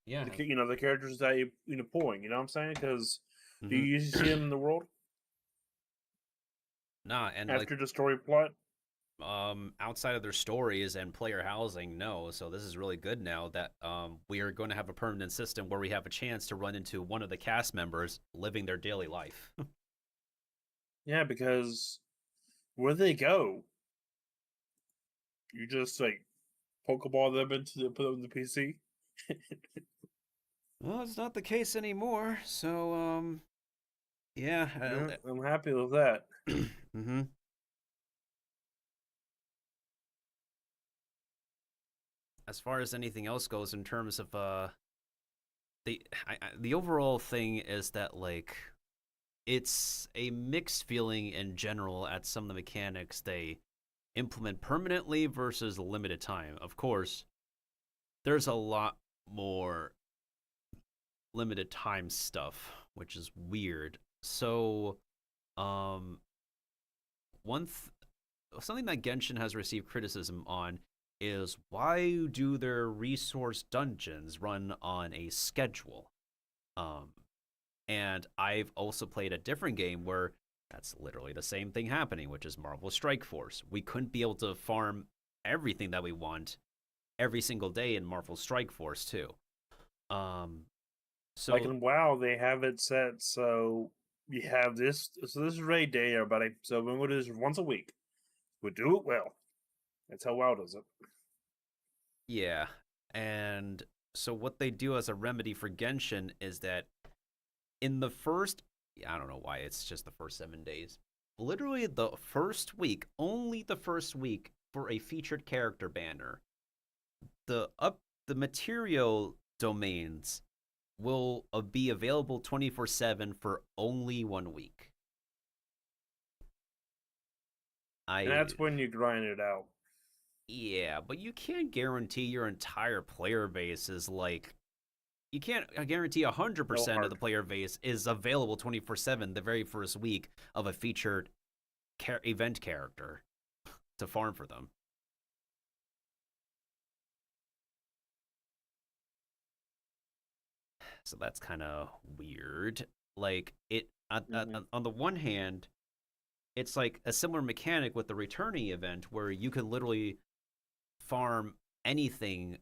Yeah. The characters that you're pulling, you know what I'm saying? Because do you usually see them in the world? Nah, and after the story plot? Outside of their stories and player housing, no. So this is really good now that we are going to have a permanent system where we have a chance to run into one of the cast members living their daily life. Yeah, because where they go, you just Pokeball them put them in the PC. Well, it's not the case anymore. So Yeah, I'm happy with that. Mm-hmm. As far as anything else goes, in terms of the overall thing is that like it's a mixed feeling in general at some of the mechanics they implement permanently versus limited time. Of course, there's a lot more limited time stuff, which is weird. So, something that Genshin has received criticism on is why do their resource dungeons run on a schedule? And I've also played a different game where that's literally the same thing happening, which is Marvel Strike Force. We couldn't be able to farm everything that we want every single day in Marvel Strike Force too. So like in WoW, they have it set so you have this. So this is raid day, everybody. So we're going to do this once a week. We do it well. That's how WoW does it. Yeah, and so what they do as a remedy for Genshin is that in the first, I don't know why it's just the first 7 days. Literally the first week, only the first week for a featured character banner, the material domains will be available 24/7 for only 1 week. And that's when you grind it out. Yeah, but you can't guarantee your entire player base is like. You can't guarantee 100% of the player base is available 24/7 the very first week of a featured event character to farm for them. So that's kind of weird. Like on the one hand, it's like a similar mechanic with the returning event where you can literally farm anything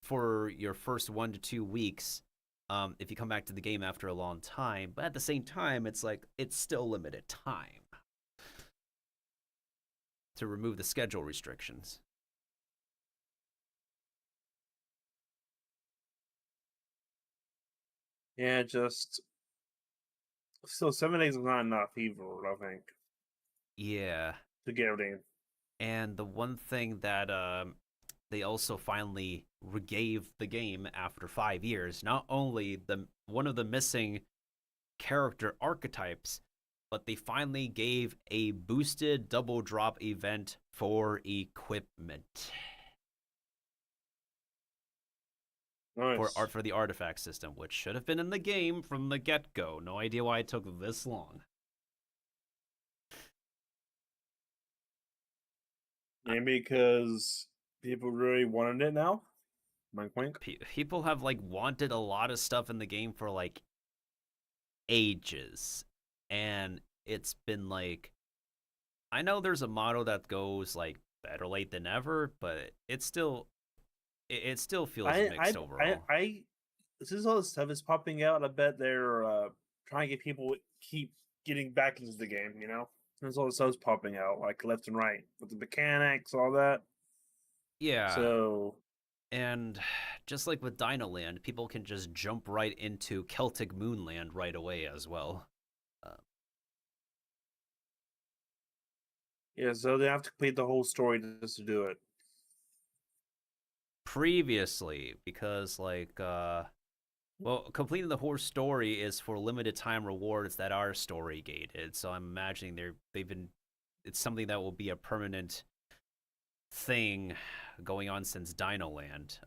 for your first 1 to 2 weeks if you come back to the game after a long time. But at the same time, it's like it's still limited time to remove the schedule restrictions. Yeah, just still 7 days is not enough either, I think. Yeah. To get everything. And the one thing that they also finally regave the game after 5 years, not only one of the missing character archetypes, but they finally gave a boosted double drop event for equipment. Nice. For the artifact system, which should have been in the game from the get-go. No idea why it took this long. Maybe because people really wanted it now? Wink, wink. People have like wanted a lot of stuff in the game for like ages. And it's been like, I know there's a motto that goes like better late than ever, but it still feels mixed overall. Since all this stuff is popping out, I bet they're trying to get people keep getting back into the game, you know? There's all this stuff's popping out, like left and right, with the mechanics, all that. Yeah. So, and just like with Dino Land, people can just jump right into Celtic Moonland right away as well. Yeah, so they have to complete the whole story just to do it. Previously, because like well, completing the whole story is for limited time rewards that are story gated. So I'm imagining it's something that will be a permanent thing going on since Dino Land.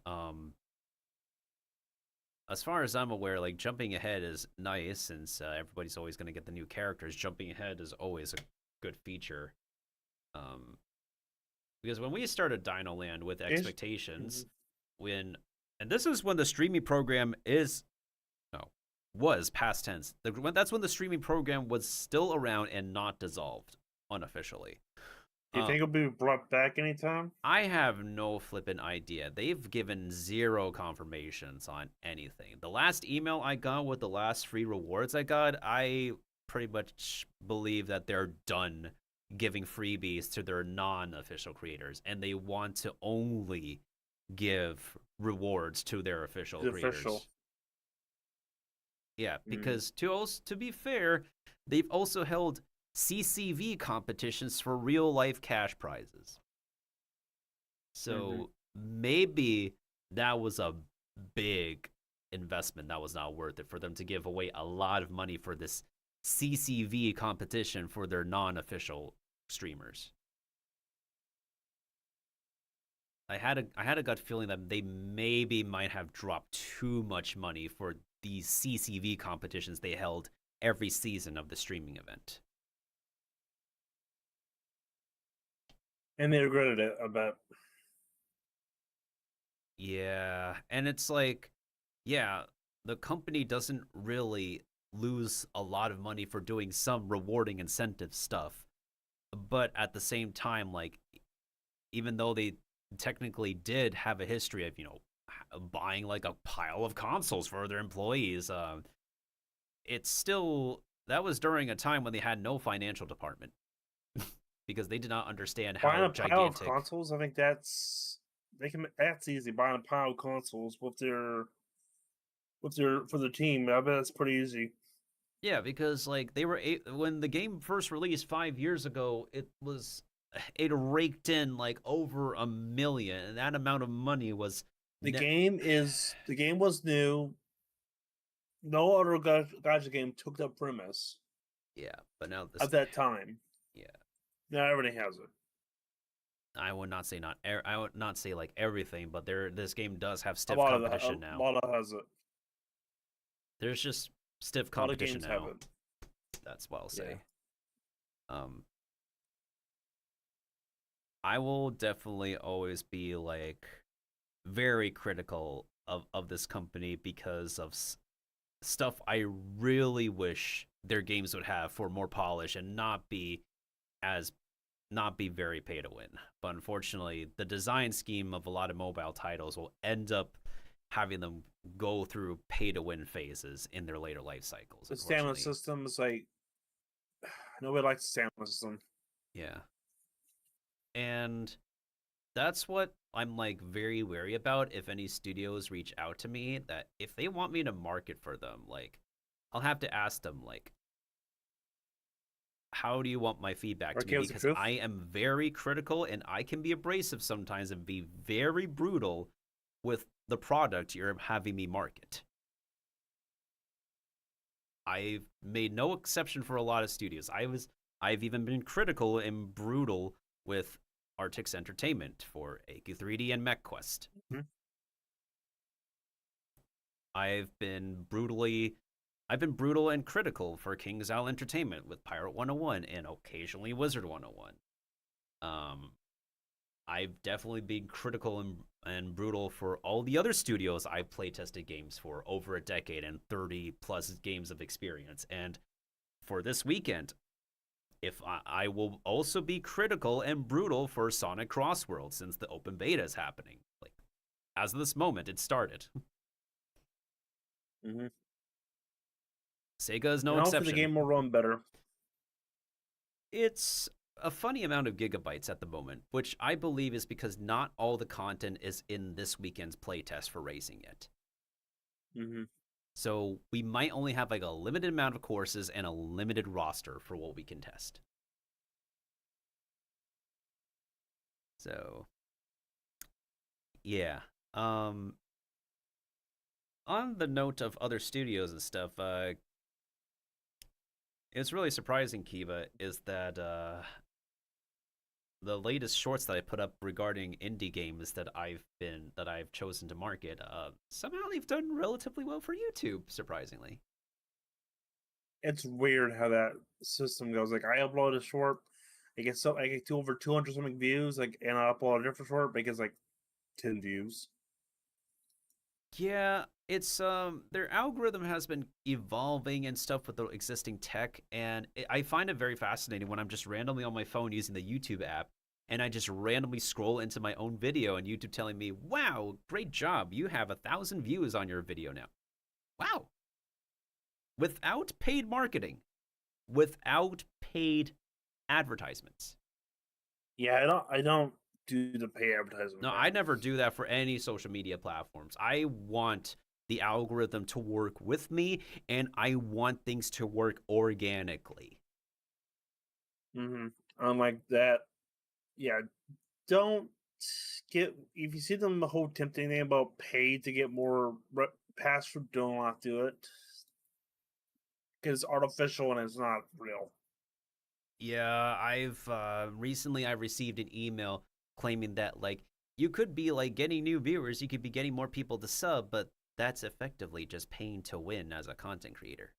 As far as I'm aware, like jumping ahead is nice since everybody's always going to get the new characters. Jumping ahead is always a good feature. Because when we started Dino Land with expectations, and this is when the streaming program was past tense. That's when the streaming program was still around and not dissolved unofficially. Do you think it'll be brought back anytime? I have no flippin' idea. They've given zero confirmations on anything. The last email I got with the last free rewards I got, I pretty much believe that they're done giving freebies to their non-official creators, and they want to only give rewards to their official creators. Yeah, because to be fair, they've also held CCV competitions for real life cash prizes. So maybe that was a big investment that was not worth it for them to give away a lot of money for this CCV competition for their non-official streamers. I had a gut feeling that they maybe might have dropped too much money for these CCV competitions they held every season of the streaming event. And they regretted it, I bet. Yeah, and it's like, yeah, the company doesn't really lose a lot of money for doing some rewarding incentive stuff. But at the same time, like, even though they technically did have a history of, buying like a pile of consoles for their employees, it's still, that was during a time when they had no financial department because they did not understand how buying a gigantic. pile of consoles, I think that's easy. Buying a pile of consoles for their team, I bet that's pretty easy. Yeah, because like when the game first released 5 years ago, it raked in like over $1 million, and that amount of money was the game was new. No other gacha game took that premise. Yeah, but now at that time. Yeah. Now everything has it. I would not say I would not say like everything, but this game does have stiff competition now. A lot of has it. There's just stiff competition now. A lot of games have it. That's what I'll say. Yeah. I will definitely always be like very critical of this company because of stuff I really wish their games would have for more polish and not be very pay to win. But unfortunately, the design scheme of a lot of mobile titles will end up having them go through pay to win phases in their later life cycles. The stamina system is like nobody likes the stamina system. Yeah. And that's what I'm like very wary about if any studios reach out to me, that if they want me to market for them, like I'll have to ask them like, how do you want my feedback to be? Because I am very critical and I can be abrasive sometimes and be very brutal with the product you're having me market. I've made no exception for a lot of studios. I've even been critical and brutal with Artix Entertainment for AQ3D and MechQuest. Mm-hmm. I've been brutal and critical for King's Isle Entertainment with Pirate 101 and occasionally Wizard 101. I've definitely been critical and brutal for all the other studios I've playtested games for over a decade and 30 plus games of experience. And for this weekend, if I will also be critical and brutal for Sonic Crossworld since the open beta is happening. Like, as of this moment, it started. Mm-hmm. Sega is no exception. The game will run better. It's a funny amount of gigabytes at the moment, which I believe is because not all the content is in this weekend's playtest for racing yet. Mm-hmm. So we might only have like a limited amount of courses and a limited roster for what we can test. So, yeah. On the note of other studios and stuff, it's really surprising, Kiva, is that the latest shorts that I put up regarding indie games that I've chosen to market, somehow they've done relatively well for YouTube, surprisingly. It's weird how that system goes. Like, I upload a short, I get to over 200 something views, like, and I upload a different short, it gets like 10 views. Yeah, it's their algorithm has been evolving and stuff with the existing tech, and I find it very fascinating when I'm just randomly on my phone using the YouTube app, and I just randomly scroll into my own video, and YouTube telling me, "Wow, great job! You have 1,000 views on your video now." Wow! Without paid marketing, without paid advertisements. Yeah, I don't do the pay advertisement. No, I never do that for any social media platforms. I want the algorithm to work with me, and I want things to work organically. Unlike that, yeah, don't get, if you see them the whole tempting thing about pay to get more pass-through, do not do it. Because it's artificial and it's not real. Yeah, I've recently I received an email claiming that like you could be like getting new viewers, you could be getting more people to sub, but that's effectively just paying to win as a content creator.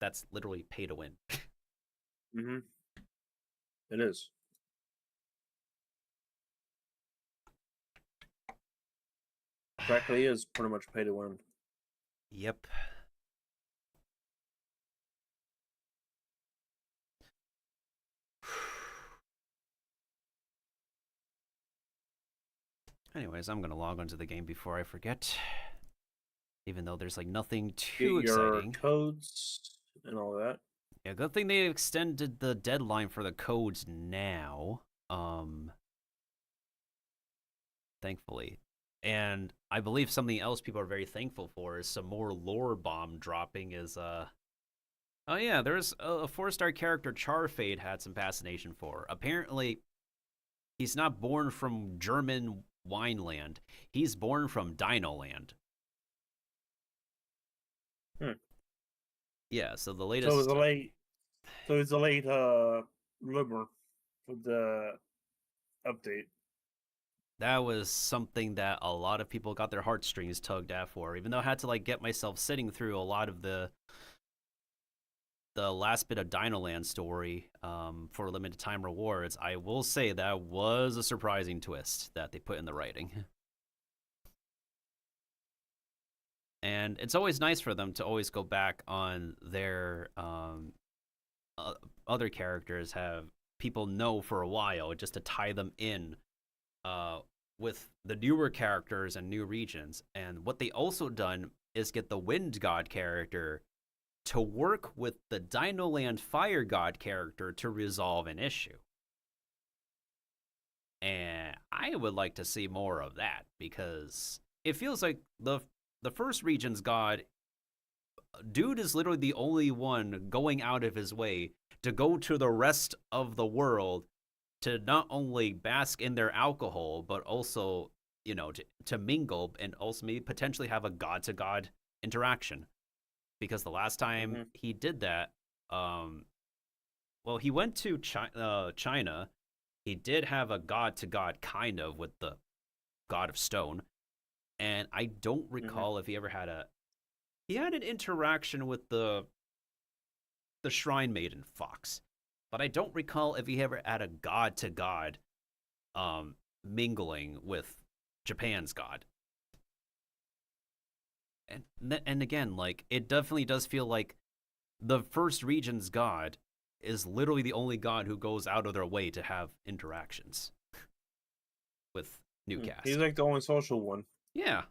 That's literally pay to win. It is. Practically is pretty much pay to win. Yep. Anyways, I'm gonna log onto the game before I forget. Even though there's like nothing too exciting. Your codes and all that. Yeah, good thing they extended the deadline for the codes now. Thankfully. And I believe something else people are very thankful for is some more lore bomb dropping is oh yeah, there's a 4-star character Charfade had some fascination for. Apparently he's not born from German Wineland. He's born from Dino Land. Yeah, so the latest. So it's a late rumor for the update. That was something that a lot of people got their heartstrings tugged at for. Even though I had to like get myself sitting through a lot of the last bit of Dino Land story for limited time rewards, I will say that was a surprising twist that they put in the writing. And it's always nice for them to always go back on their other characters, have people know for a while, just to tie them in with the newer characters and new regions. And what they also done is get the Wind God character to work with the Dino Land Fire God character to resolve an issue. And I would like to see more of that, because it feels like the first region's god, dude is literally the only one going out of his way to go to the rest of the world to not only bask in their alcohol, but also, you know, to mingle and also maybe potentially have a god-to-god interaction. Because the last time he did that, well, he went to China. He did have a god-to-god kind of with the God of Stone. And I don't recall if he ever had he had an interaction with the Shrine Maiden Fox, but I don't recall if he ever had a god-to-god mingling with Japan's god. And again, like, it definitely does feel like the first region's god is literally the only god who goes out of their way to have interactions with Newcast. He's like the only social one. Yeah.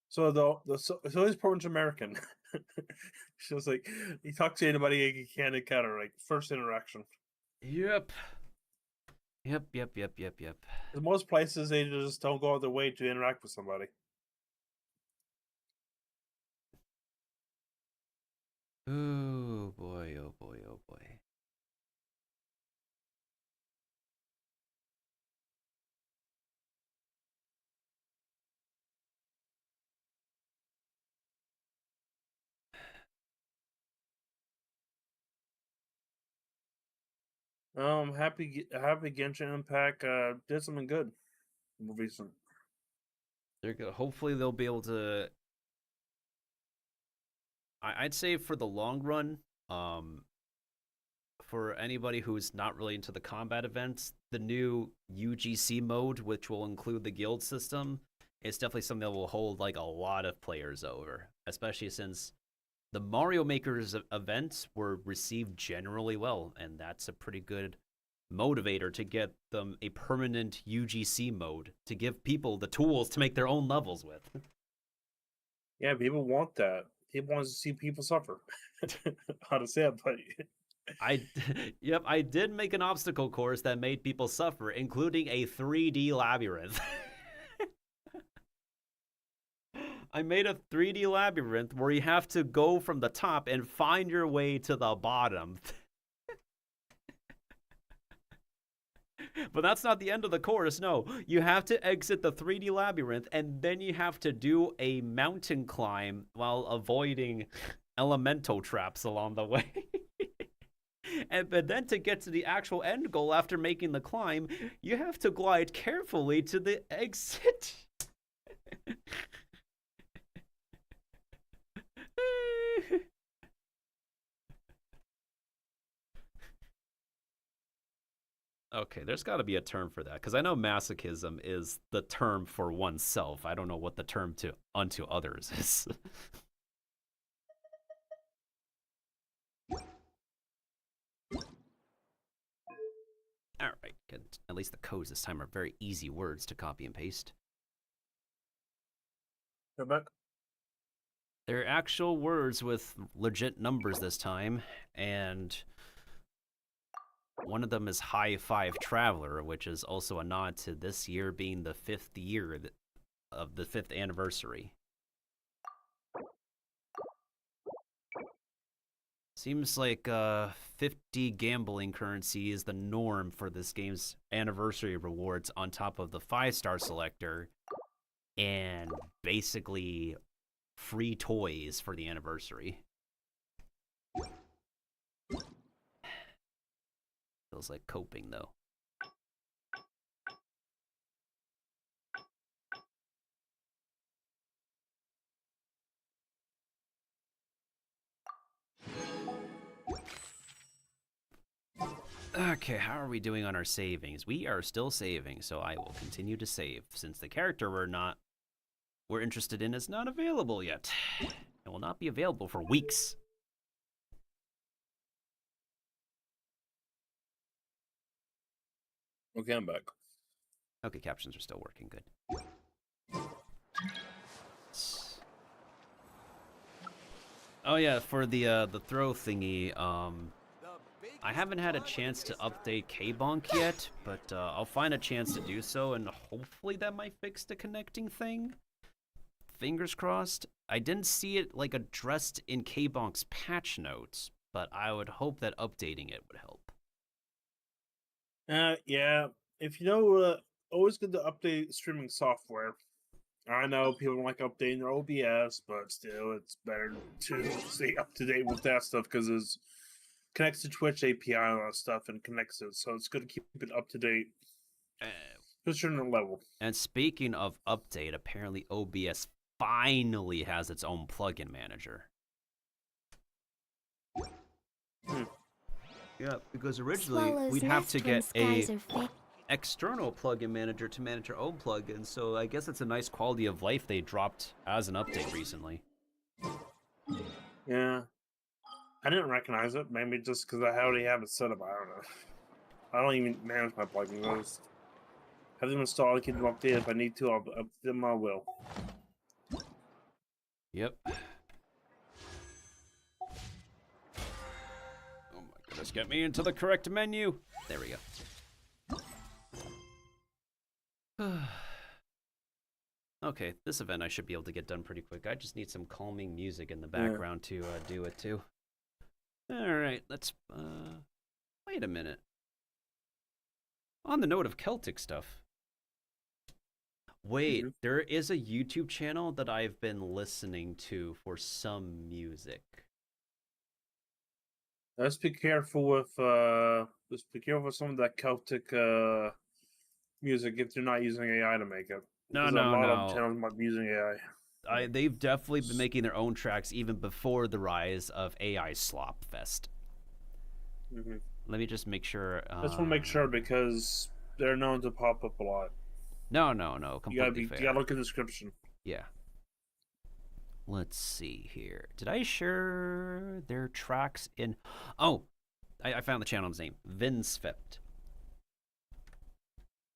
So so he's pretty much American. It's just like he talks to anybody he can encounter, like first interaction. Yep. In most places, they just don't go out of their way to interact with somebody. Oh boy, oh boy, oh boy. Happy Genshin Impact did something good recent. Hopefully they'll be able to. I'd say for the long run, for anybody who's not really into the combat events, the new UGC mode, which will include the guild system, is definitely something that will hold like a lot of players over, especially since the Mario Makers events were received generally well, and that's a pretty good motivator to get them a permanent UGC mode to give people the tools to make their own levels with. Yeah, people want that. People want to see people suffer. How to say it, but I did make an obstacle course that made people suffer, including a 3D labyrinth. I made a 3D labyrinth where you have to go from the top and find your way to the bottom. But that's not the end of the course, no. You have to exit the 3D labyrinth, and then you have to do a mountain climb while avoiding elemental traps along the way. But then to get to the actual end goal after making the climb, you have to glide carefully to the exit. Okay, there's got to be a term for that, because I know masochism is the term for oneself. I don't know what the term to unto others is. All right, good. At least the codes this time are very easy words to copy and paste. Go back. They're actual words with legit numbers this time, and one of them is High Five Traveler, which is also a nod to this year being the 5th year of the 5th anniversary. Seems like 50 gambling currency is the norm for this game's anniversary rewards on top of the 5-star selector and basically free toys for the anniversary. Feels like coping though. Okay, how are we doing on our savings? We are still saving, so I will continue to save since the character we're interested in is not available yet. It will not be available for weeks. Okay, I'm back. Okay, captions are still working good. Oh yeah, for the throw thingy, I haven't had a chance to update K-Bonk yet, but I'll find a chance to do so, and hopefully that might fix the connecting thing. Fingers crossed. I didn't see it like addressed in K-Bonk's patch notes, but I would hope that updating it would help. Yeah. If you know, always good to update streaming software. I know people don't like updating their OBS, but still, it's better to stay up to date with that stuff because it connects to Twitch API and all that stuff and connects it. So it's good to keep it up to date to a certain level. And speaking of update, apparently OBS finally has its own plugin manager. Yeah, because originally we'd have to get a external plugin manager to manage our own plugins, so I guess it's a nice quality of life they dropped as an update recently. Yeah. I didn't recognize it, maybe just because I already have it set up, I don't know. I don't even manage my plugins, I just have them installed, keep them updated. If I need to, I'll update them, I will. Yep. Oh my goodness, get me into the correct menu. There we go. Okay, this event I should be able to get done pretty quick. I just need some calming music in the background to do it too. Alright, let's, wait a minute. On the note of Celtic stuff. Wait, there is a YouTube channel that I've been listening to for some music. Let's be careful with some of that Celtic music if they're not using AI to make it. No. A lot of channels might be using AI. They've definitely been making their own tracks even before the rise of AI slop fest. Let me just make sure. I just want to make sure because they're known to pop up a lot. No, completely fair. You gotta look at the description. Yeah. Let's see here. Did I share their tracks in? Oh, I found the channel's name. Vinsvept.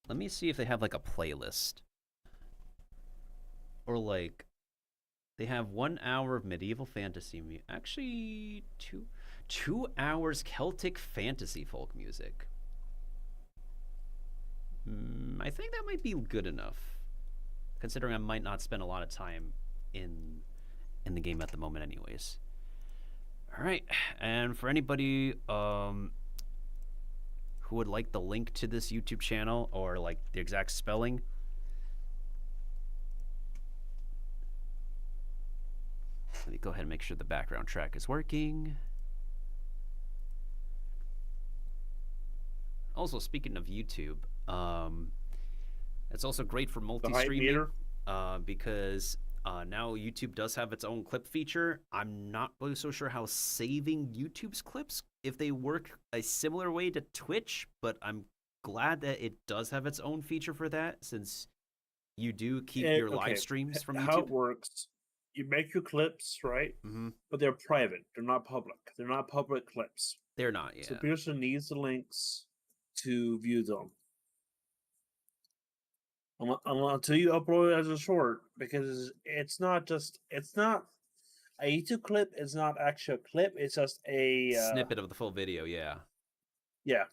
Let me see if they have like a playlist. Or like, they have 1 hour of medieval fantasy music. Actually, 2 hours Celtic fantasy folk music. I think that might be good enough, considering I might not spend a lot of time in the game at the moment, anyways. All right, and for anybody who would like the link to this YouTube channel or like the exact spelling, let me go ahead and make sure the background track is working. Also, speaking of YouTube, it's also great for multi-streaming because now YouTube does have its own clip feature. I'm not really so sure how saving YouTube's clips, if they work a similar way to Twitch, but I'm glad that it does have its own feature for that, since you do keep your live streams from YouTube. How it works, you make your clips, right? Mm-hmm. But they're private. They're not public. They're not public clips. They're not, yeah. So person needs the links to view them. Until you upload it as a short, because it's not a YouTube clip. It's not actually a clip. It's just a snippet of the full video. Yeah. Yeah.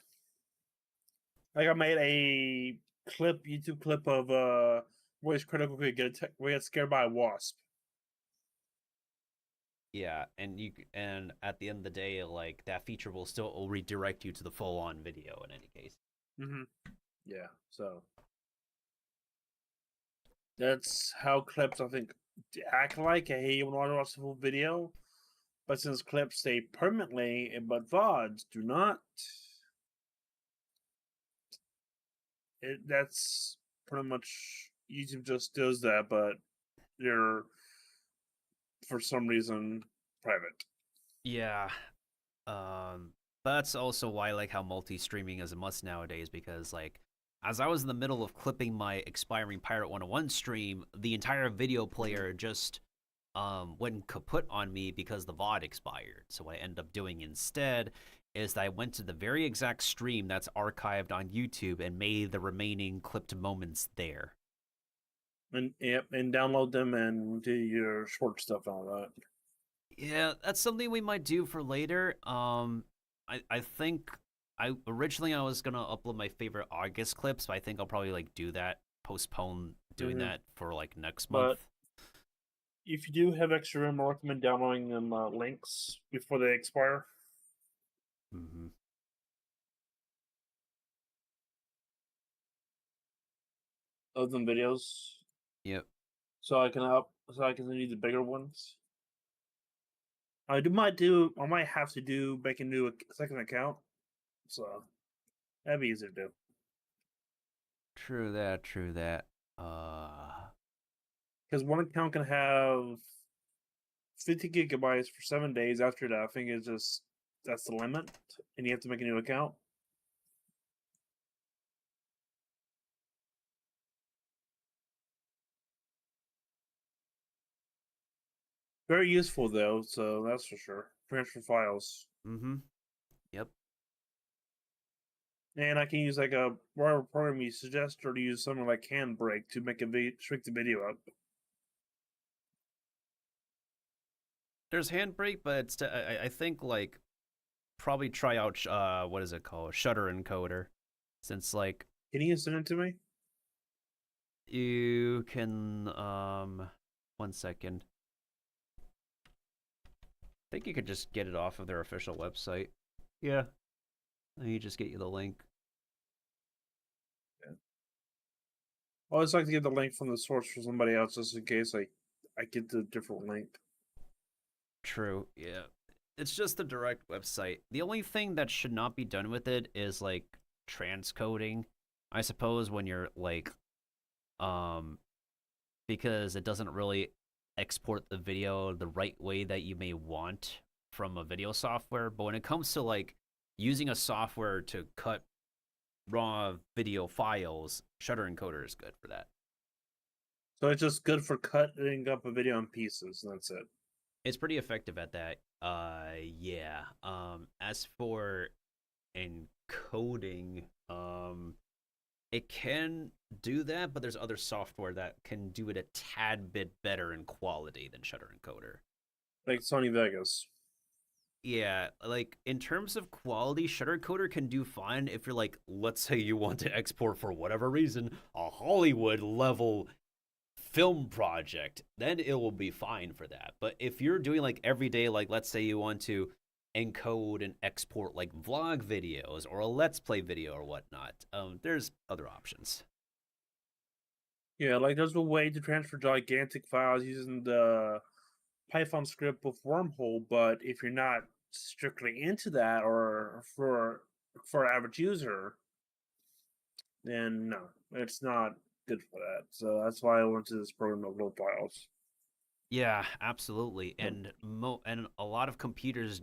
Like I made a YouTube clip of Voice Critical could get scared by a wasp. Yeah, and at the end of the day, like that feature will still redirect you to the full-on video in any case. Mm-hmm. Yeah. So that's how clips, I think, act like, hey, you want to watch the full video, but since clips stay permanently, but VODs do not, that's pretty much, YouTube just does that, but they're, for some reason, private. Yeah. That's also why I like how multi-streaming is a must nowadays, because like, as I was in the middle of clipping my expiring Pirate 101 stream, the entire video player just went kaput on me because the VOD expired. So what I ended up doing instead is that I went to the very exact stream that's archived on YouTube and made the remaining clipped moments there. And download them and do your short stuff and all that. Yeah, that's something we might do for later. I think originally I was gonna upload my favorite August clips, but I think I'll probably like do that, postpone doing that for like next month. But if you do have extra room, I recommend downloading them links before they expire. Mm-hmm. Of them videos. Yep. So I can do the bigger ones. I might have to make a new second account. So that'd be easier to do. True that. Because one account can have 50 gigabytes for 7 days. After that, I think that's the limit, and you have to make a new account. Very useful though, so that's for sure. Transfer files. Mm-hmm. Yep. And I can use like a whatever program you suggest, or to use something like Handbrake to make shrink the video up. There's Handbrake, but it's I think like probably try out what is it called, Shutter Encoder, since like. Can you send it to me? You can 1 second. I think you could just get it off of their official website. Yeah. Let me just get you the link. Yeah. I always like to get the link from the source for somebody else, just in case I get the different link. True, yeah. It's just the direct website. The only thing that should not be done with it is like transcoding, I suppose, when you're like because it doesn't really export the video the right way that you may want from a video software. But when it comes to like using a software to cut raw video files, Shutter Encoder is good for that. So it's just good for cutting up a video in pieces, and that's it. It's pretty effective at that. Yeah. As for encoding, it can do that, but there's other software that can do it a tad bit better in quality than Shutter Encoder. Like Sony Vegas. Yeah, like in terms of quality, Shutter Encoder can do fine if you're like, let's say you want to export for whatever reason a Hollywood level film project, then it will be fine for that. But if you're doing like every day, like let's say you want to encode and export like vlog videos or a let's play video or whatnot, there's other options. Yeah, like there's a way to transfer gigantic files using the Python script with Wormhole, but if you're not strictly into that or for average user, then no, it's not good for that. So that's why I went to this program of low files. Yeah, absolutely. And and a lot of computers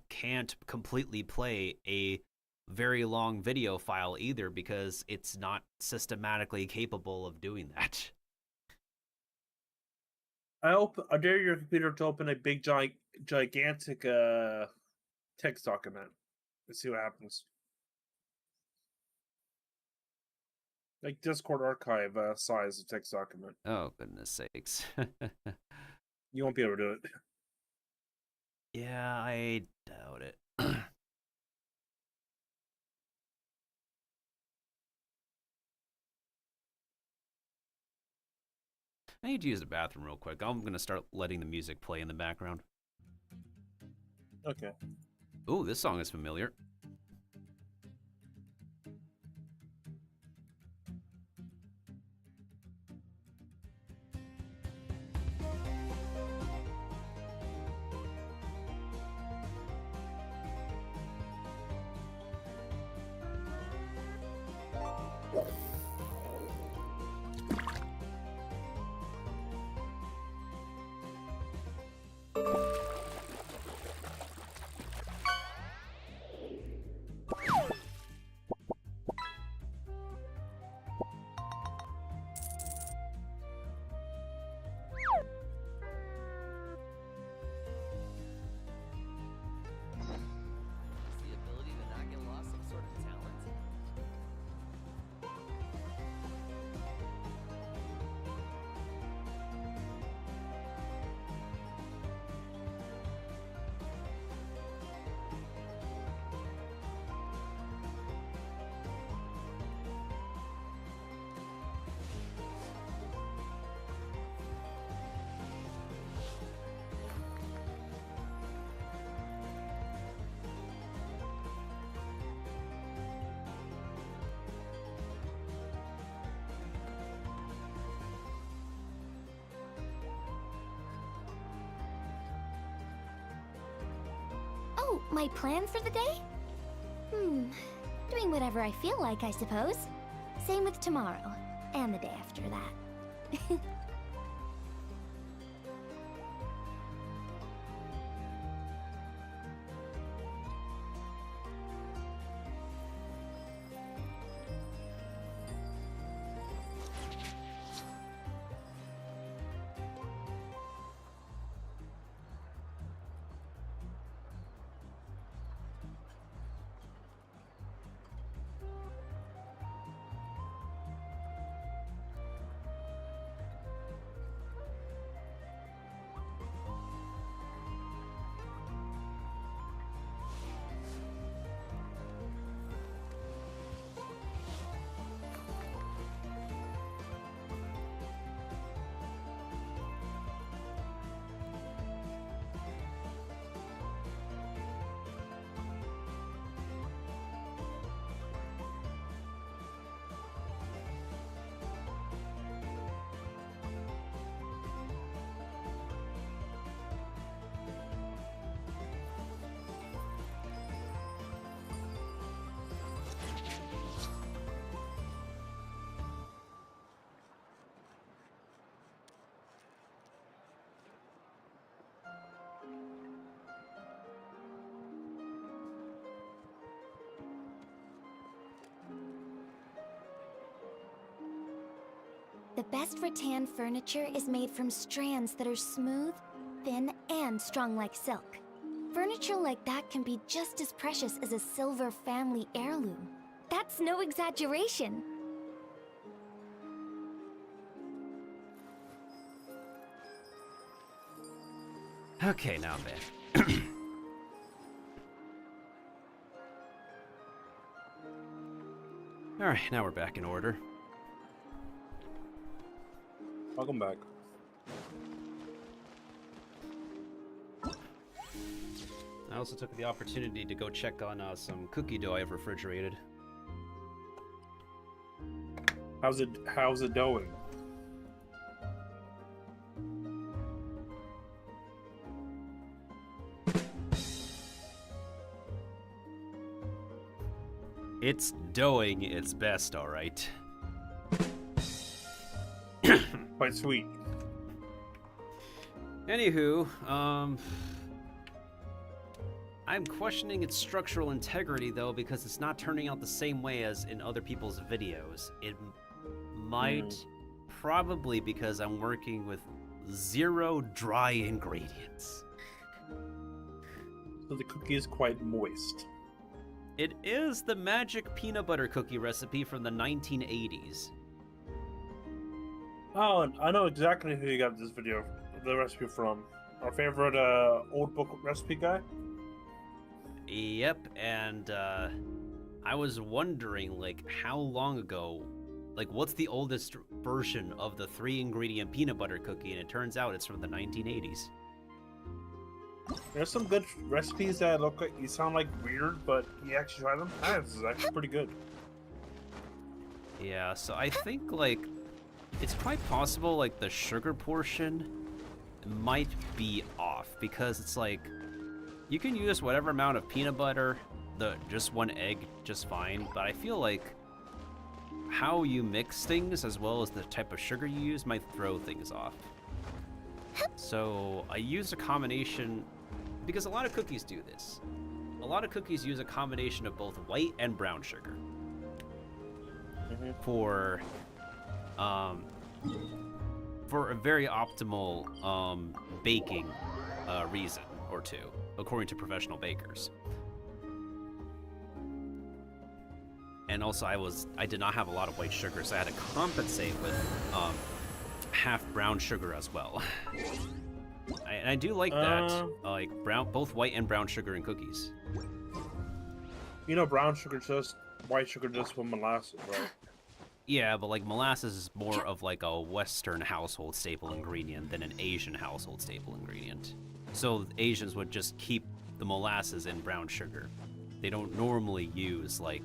can't completely play a very long video file either because it's not systematically capable of doing that. I dare your computer to open a big gigantic text document. Let's see what happens. Like Discord archive size of text document. Oh, goodness sakes. You won't be able to do it. Yeah, I doubt it. I need to use the bathroom real quick. I'm going to start letting the music play in the background. Okay. Ooh, this song is familiar. Oh, my plan for the day? Doing whatever I feel like, I suppose. Same with tomorrow, and the day after that. The best rattan furniture is made from strands that are smooth, thin, and strong like silk. Furniture like that can be just as precious as a silver family heirloom. That's no exaggeration. Okay, now I'm back. All right, now we're back in order. Welcome back. I also took the opportunity to go check on some cookie dough I've refrigerated. How's it doing? It's doing its best, all right. Quite sweet. Anywho, I'm questioning its structural integrity though, because it's not turning out the same way as in other people's videos. It might, probably because I'm working with 0 dry ingredients. So the cookie is quite moist. It is the magic peanut butter cookie recipe from the 1980s. Oh, I know exactly who you got the recipe from. Our favorite old book recipe guy? Yep, and I was wondering, like, how long ago, like, what's the oldest version of the 3-ingredient peanut butter cookie? And it turns out it's from the 1980s. There's some good recipes that look like, you sound like weird, but you actually try them. This is actually pretty good. Yeah, so I think, like, it's quite possible, like, the sugar portion might be off, because it's like, you can use whatever amount of peanut butter, just 1 egg, just fine, but I feel like how you mix things as well as the type of sugar you use might throw things off. So I used a combination, because a lot of cookies do this. A lot of cookies use a combination of both white and brown sugar for a very optimal baking reason or two, according to professional bakers. And also I did not have a lot of white sugar, so I had to compensate with half brown sugar as well. I do like that, like both white and brown sugar in cookies. You know, brown sugar just white sugar just with molasses, right? Yeah, but like molasses is more of like a Western household staple ingredient than an Asian household staple ingredient. So Asians would just keep the molasses in brown sugar. They don't normally use like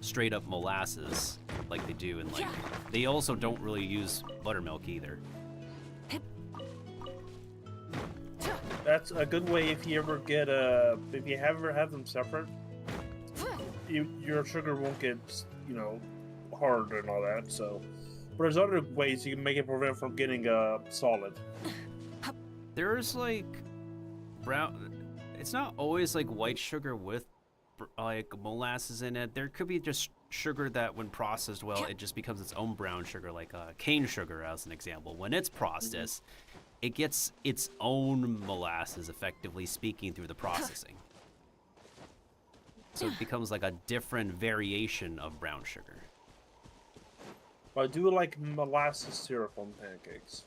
straight up molasses like they do in like, they also don't really use buttermilk either. That's a good way if you ever get if you ever have them separate, your sugar won't get, you know, hard and all that. So, but there's other ways you can make it prevent from getting solid. There's like brown. It's not always like white sugar with like molasses in it. There could be just sugar that, when processed well, it just becomes its own brown sugar, like cane sugar, as an example. When it's processed, it gets its own molasses, effectively speaking, through the processing. So it becomes like a different variation of brown sugar. But I do like molasses syrup on pancakes.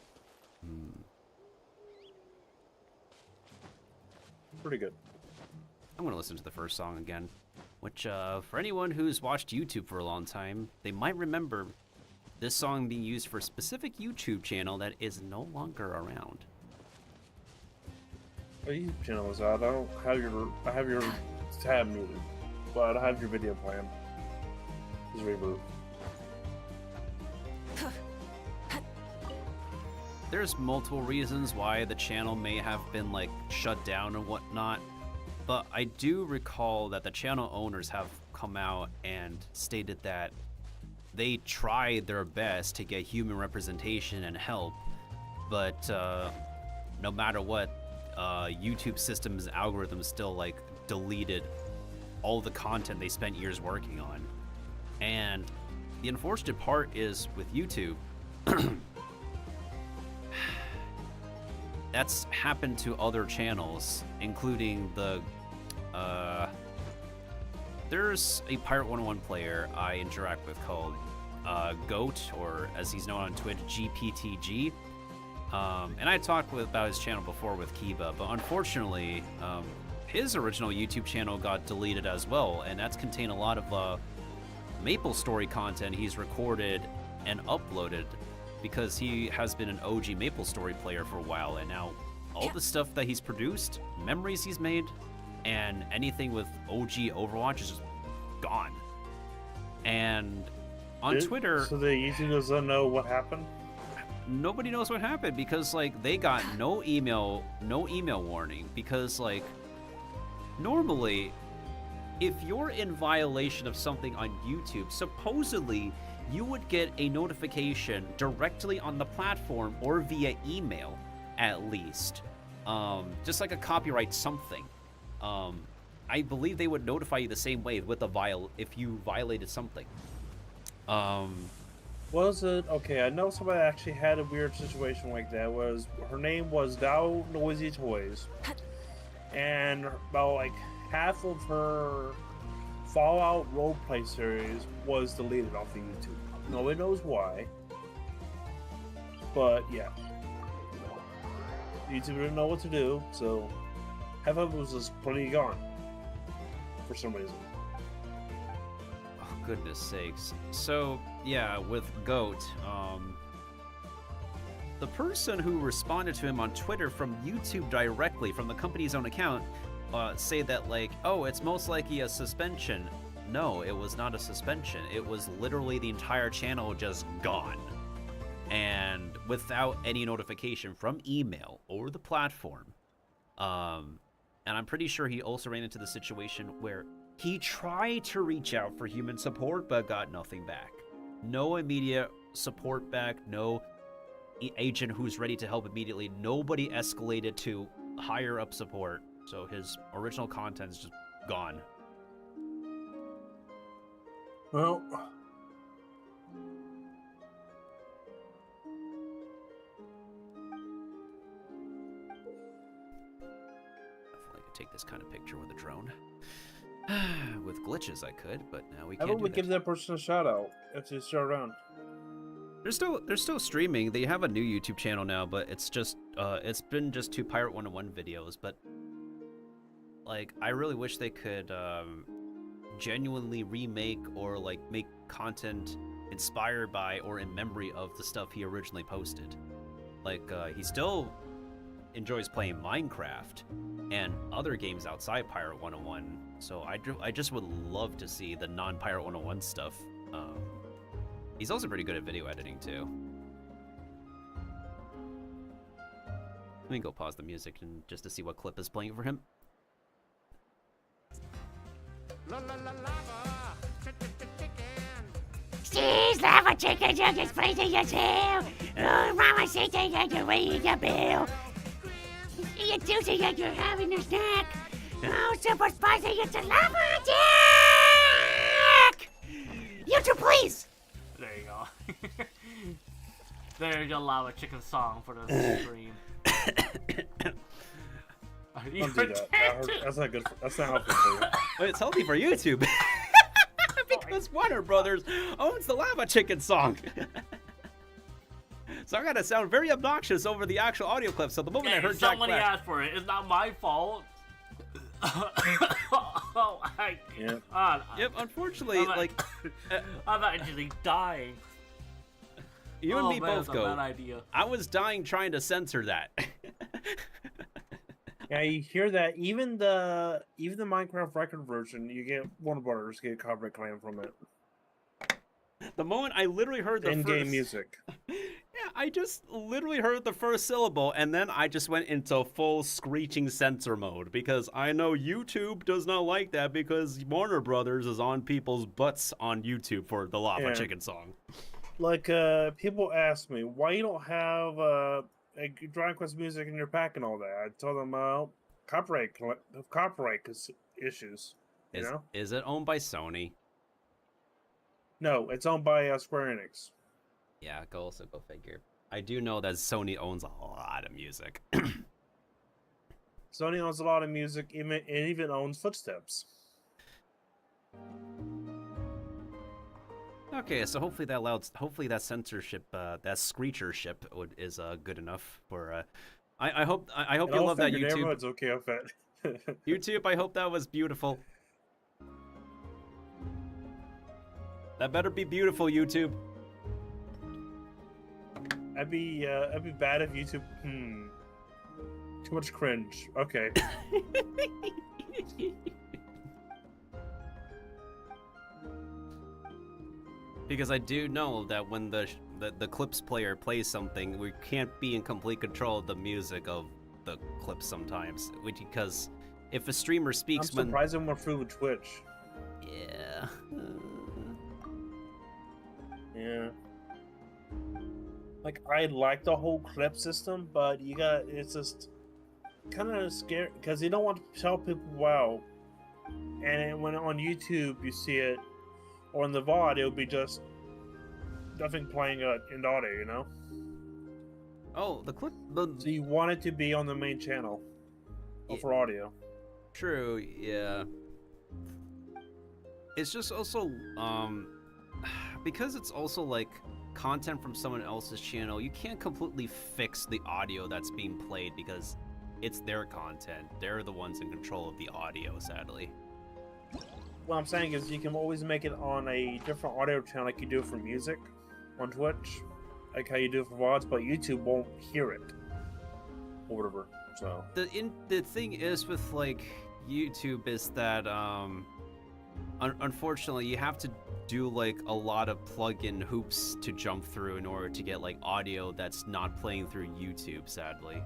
Pretty good. I'm gonna listen to the first song again, which for anyone who's watched YouTube for a long time, they might remember this song being used for a specific YouTube channel that is no longer around. What YouTube channel is that? I have your tab muted, but I have your video playing. Just reboot. There's multiple reasons why the channel may have been like shut down and whatnot, but I do recall that the channel owners have come out and stated that they tried their best to get human representation and help, but no matter what, YouTube systems and algorithms still like deleted all the content they spent years working on. And the unfortunate part is with YouTube, that's happened to other channels, including the there's a Pirate 101 player I interact with called Goat, or as he's known on Twitch, GPTG. And I talked about his channel before with Kiba, but unfortunately, his original YouTube channel got deleted as well, and that's contained a lot of Maple Story content he's recorded and uploaded because he has been an OG MapleStory player for a while, and now all the stuff that he's produced, memories he's made, and anything with OG Overwatch is just gone. And on Twitter, so the YouTube doesn't know what happened. Nobody knows what happened because like they got no email warning, because like normally if you're in violation of something on YouTube, supposedly you would get a notification directly on the platform or via email at least, just like a copyright something. I believe they would notify you the same way with if you violated something. Was it okay? I know somebody actually had a weird situation like that. Her name was Dow Noisy Toys, and about like half of her Fallout roleplay series was deleted off of YouTube. Nobody knows why, but yeah, YouTube didn't know what to do, so half of it was just completely gone for some reason. Oh, goodness sakes. So, yeah, with Goat, the person who responded to him on Twitter from YouTube directly, from the company's own account, say that, like, oh, it's most likely a suspension. No, it was not a suspension. It was literally the entire channel just gone. And without any notification from email or the platform. And I'm pretty sure he also ran into the situation where he tried to reach out for human support, but got nothing back. No immediate support back, no agent who's ready to help immediately. Nobody escalated to higher up support. So his original content's just gone. Well, take this kind of picture with a drone. With glitches I could, but now we how can't about do we that. give that person a shout out if they're still around? They're still streaming. They have a new YouTube channel now, but it's just it's been just 2 Pirate 101 videos, but like I really wish they could genuinely remake or like make content inspired by or in memory of the stuff he originally posted. Like he still enjoys playing Minecraft and other games outside Pirate 101, so I just would love to see the non-Pirate 101 stuff. He's also pretty good at video editing too. Let me go pause the music and just to see what clip is playing for him. Steve's lava chicken is freezing your tail. Oh, Mama sitting at your way in your bill. You're juicy and you're having a snack. Oh, super spicy, it's a lava attack! YouTube, please! There you go. There's your lava chicken song for the stream. Don't do that. That's not good. That's not healthy for you. But it's healthy for YouTube. Because Warner Brothers owns the lava chicken song. So I gotta sound very obnoxious over the actual audio clip. So the moment I heard Jack somebody Black, asked for it. It's not my fault. Yep, unfortunately, I'm actually dying. You and me man, both that's a go. bad idea. I was dying trying to censor that. Yeah, you hear that. Even the Minecraft record version, you get Warner Brothers get a copyright claim from it. The moment I literally heard the in-game first music. Yeah, I just literally heard the first syllable, and then I just went into full screeching censor mode, because I know YouTube does not like that, because Warner Brothers is on people's butts on YouTube for the Lava Chicken song. Like, people ask me, why you don't have Dragon Quest music in your pack and all that? I tell them, copyright issues, you know? Is it owned by Sony? No, it's owned by Square Enix. Yeah, go figure. I do know that Sony owns a lot of music. Sony owns a lot of music, it even owns Footsteps. Okay, so hopefully that censorship, that screechership is good enough for. I hope you love that, YouTube. Neighborhood's okay with it. YouTube, I hope that was beautiful. That better be beautiful, YouTube. I'd be bad if YouTube. Too much cringe. Okay. Because I do know that when the clips player plays something, we can't be in complete control of the music of the clips sometimes. Because if a streamer speaks, I'm surprised I'm more free with Twitch. Yeah. Yeah. Like, I like the whole clip system, but it's just kind of scary because you don't want to tell people wow. And when on YouTube you see it, or in the VOD, it'll be just nothing playing in the audio, you know? Oh, the clip. So you want it to be on the main channel for audio. True, yeah. It's just also, because it's also like content from someone else's channel, you can't completely fix the audio that's being played because it's their content. They're the ones in control of the audio, sadly. What I'm saying is you can always make it on a different audio channel like you do for music on Twitch, like how you do for VODs, but YouTube won't hear it or whatever. So the thing is with like YouTube is that unfortunately you have to do like a lot of plug-in hoops to jump through in order to get like audio that's not playing through YouTube, sadly.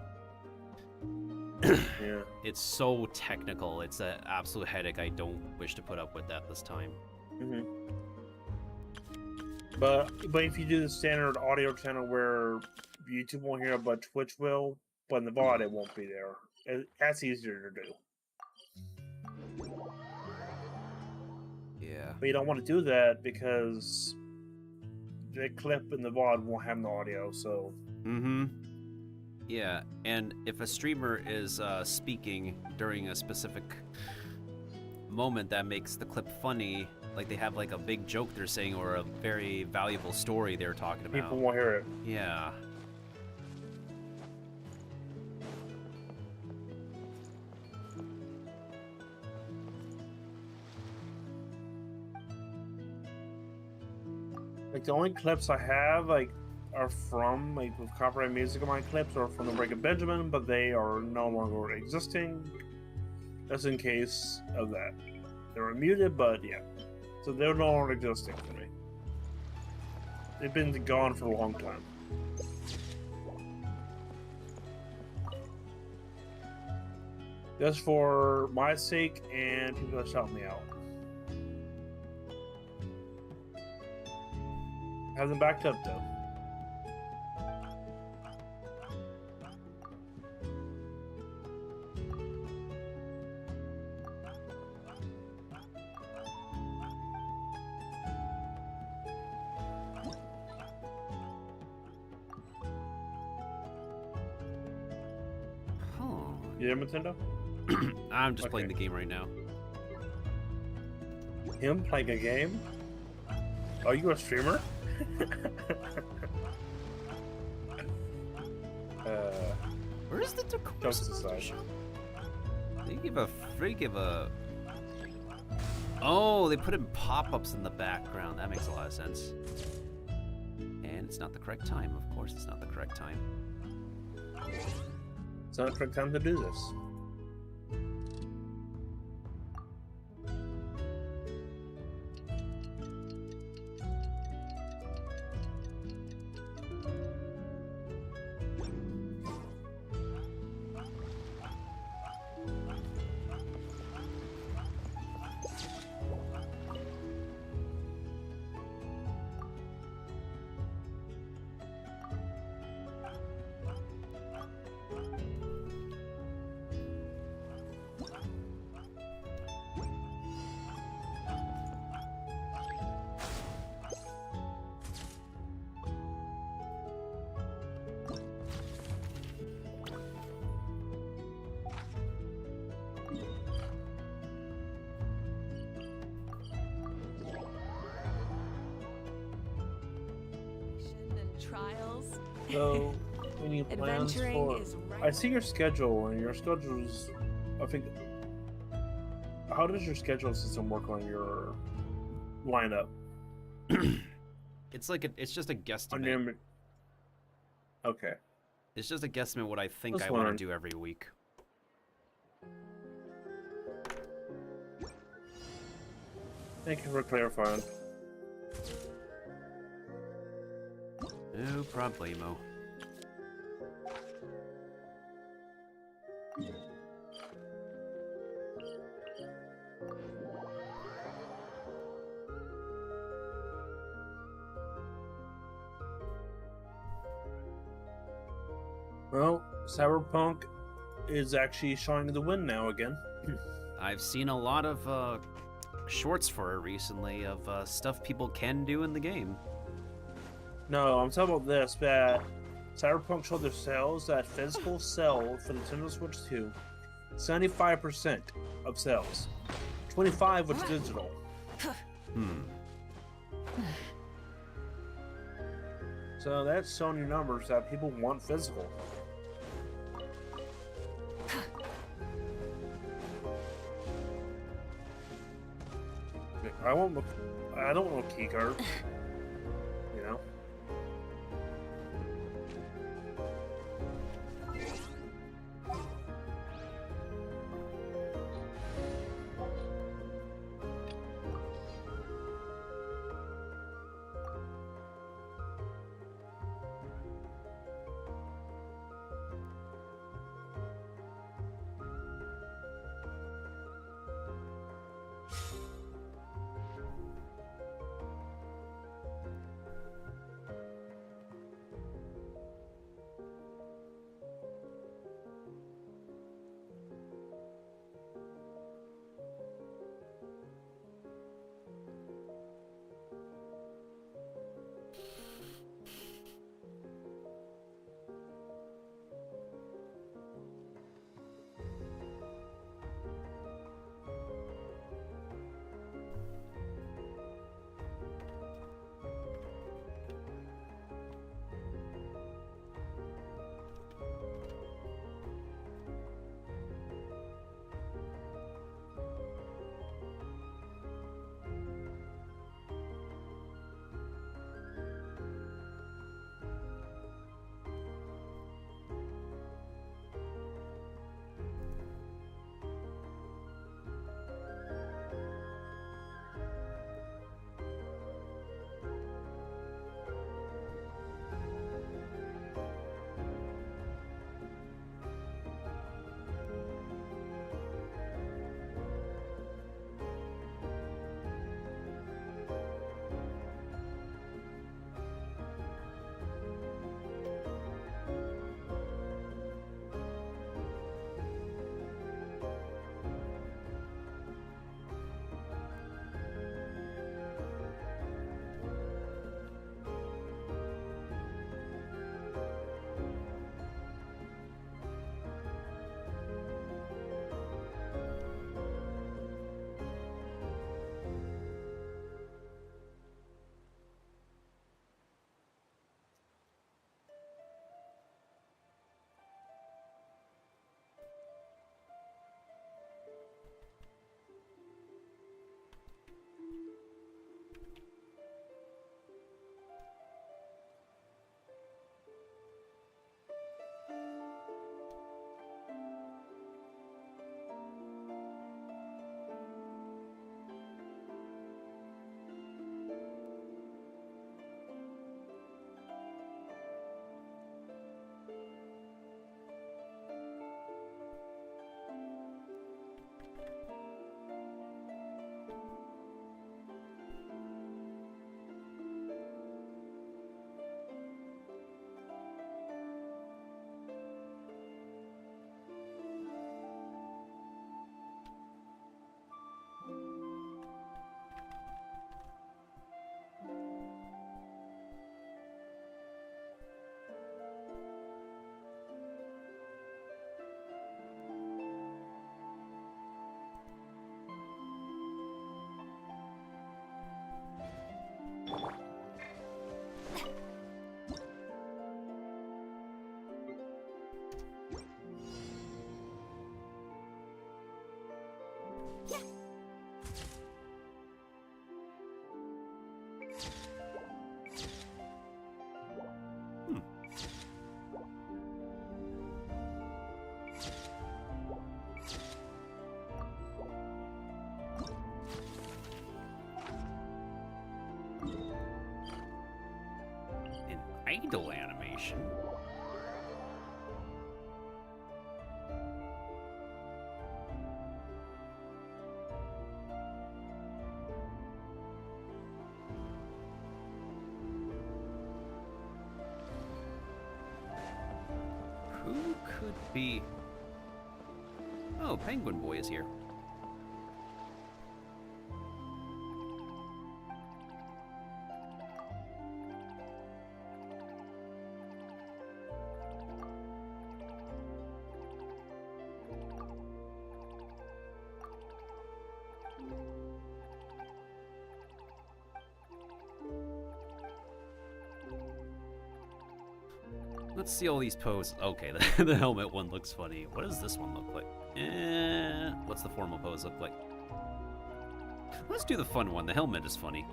Yeah. It's so technical. It's an absolute headache. I don't wish to put up with that this time. Mm-hmm. But if you do the standard audio channel where YouTube won't hear it, but Twitch will, but in the VOD it won't be there. That's easier to do. Yeah. But you don't want to do that because the clip in the VOD won't have no audio, so... Mm-hmm. Yeah, and if a streamer is speaking during a specific moment that makes the clip funny, like they have like a big joke they're saying or a very valuable story they're talking about. People won't hear it. Yeah. Like the only clips I have like are from like with copyright music of my clips or from the Breaking Benjamin, but they are no longer existing. Just in case of that. They were muted, but yeah. So they're no longer existing for me. They've been gone for a long time. Just for my sake and people that shout me out. Hasn't backed up though. Yeah, Miltendo? I'm just playing the game right now. Him playing a game? Are you a streamer? Where's the decor shop? They give a Oh, they put in pop-ups in the background. That makes a lot of sense. And it's not the correct time. Of course, it's not the correct time. It's not the correct time to do this. Trials. So, any plans for... I see your schedule, and your schedule is... I think... How does your schedule system work on your lineup? It's like it's just a guesstimate. Okay. It's just a guesstimate what I think Just I want wondering. to do every week. Thank you for clarifying. No problemo. Well, Cyberpunk is actually showing the win now again. I've seen a lot of shorts for it recently of stuff people can do in the game. No, I'm talking about this, that Cyberpunk showed their sales, that physical sell for the Nintendo Switch 2, 75% of sales. 25 was digital. So that's showing you numbers that people want physical. I don't want a key card. You know? idle animation. Who could be? Oh, Penguin Boy is here. Let's see all these poses. Okay, the helmet one looks funny. What does this one look like? What's the formal pose look like? Let's do the fun one. The helmet is funny.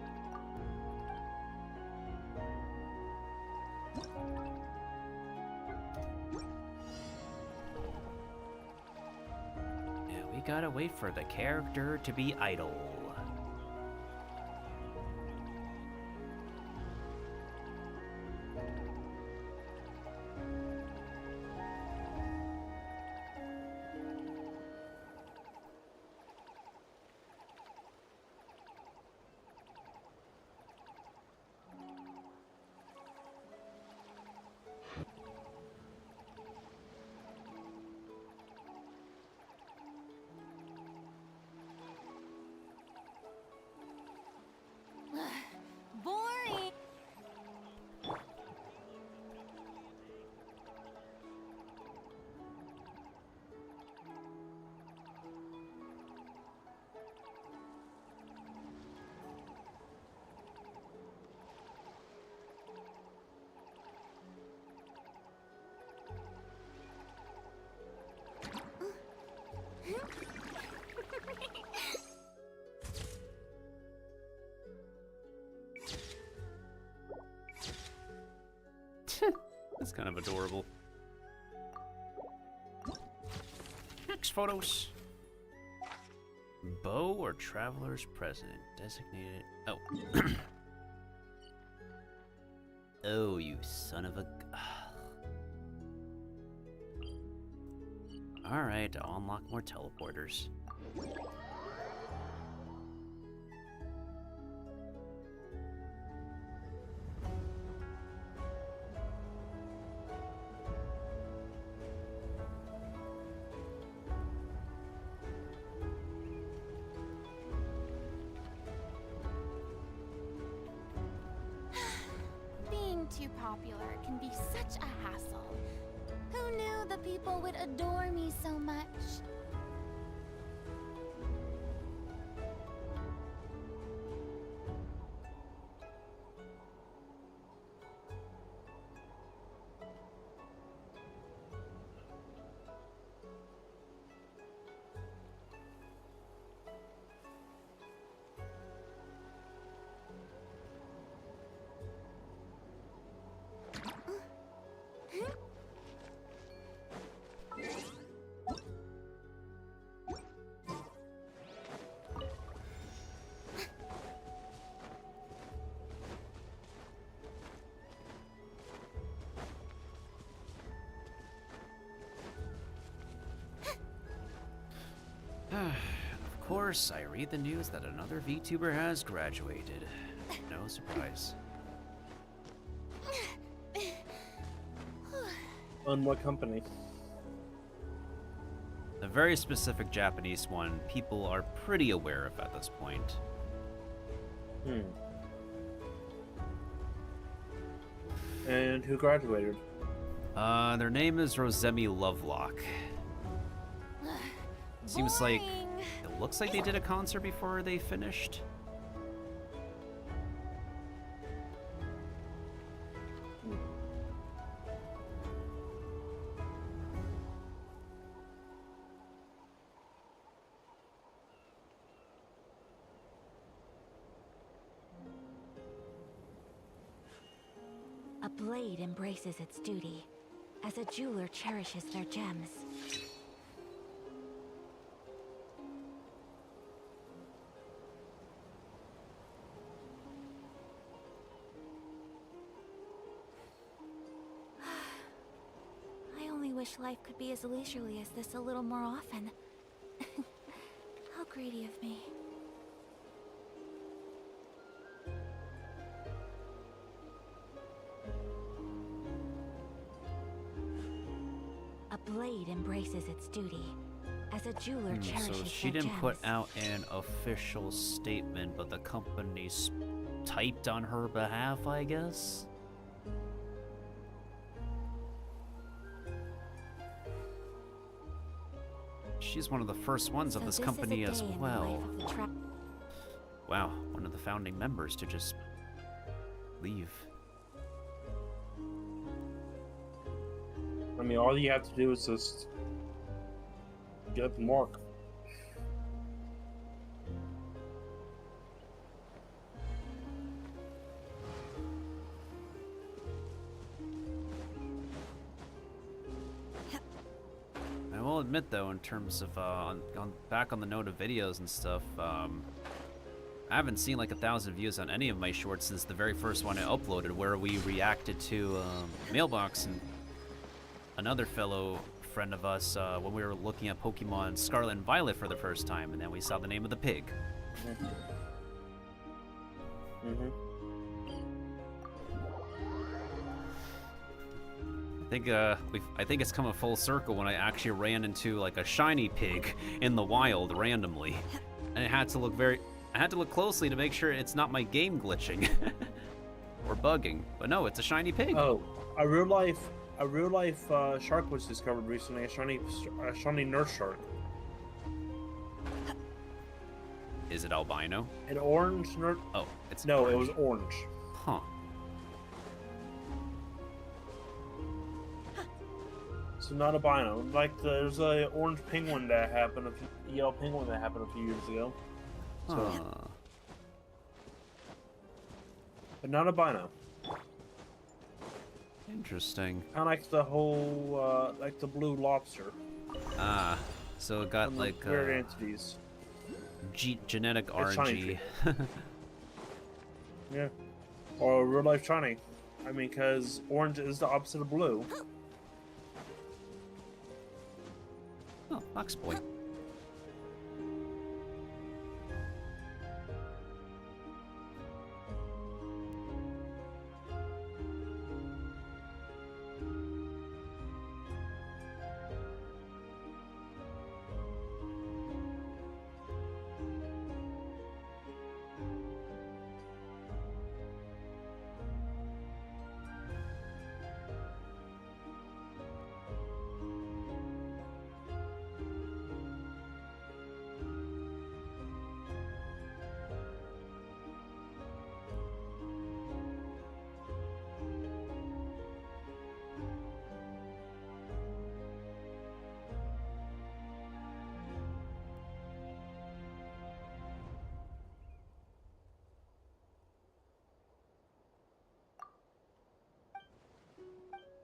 Yeah, we gotta wait for the character to be idle. Boring. That's kind of adorable. Next photos. Bow or traveler's president designated. Oh. Oh, you son of a. Alright, I'll unlock more teleporters. Being too popular can be such a hassle. Who knew the people would adore me so much? Of course, I read the news that another VTuber has graduated. No surprise. On what company? A very specific Japanese one people are pretty aware of at this point. And who graduated? Their name is Rosemi Lovelock. Seems like it looks like they did a concert before they finished. A blade embraces its duty, as a jeweler cherishes their gems. wish life could be as leisurely as this a little more often. How greedy of me. A blade embraces its duty. As a jeweler cherishes So she their didn't put gems. out an official statement, but the company's typed on her behalf, I guess? She's one of the first ones of this company as well. Wow, one of the founding members to just leave. I mean, all you have to do is just get the mark. I will admit, though, in terms of back on the note of videos and stuff, I haven't seen like 1,000 views on any of my shorts since the very first one I uploaded, where we reacted to Mailbox and another fellow friend of us when we were looking at Pokemon Scarlet and Violet for the first time, and then we saw the name of the pig. I think it's come a full circle when I actually ran into like a shiny pig in the wild randomly, and I had to look closely to make sure it's not my game glitching or bugging. But no, it's a shiny pig. Oh, a real life shark was discovered recently. A shiny nurse shark. Is it albino? An orange nurse. Oh, it's no, orange. it was orange. Huh. So not albino. Like there's a orange penguin that happened, yellow penguin that happened a few years ago. So, but not albino. Interesting. Kind of like the whole, like the blue lobster. Ah, so it got like weird entities. Genetic It's RNG. Yeah, or real life shiny. I mean, because orange is the opposite of blue. Oh, Fox Boy.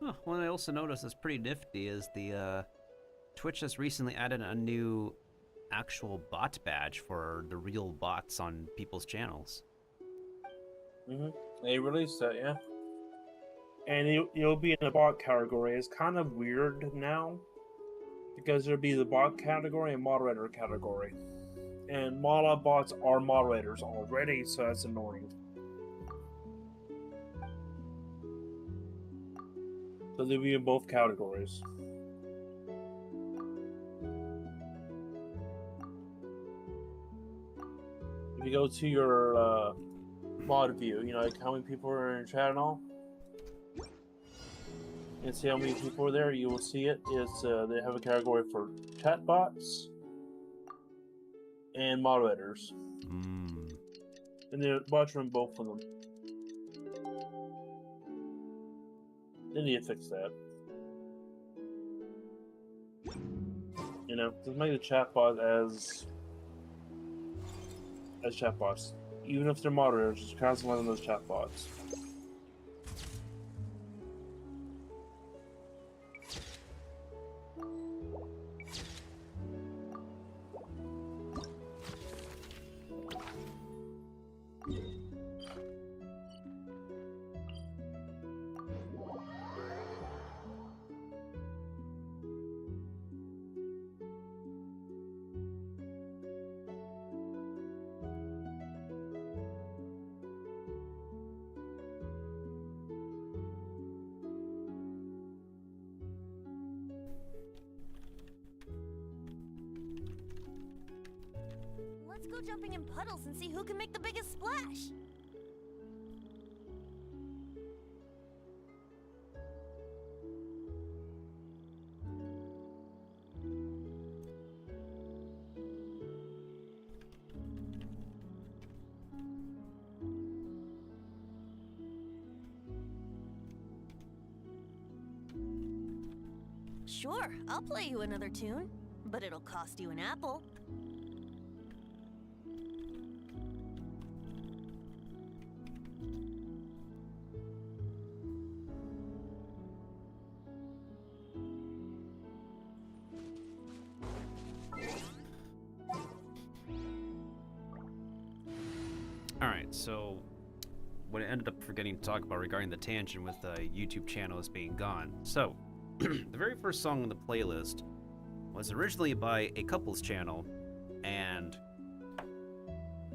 Huh, one I also noticed is pretty nifty is the Twitch has recently added a new actual bot badge for the real bots on people's channels. They released that, yeah. And you'll be in the bot category. It's kind of weird now because there'll be the bot category and moderator category. And Mala bots are moderators already, so that's annoying. So they'll be in both categories. If you go to your mod view, you know, like how many people are in chat and all, and see how many people are there, you will see it. It's they have a category for chat bots and moderators. And they're watching both of them. They need to fix that. You know, just make the chatbot as chatbots. Even if they're moderators, just constantly one of those chatbots. go jumping in puddles and see who can make the biggest splash. Sure, I'll play you another tune, but it'll cost you an apple. Alright, so what I ended up forgetting to talk about regarding the tangent with the YouTube channels being gone. So, the very first song on the playlist was originally by a couple's channel, and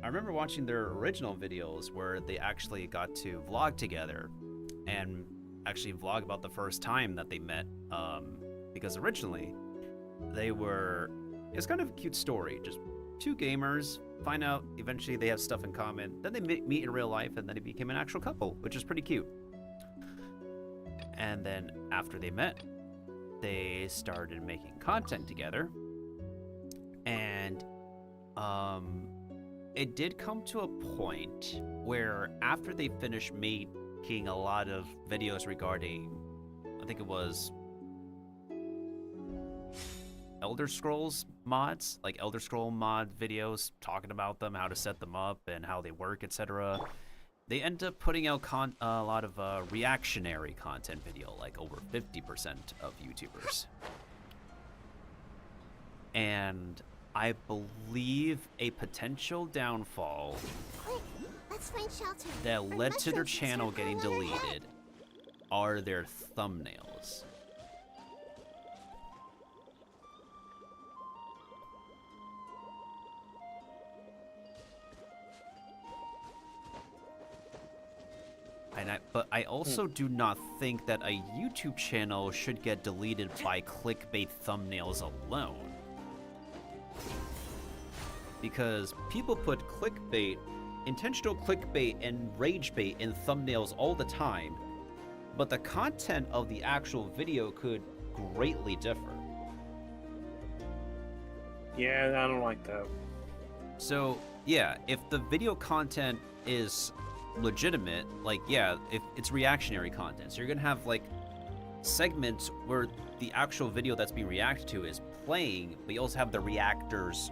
I remember watching their original videos where they actually got to vlog together and actually vlog about the first time that they met, because originally it's kind of a cute story, just two gamers find out eventually they have stuff in common, then they meet in real life, and then they became an actual couple, which is pretty cute. And then after they met, they started making content together, and it did come to a point where after they finished making a lot of videos regarding, I think it was Elder Scrolls mods, like Elder Scroll mod videos, talking about them, how to set them up and how they work, etc. They end up putting out a lot of reactionary content video, like over 50% of YouTubers. And I believe a potential downfall Quick, let's find shelter. that led to their channel getting deleted are their thumbnails. But I also do not think that a YouTube channel should get deleted by clickbait thumbnails alone. Because people put clickbait, intentional clickbait, and rage bait in thumbnails all the time, but the content of the actual video could greatly differ. Yeah, I don't like that. So, yeah, if the video content is legitimate, like, yeah, if it's reactionary content, so you're gonna have like segments where the actual video that's being reacted to is playing, but you also have the reactors,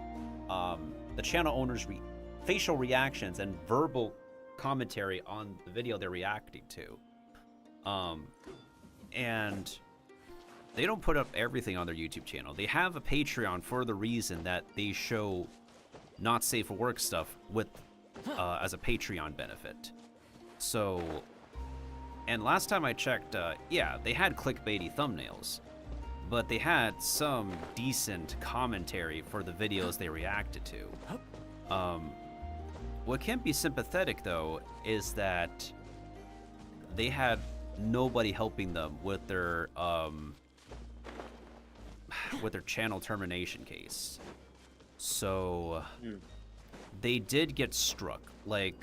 the channel owners' facial reactions and verbal commentary on the video they're reacting to. And they don't put up everything on their YouTube channel. They have a Patreon for the reason that they show not safe for work stuff with as a Patreon benefit. So, and last time I checked, yeah, they had clickbaity thumbnails, but they had some decent commentary for the videos they reacted to. What can be sympathetic, though, is that they had nobody helping them with their channel termination case. So they did get struck, like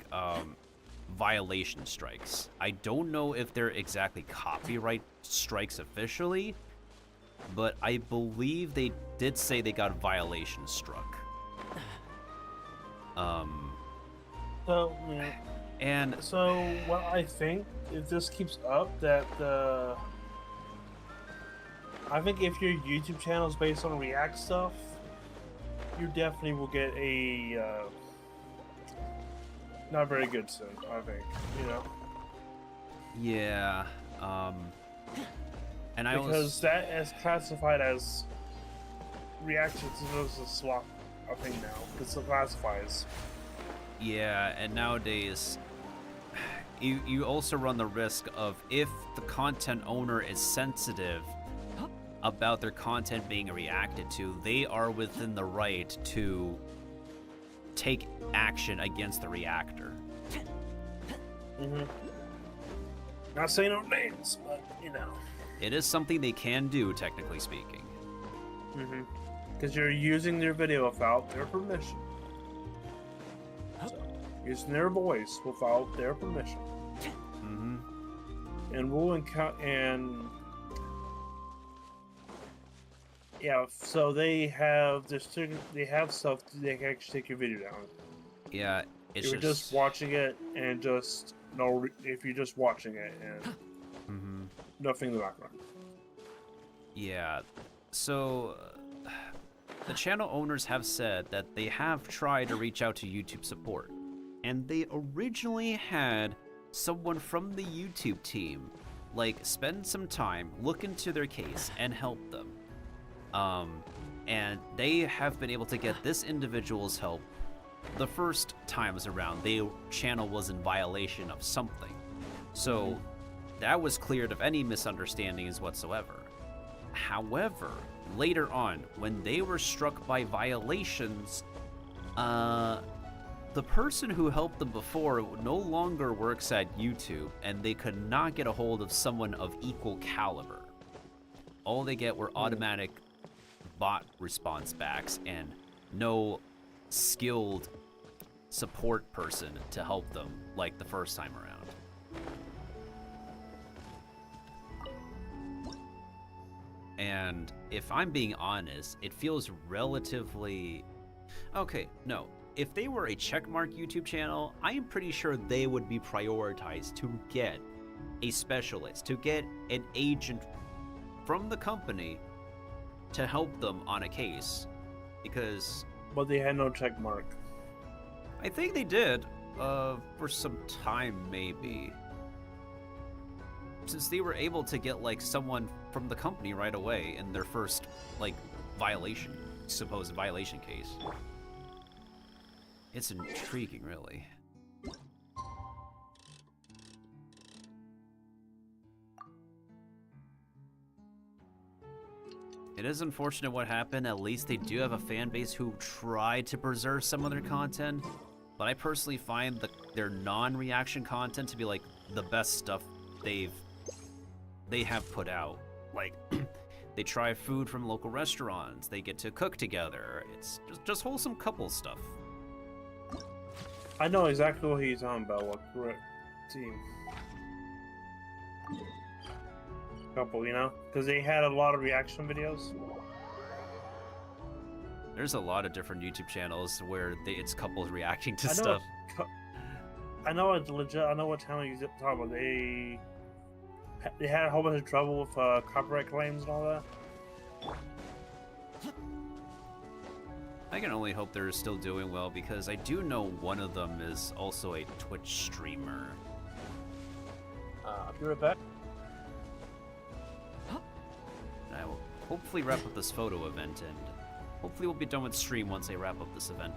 violation strikes. I don't know if they're exactly copyright strikes officially, but I believe they did say they got violation struck. So, and so what I think, if this keeps up, that I think if your YouTube channel is based on React stuff, you definitely will get a not very good soon, I think, you know? Yeah, and I because that is classified as reactions as a swap, I think now, because it classifies. Yeah, and nowadays, you also run the risk of, if the content owner is sensitive about their content being reacted to, they are within the right to take action against the reactor. Not saying no names, but you know. It is something they can do, technically speaking. Because you're using their video without their permission. using their voice without their permission. Mm-hmm. And we'll encounter yeah, so they have stuff they can actually take your video down. Yeah, it's if you're just watching it and just if you're just watching it and nothing in the background. Yeah, so the channel owners have said that they have tried to reach out to YouTube support, and they originally had someone from the YouTube team spend some time, look into their case, and help them. And they have been able to get this individual's help the first times around. Their channel was in violation of something, so that was cleared of any misunderstandings whatsoever. However, later on, when they were struck by violations, the person who helped them before no longer works at YouTube, and they could not get a hold of someone of equal caliber. All they get were automatic bot response backs and no skilled support person to help them like the first time around. And if I'm being honest, it feels relatively... Okay, no. If they were a checkmark YouTube channel, I am pretty sure they would be prioritized to get a specialist, to get an agent from the company to help them on a case, because... But they had no check mark. I think they did, for some time, maybe. Since they were able to get, someone from the company right away in their first, supposed violation case. It's intriguing, really. It is unfortunate what happened. At least they do have a fan base who tried to preserve some of their content, but I personally find their non-reaction content to be the best stuff they have put out. They try food from local restaurants, they get to cook together. It's just wholesome couple stuff. I know exactly what he's talking about. What team? Couple, because they had a lot of reaction videos. There's a lot of different YouTube channels where it's couples reacting to stuff. I know it's legit. I know what channel you're talking about. They had a whole bunch of trouble with copyright claims and all that. I can only hope they're still doing well, because I do know one of them is also a Twitch streamer. I'll be right back. I will hopefully wrap up this photo event, and hopefully we'll be done with stream once I wrap up this event.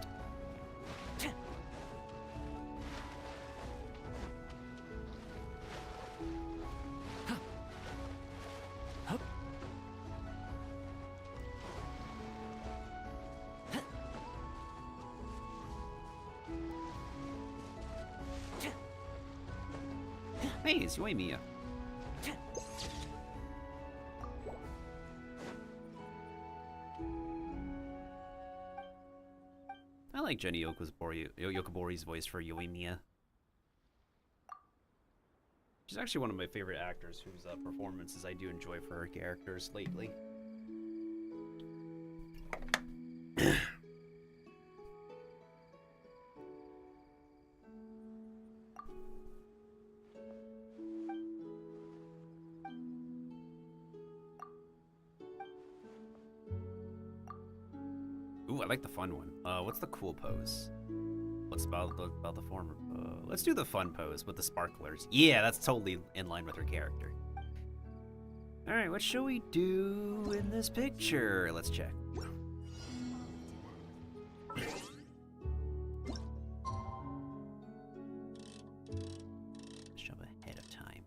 Hey, it's Yoimiya. I like Jenny Yokobori's voice for Yoimiya. She's actually one of my favorite actors whose performances I do enjoy for her characters lately. Ooh, I like the fun one. What's the cool pose? What's about the former? Let's do the fun pose with the sparklers. Yeah, that's totally in line with her character. All right, what shall we do in this picture? Let's check. Let's jump ahead of time.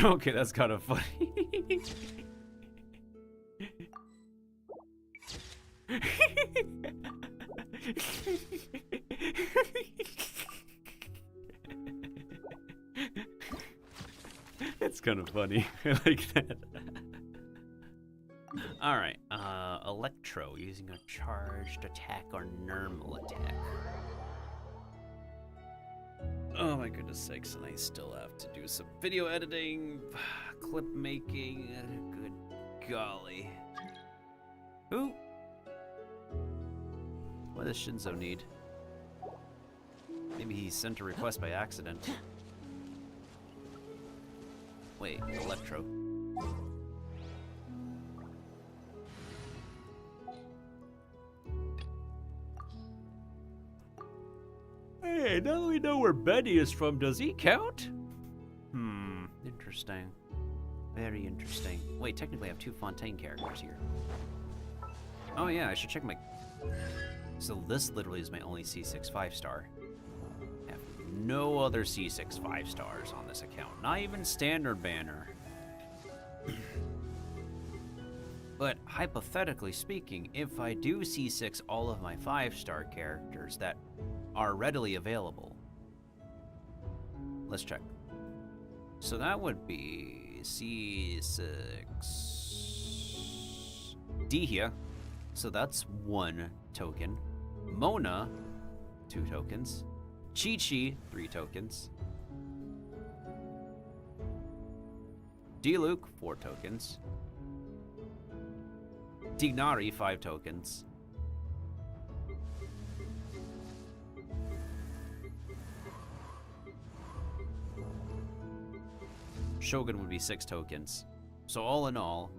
Okay, that's kind of funny. It's kind of funny. I like that. Alright, Electro, using a charged attack or normal attack. Oh my goodness sakes, and I still have to do some video editing, clip making, good golly. Who? What does Shinzo need? Maybe he sent a request by accident. Wait, Electro. Hey, now that we know where Benny is from, does he count? Interesting. Very interesting. Wait, technically I have 2 Fontaine characters here. Oh yeah, I should check my... So this literally is my only C6 5-star. I have no other C6 5-stars on this account. Not even Standard Banner. But hypothetically speaking, if I do C6 all of my 5-star characters that are readily available. Let's check. So that would be C6 Dihya. So that's 1 token. Mona, 2 tokens. Chi-Chi, 3 tokens. Diluc, 4 tokens. Dignari, 5 tokens. Shogun would be 6 tokens. So all in all,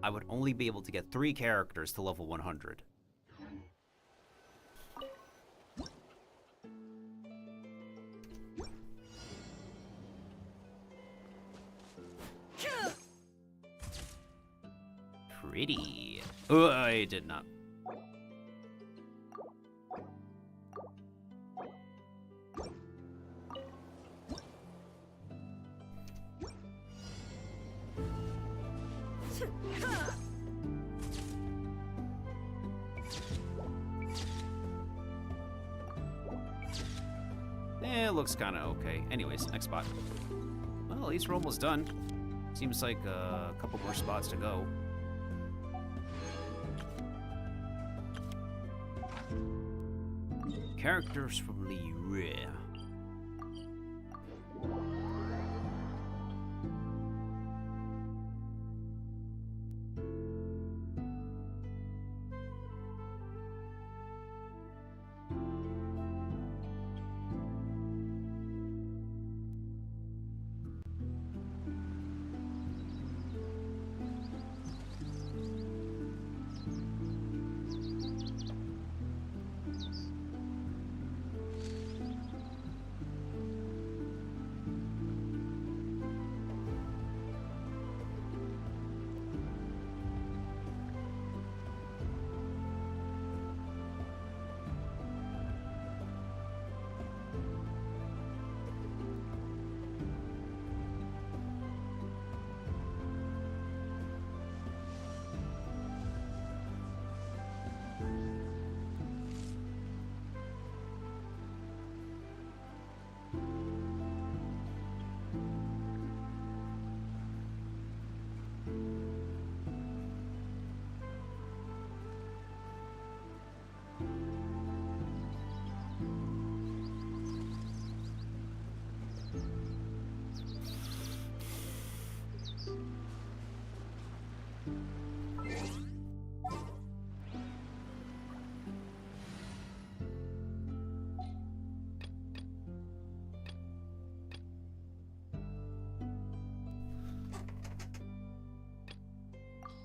I would only be able to get 3 characters to level 100. Pretty. Oh, I did not. It looks kind of okay. Anyways, next spot. Well, at least we're almost done. Seems like a couple more spots to go. Characters from Lyria.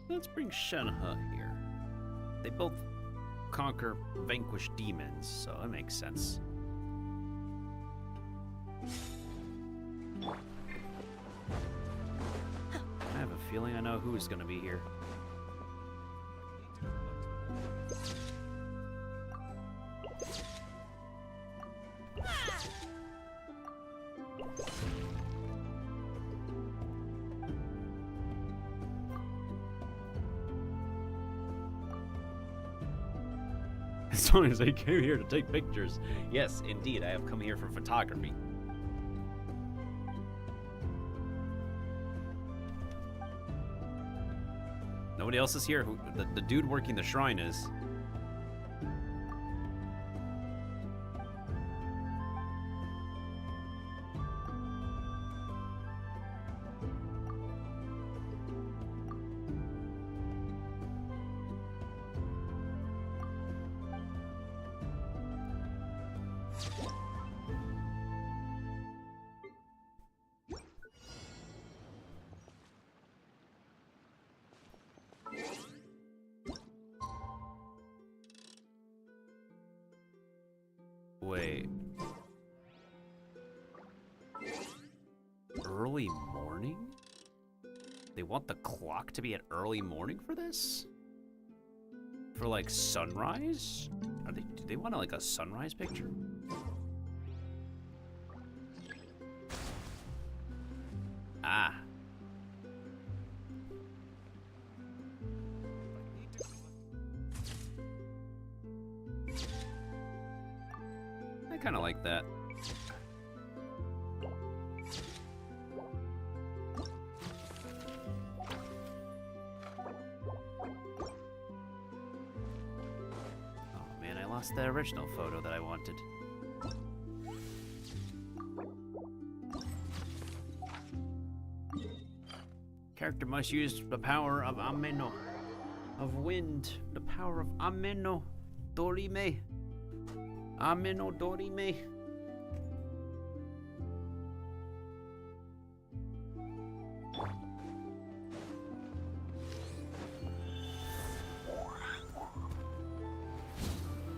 Let's bring Shenhe here. They both conquer vanquish demons, so that makes sense. I have a feeling I know who's gonna be here. As long as I came here to take pictures. Yes, indeed, I have come here for photography. Nobody else is here. Who the dude working the shrine is. Wait. Early morning? They want the clock to be at early morning for this? For like sunrise? Do they want like a sunrise picture? Ah. I kind of like that. Oh man, I lost the original photo that I wanted. Character must use the power of Ameno, of wind, the power of Ameno, Dorime. Ameno Dorime.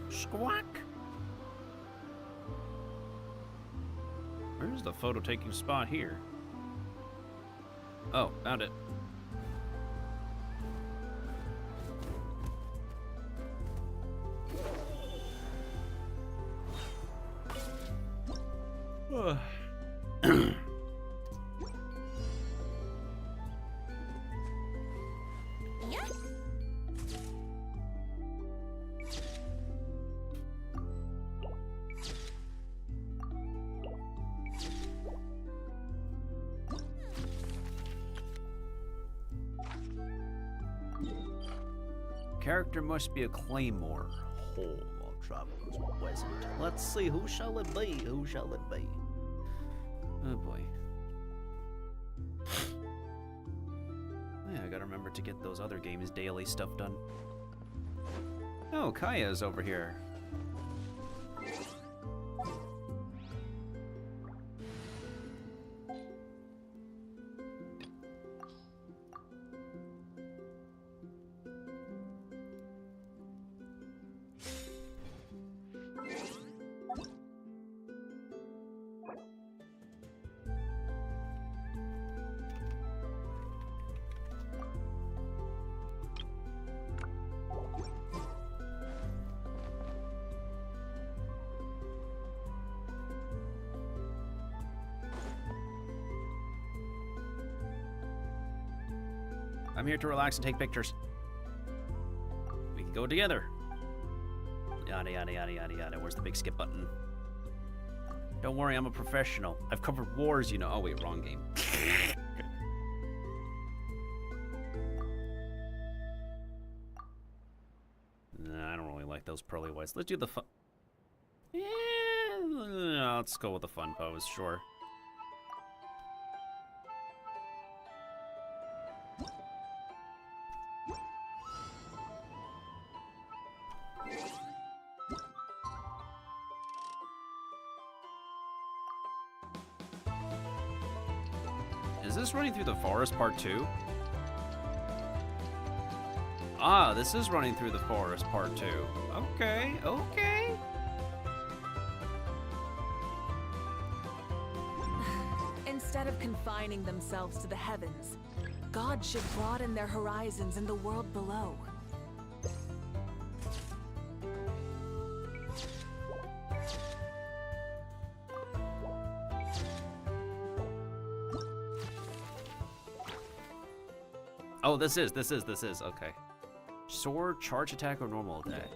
Squawk. Where's the photo taking spot here? Oh, found it. Character must be a claymore. Hole while travelers pleasant. Let's see, who shall it be? Who shall it be? Oh boy. Yeah, I gotta remember to get those other games daily stuff done. Oh, Kaya's over here. I'm here to relax and take pictures. We can go together. Yada, yada, yada, yada, yada. Where's the big skip button? Don't worry, I'm a professional. I've covered wars, you know. Oh, wait, wrong game. Nah, I don't really like those pearly whites. Let's do the fun. Yeah, let's go with the fun pose, sure. Is this running through the forest part 2? Ah, this is running through the forest part 2. Okay, okay. Instead of confining themselves to the heavens, God should broaden their horizons in the world below. Oh, this is, okay. Sword, charge attack, or normal attack?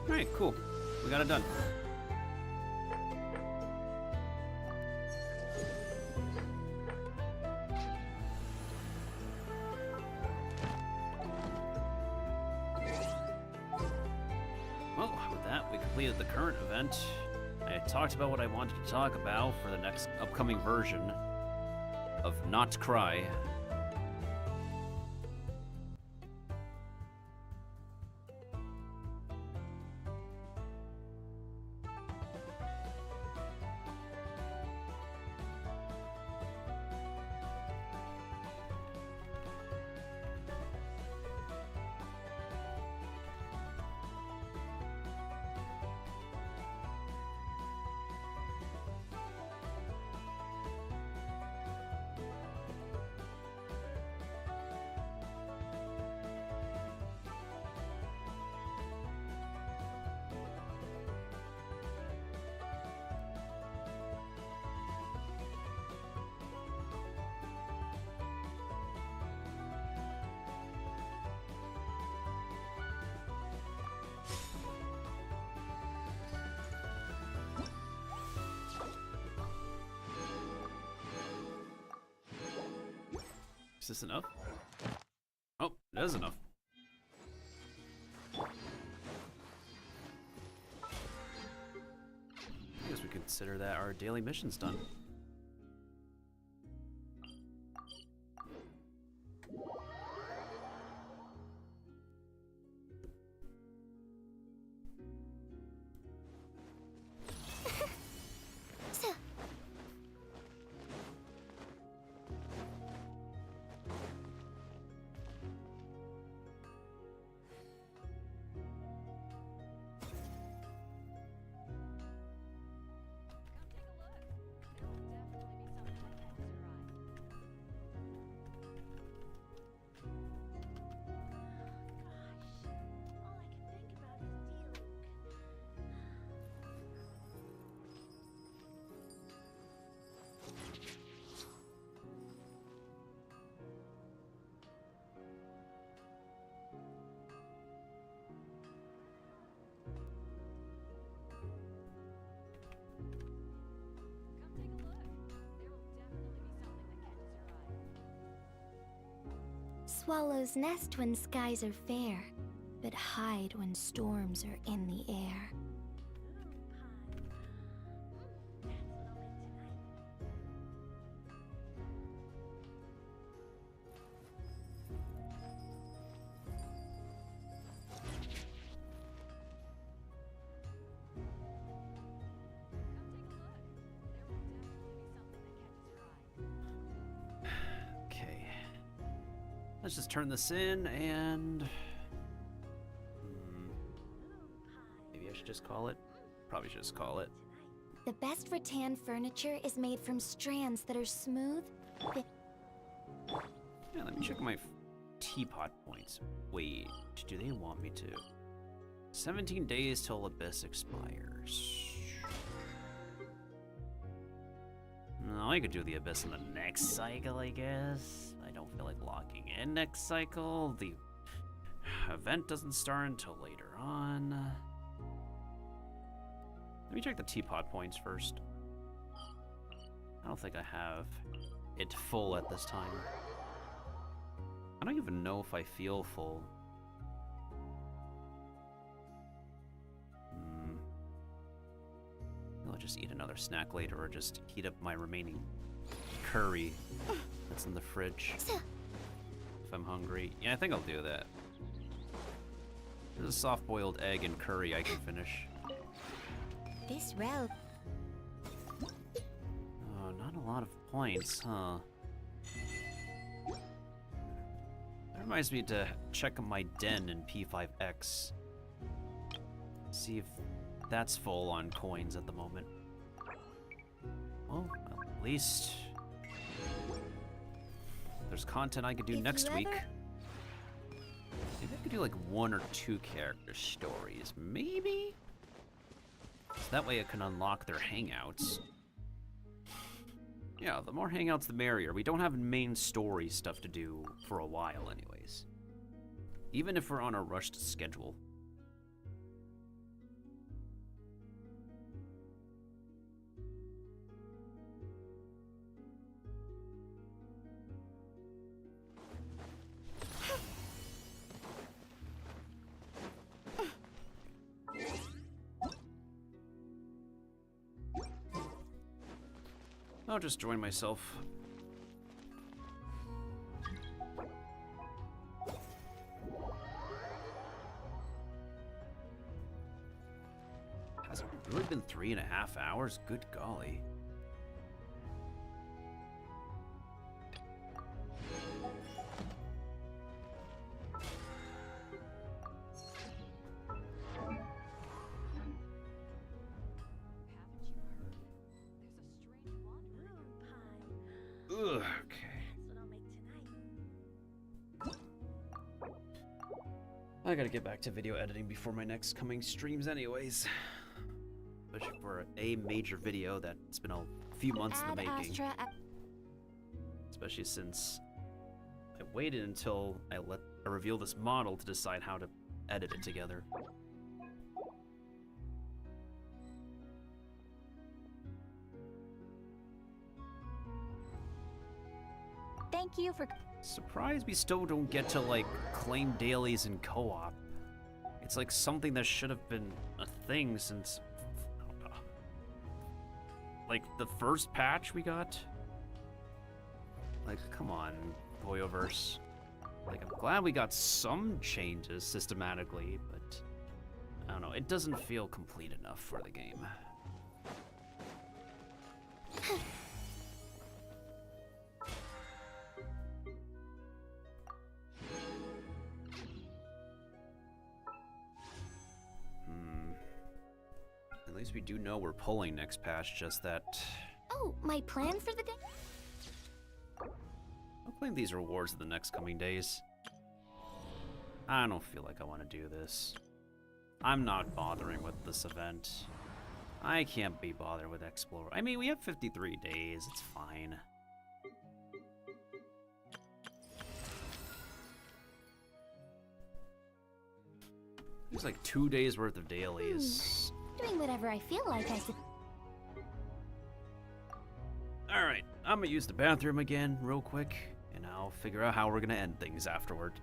Alright, cool. We got it done. Well, with that, we completed the current event. I talked about what I wanted to talk about for the next upcoming version of Not Cry. Is this enough? Oh, that is enough. I guess we consider that our daily mission's done. Swallows nest when skies are fair, but hide when storms are in the air. Let's just turn this in and... maybe I should just call it? Probably should just call it. The best rattan furniture is made from strands that are smooth. Yeah, let me check my teapot points. Wait, do they want me to? 17 days till Abyss expires. No, I could do the Abyss in the next cycle, I guess. I don't feel like logging in next cycle. The event doesn't start until later on. Let me check the teapot points first. I don't think I have it full at this time. I don't even know if I feel full. I'll just eat another snack later or just heat up my remaining curry that's in the fridge if I'm hungry. Yeah, I think I'll do that. There's a soft-boiled egg and curry I can finish. This road. Oh, not a lot of points, huh? That reminds me to check my den in P5X. See if that's full on coins at the moment. Well, at least there's content I could do next week. Maybe I could do like 1 or 2 character stories, maybe? So that way I can unlock their hangouts. Yeah, the more hangouts the merrier. We don't have main story stuff to do for a while anyways. Even if we're on a rushed schedule. I'll just join myself. Has it really been 3.5 hours? Good golly. Ugh, okay. I gotta get back to video editing before my next coming streams anyways. Especially for a major video that's been a few months in the making. Especially since I waited until I reveal this model to decide how to edit it together. Thank you for... Surprised we still don't get to, like, claim dailies in co-op. It's like something that should have been a thing since... like, the first patch we got? Like, come on, Boyoverse. Like, I'm glad we got some changes systematically, but... I don't know, it doesn't feel complete enough for the game. At least we do know we're pulling next patch, just that... Oh, my plan for the day? I'll claim these rewards in the next coming days. I don't feel like I want to do this. I'm not bothering with this event. I can't be bothered with Explore. I mean, we have 53 days, it's fine. There's like 2 days worth of dailies. Doing whatever I feel like, I said. Alright, I'm gonna use the bathroom again real quick, and I'll figure out how we're gonna end things afterward.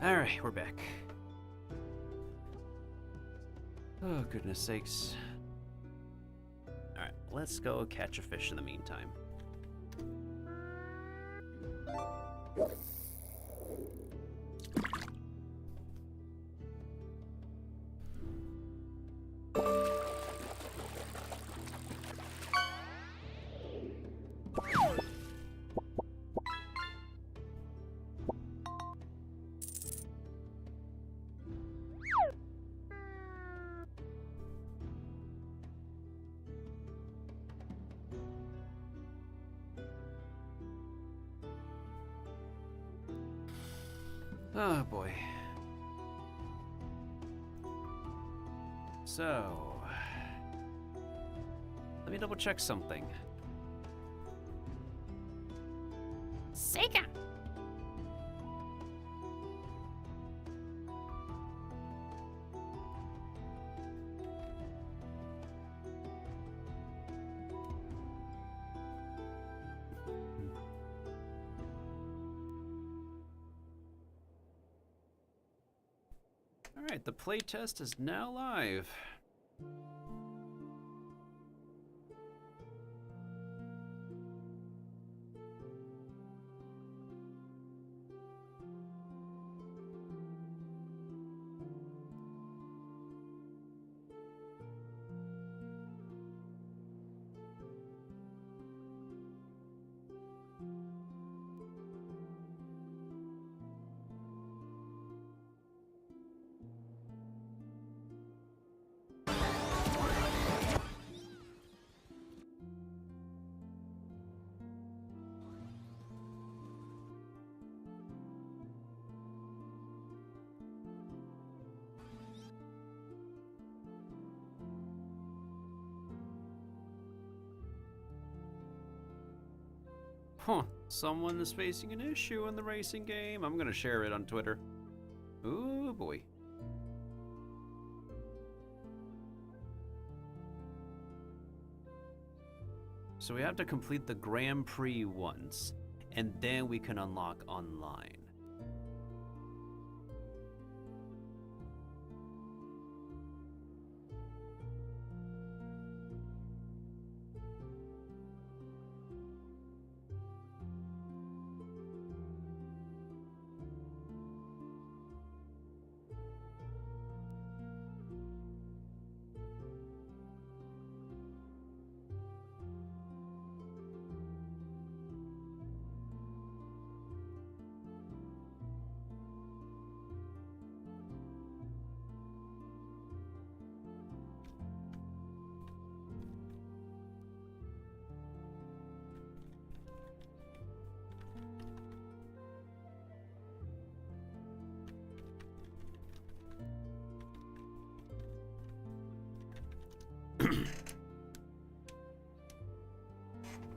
Alright, we're back. Oh, goodness sakes. Alright, let's go catch a fish in the meantime. Oh boy. So, let me double check something. Sega. Alright, the playtest is now live. Huh, someone is facing an issue in the racing game. I'm gonna share it on Twitter. Ooh boy. So we have to complete the Grand Prix once, and then we can unlock online.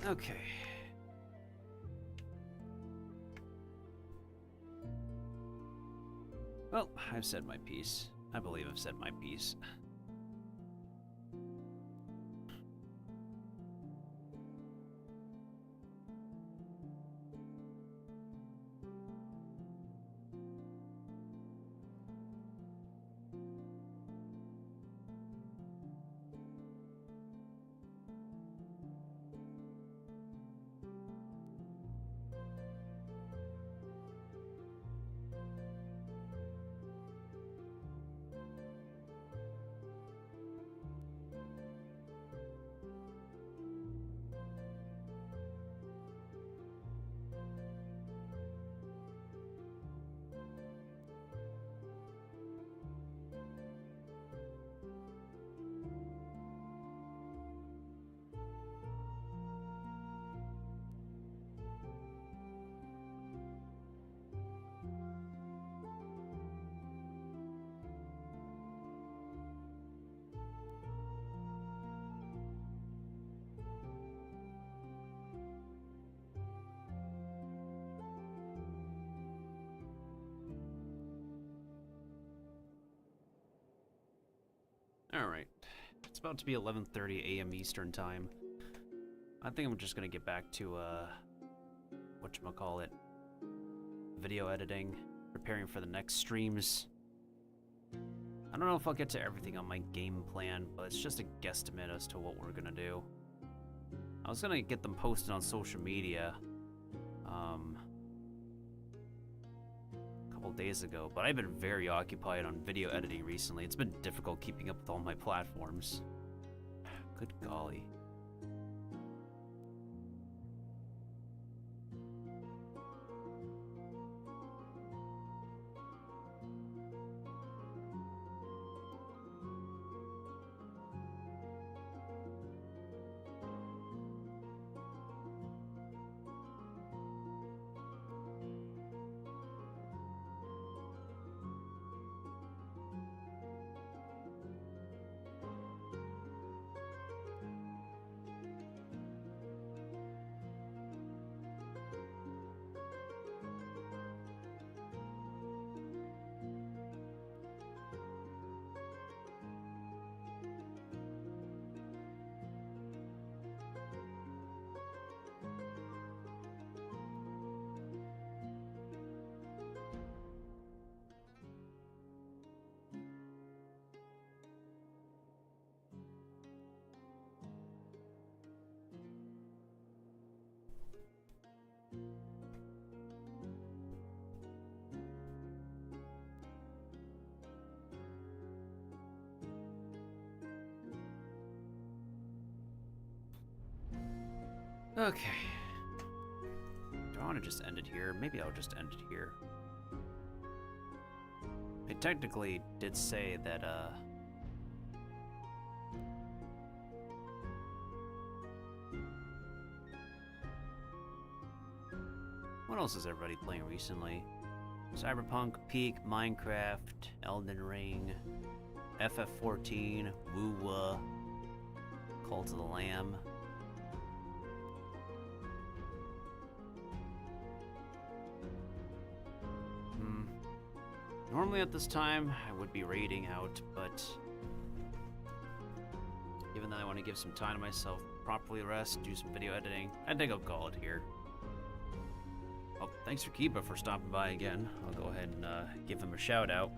Okay. Well, I've said my piece. I believe I've said my piece. Alright. It's about to be 11:30 a.m. Eastern Time. I think I'm just gonna get back to, whatchamacallit, video editing, preparing for the next streams. I don't know if I'll get to everything on my game plan, but it's just a guesstimate as to what we're gonna do. I was gonna get them posted on social media a couple days ago, but I've been very occupied on video editing recently. It's been difficult keeping up with all my platforms. Good golly. Okay. Do I want to just end it here? Maybe I'll just end it here. I technically did say that, what else is everybody playing recently? Cyberpunk, Peak, Minecraft, Elden Ring, FF14, Woo-Wah, Cult of the Lamb. Normally at this time, I would be raiding out, but given that I want to give some time to myself, properly rest, do some video editing, I think I'll call it here. Oh, thanks for Kiba for stopping by again. I'll go ahead and give him a shout out.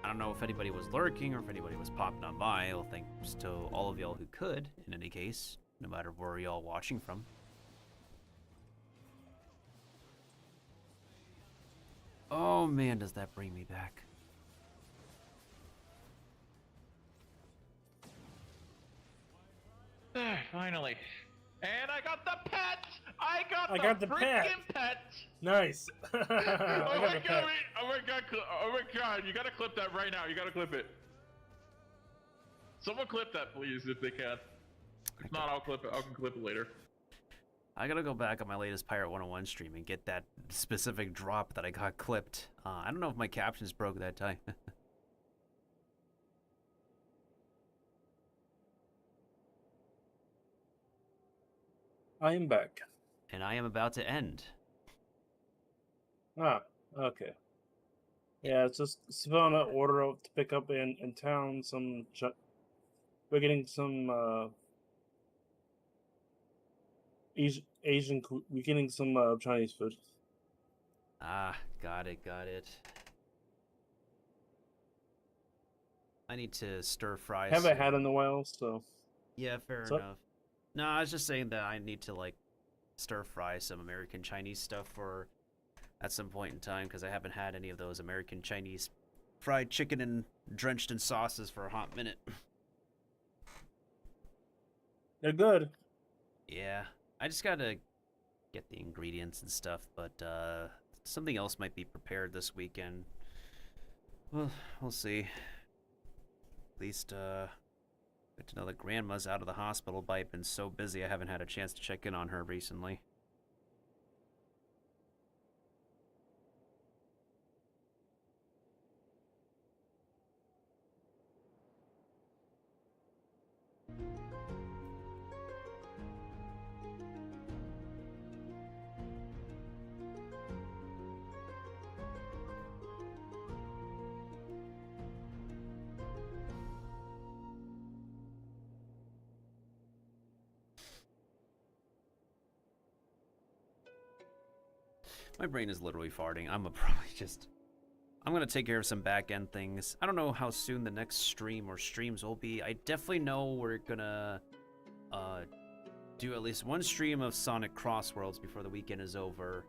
I don't know if anybody was lurking or if anybody was popping on by. Well, thanks to all of y'all who could, in any case, no matter where y'all watching from. Oh man, does that bring me back. Finally. And I got the pet! I got the pet. freaking pet! Nice. Oh my god, you gotta clip that right now. You gotta clip it. Someone clip that, please, if they can. If not, I'll clip it. I can clip it later. I gotta go back on my latest Pirate 101 stream and get that specific drop that I got clipped. I don't know if my captions broke that time. I am back. And I am about to end. Ah, okay. Yeah, it's just Savannah order out to pick up in town some. We're getting some Asian. We're getting some Chinese food. Ah, got it. I need to stir fry. Haven't had in a while, so. Yeah, fair enough. No, I was just saying that I need to like stir fry some American Chinese stuff for at some point in time because I haven't had any of those American Chinese fried chicken and drenched in sauces for a hot minute. They're good. Yeah, I just gotta get the ingredients and stuff, but something else might be prepared this weekend. Well, we'll see. At least, good to know that Grandma's out of the hospital, but I've been so busy I haven't had a chance to check in on her recently. My brain is literally farting. I'm gonna take care of some back end things. I don't know how soon the next stream or streams will be. I definitely know we're gonna do at least one stream of Sonic Crossworlds before the weekend is over.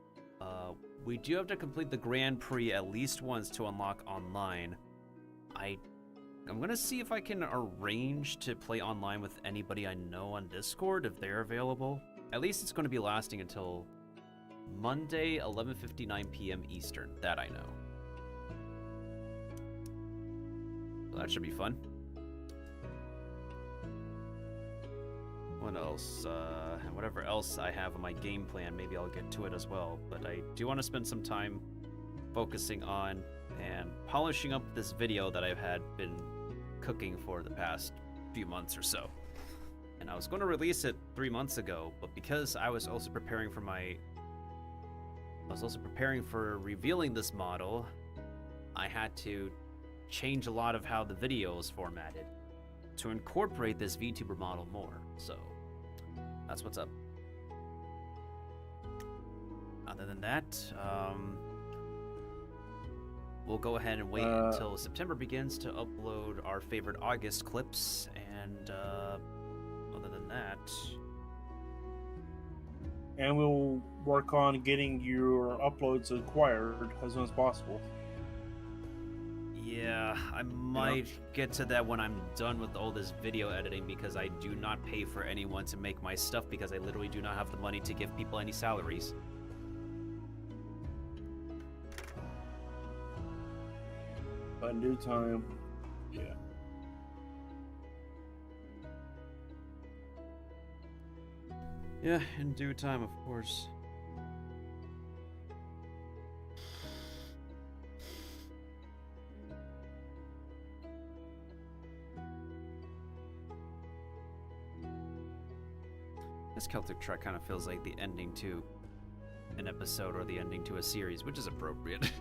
We do have to complete the Grand Prix at least once to unlock online. I'm gonna see if I can arrange to play online with anybody I know on Discord if they're available. At least it's gonna be lasting until Monday, 11:59 p.m. Eastern. That I know. So that should be fun. What else? And whatever else I have on my game plan, maybe I'll get to it as well. But I do want to spend some time focusing on and polishing up this video that I've been cooking for the past few months or so. And I was going to release it 3 months ago, but because I was also preparing for revealing this model, I had to change a lot of how the video is formatted to incorporate this VTuber model more. So that's what's up. Other than that, we'll go ahead and wait until September begins to upload our favorite August clips, and other than that... And we'll work on getting your uploads acquired as soon as possible. Yeah, I might get to that when I'm done with all this video editing, because I do not pay for anyone to make my stuff because I literally do not have the money to give people any salaries. But in due time, yeah. Yeah, in due time, of course. This Celtic track kind of feels like the ending to an episode or the ending to a series, which is appropriate.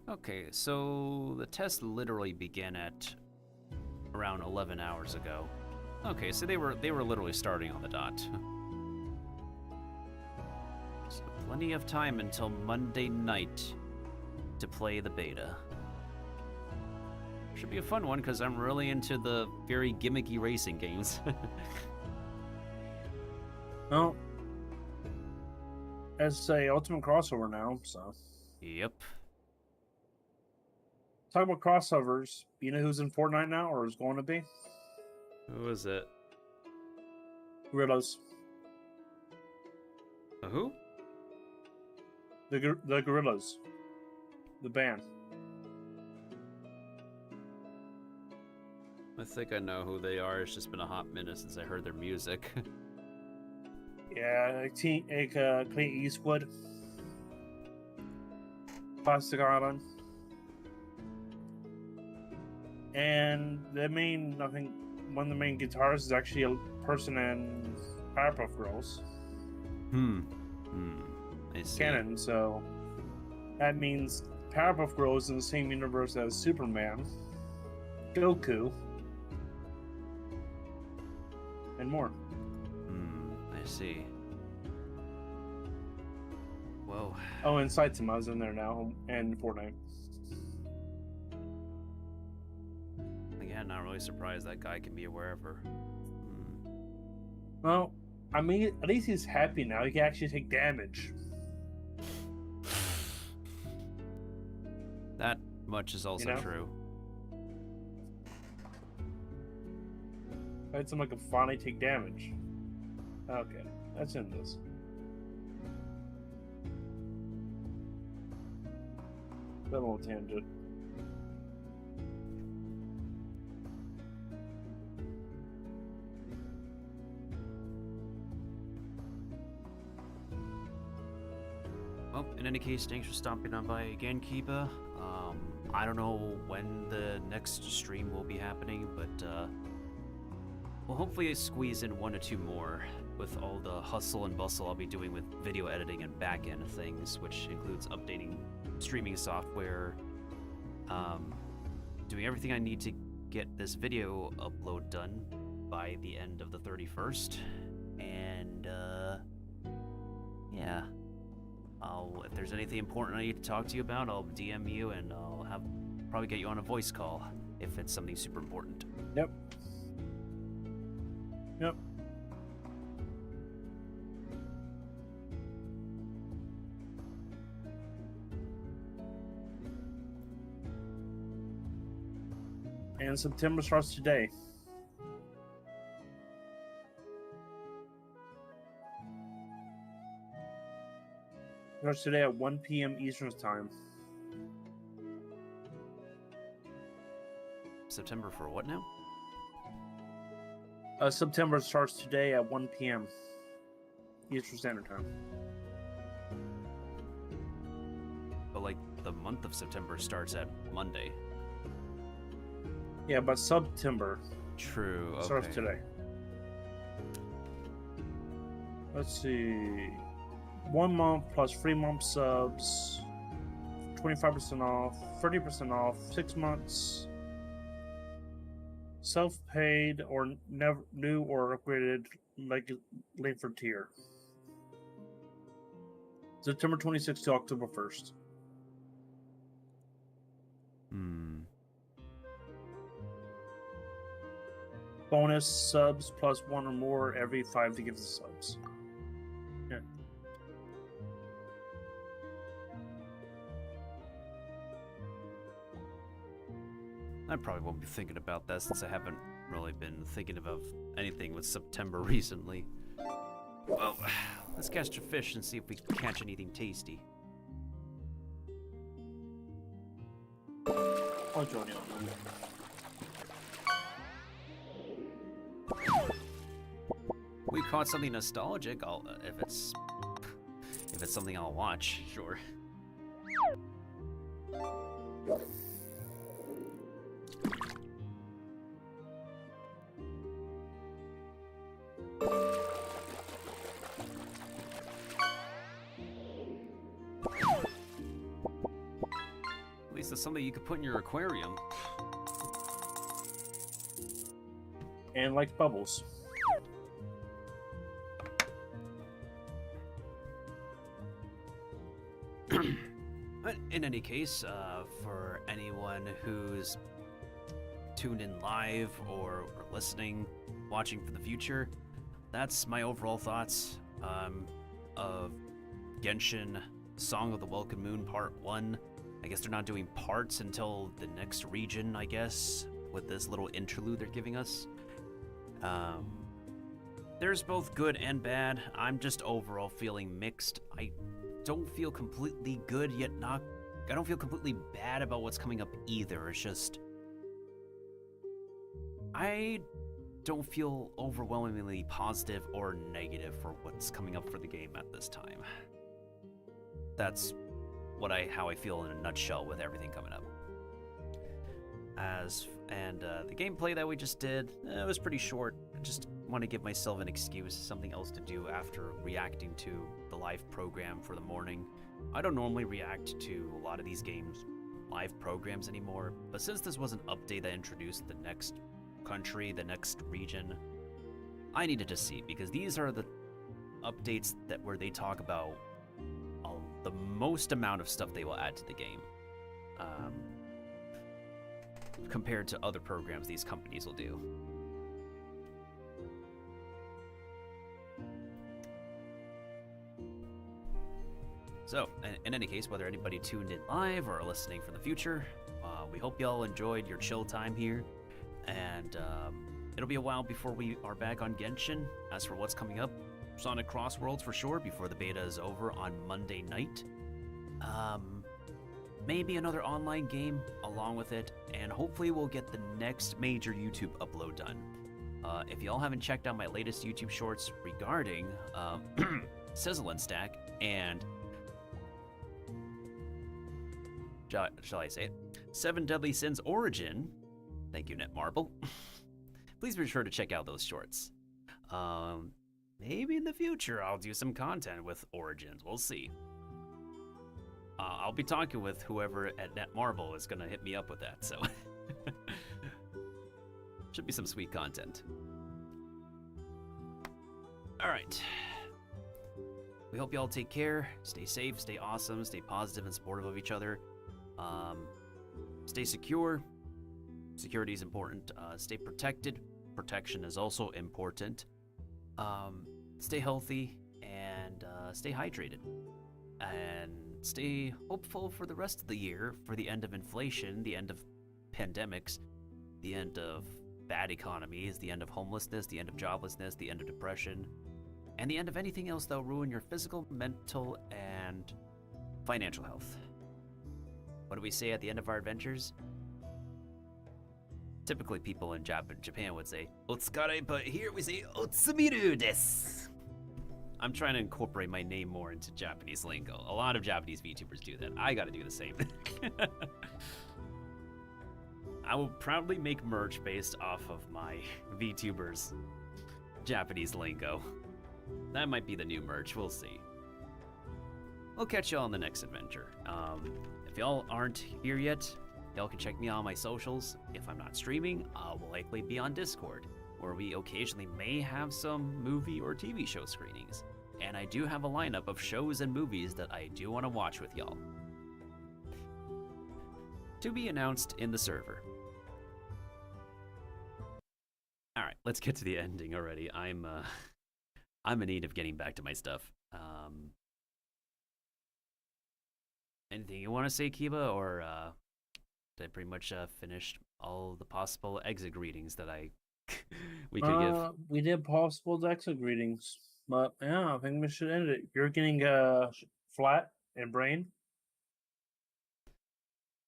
Okay, so the test literally began at around 11 hours ago. Okay, so they were literally starting on the dot. So plenty of time until Monday night to play the beta. Should be a fun one because I'm really into the very gimmicky racing games. Well, it's a ultimate crossover now, so. Yep. Talking about crossovers, you know who's in Fortnite now, or is going to be? Who is it? Gorillas. Who? The Gorillas. The band. I think I know who they are. It's just been a hot minute since I heard their music. Yeah, Clint Eastwood. Plastic Island. And one of the main guitarists is actually a person in Powerpuff Girls. I see. Canon, so that means Powerpuff Girls is in the same universe as Superman, Goku, and more. I see. Whoa. Oh, and Saitama's in there now, and Fortnite. Again, not really surprised that guy can be wherever. Well, I mean, at least he's happy now. He can actually take damage. That much is also true. Fight someone can finally take damage. Okay, that's in this. That little tangent. Well, in any case, thanks for stopping on by again, Keepa. I don't know when the next stream will be happening, but we'll hopefully squeeze in 1 or 2 more with all the hustle and bustle I'll be doing with video editing and back-end things, which includes updating streaming software, doing everything I need to get this video upload done by the end of the 31st, and yeah. If there's anything important I need to talk to you about, I'll DM you and I'll probably get you on a voice call if it's something super important. Yep. Yep. And September starts today. Starts today at 1 p.m. Eastern Time. September for what now? September starts today at 1 p.m. Eastern Standard Time. But like the month of September starts at Monday. Yeah, but September. True. Okay. Starts today. Let's see. 1 month plus 3 month subs, 25% off, 30% off, 6 months, self-paid or never new or upgraded link for tier. September 26th to October 1st. Bonus subs plus 1 or more every 5 to give the subs. Yeah. I probably won't be thinking about that since I haven't really been thinking about anything with September recently. Well, let's catch a fish and see if we can catch anything tasty. I'll join you. We caught something nostalgic. If it's something I'll watch, sure. At least it's something you could put in your aquarium. And like bubbles. But in any case, for anyone who's tuned in live or listening, watching for the future, that's my overall thoughts of Genshin Song of the Welcome Moon Part 1. I guess they're not doing parts until the next region, I guess, with this little interlude they're giving us. There's both good and bad. I'm just overall feeling mixed. I don't feel completely good, yet not... I don't feel completely bad about what's coming up either. It's just... I don't feel overwhelmingly positive or negative for what's coming up for the game at this time. That's how I feel in a nutshell with everything coming up. The gameplay that we just did, it was pretty short. I just want to give myself an excuse, something else to do after reacting to the live program for the morning. I don't normally react to a lot of these games live programs anymore, but since this was an update that introduced the next country, the next region, I needed to see, because these are the updates where they talk about the most amount of stuff they will add to the game. Compared to other programs these companies will do. So, in any case, whether anybody tuned in live or listening for the future, we hope y'all enjoyed your chill time here, and it'll be a while before we are back on Genshin. As for what's coming up, Sonic Crossworlds for sure before the beta is over on Monday night. Maybe another online game along with it, and hopefully we'll get the next major YouTube upload done. If y'all haven't checked out my latest YouTube shorts regarding Sizzle and Stack and shall I say it? 7 Deadly Sins Origin. Thank you, Netmarble. Please be sure to check out those shorts. Maybe in the future I'll do some content with Origins. We'll see. I'll be talking with whoever at Netmarble is gonna hit me up with that, so should be some sweet content. All right. We hope y'all take care, stay safe, stay awesome, stay positive and supportive of each other. Stay secure. Security is important. Stay protected. Protection is also important. Stay healthy and stay hydrated. And stay hopeful for the rest of the year, for the end of inflation, the end of pandemics, the end of bad economies, the end of homelessness, the end of joblessness, the end of depression, and the end of anything else that will ruin your physical, mental, and financial health. What do we say at the end of our adventures? Typically people in Japan would say, Otsukare, but here we say, Otsumiru desu. I'm trying to incorporate my name more into Japanese lingo. A lot of Japanese VTubers do that. I gotta do the same. I will proudly make merch based off of my VTubers Japanese lingo. That might be the new merch, we'll see. We'll catch y'all on the next adventure. If y'all aren't here yet, y'all can check me out on my socials. If I'm not streaming, I will likely be on Discord, where we occasionally may have some movie or TV show screenings. And I do have a lineup of shows and movies that I do want to watch with y'all. To be announced in the server. Alright, let's get to the ending already. I'm in need of getting back to my stuff. Anything you want to say, Kiba, or did I pretty much finish all the possible exit greetings that we could give? We did possible exit greetings, but yeah, I think we should end it. You're getting flat and brain.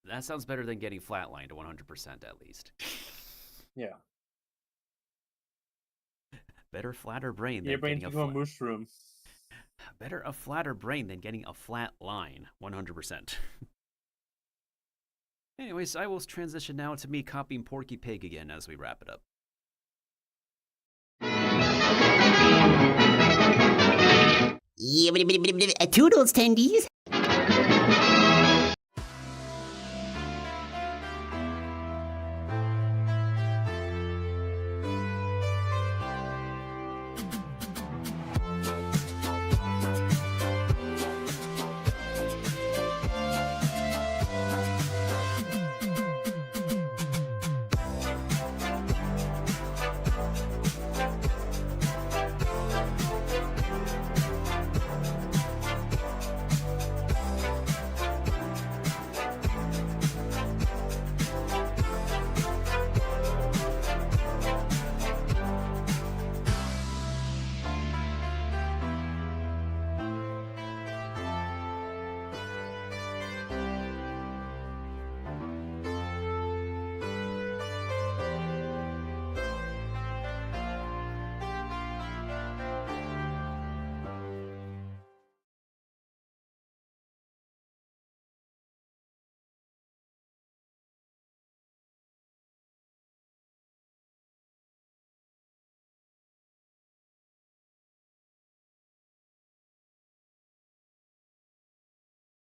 That sounds better than getting flatlined 100% at least. Yeah. Better flatter brain than Your brain getting took a mushroom. Better a flatter brain than getting a flat line, 100%. Anyways, I will transition now to me copying Porky Pig again as we wrap it up. Yeah, toodles, Tendees.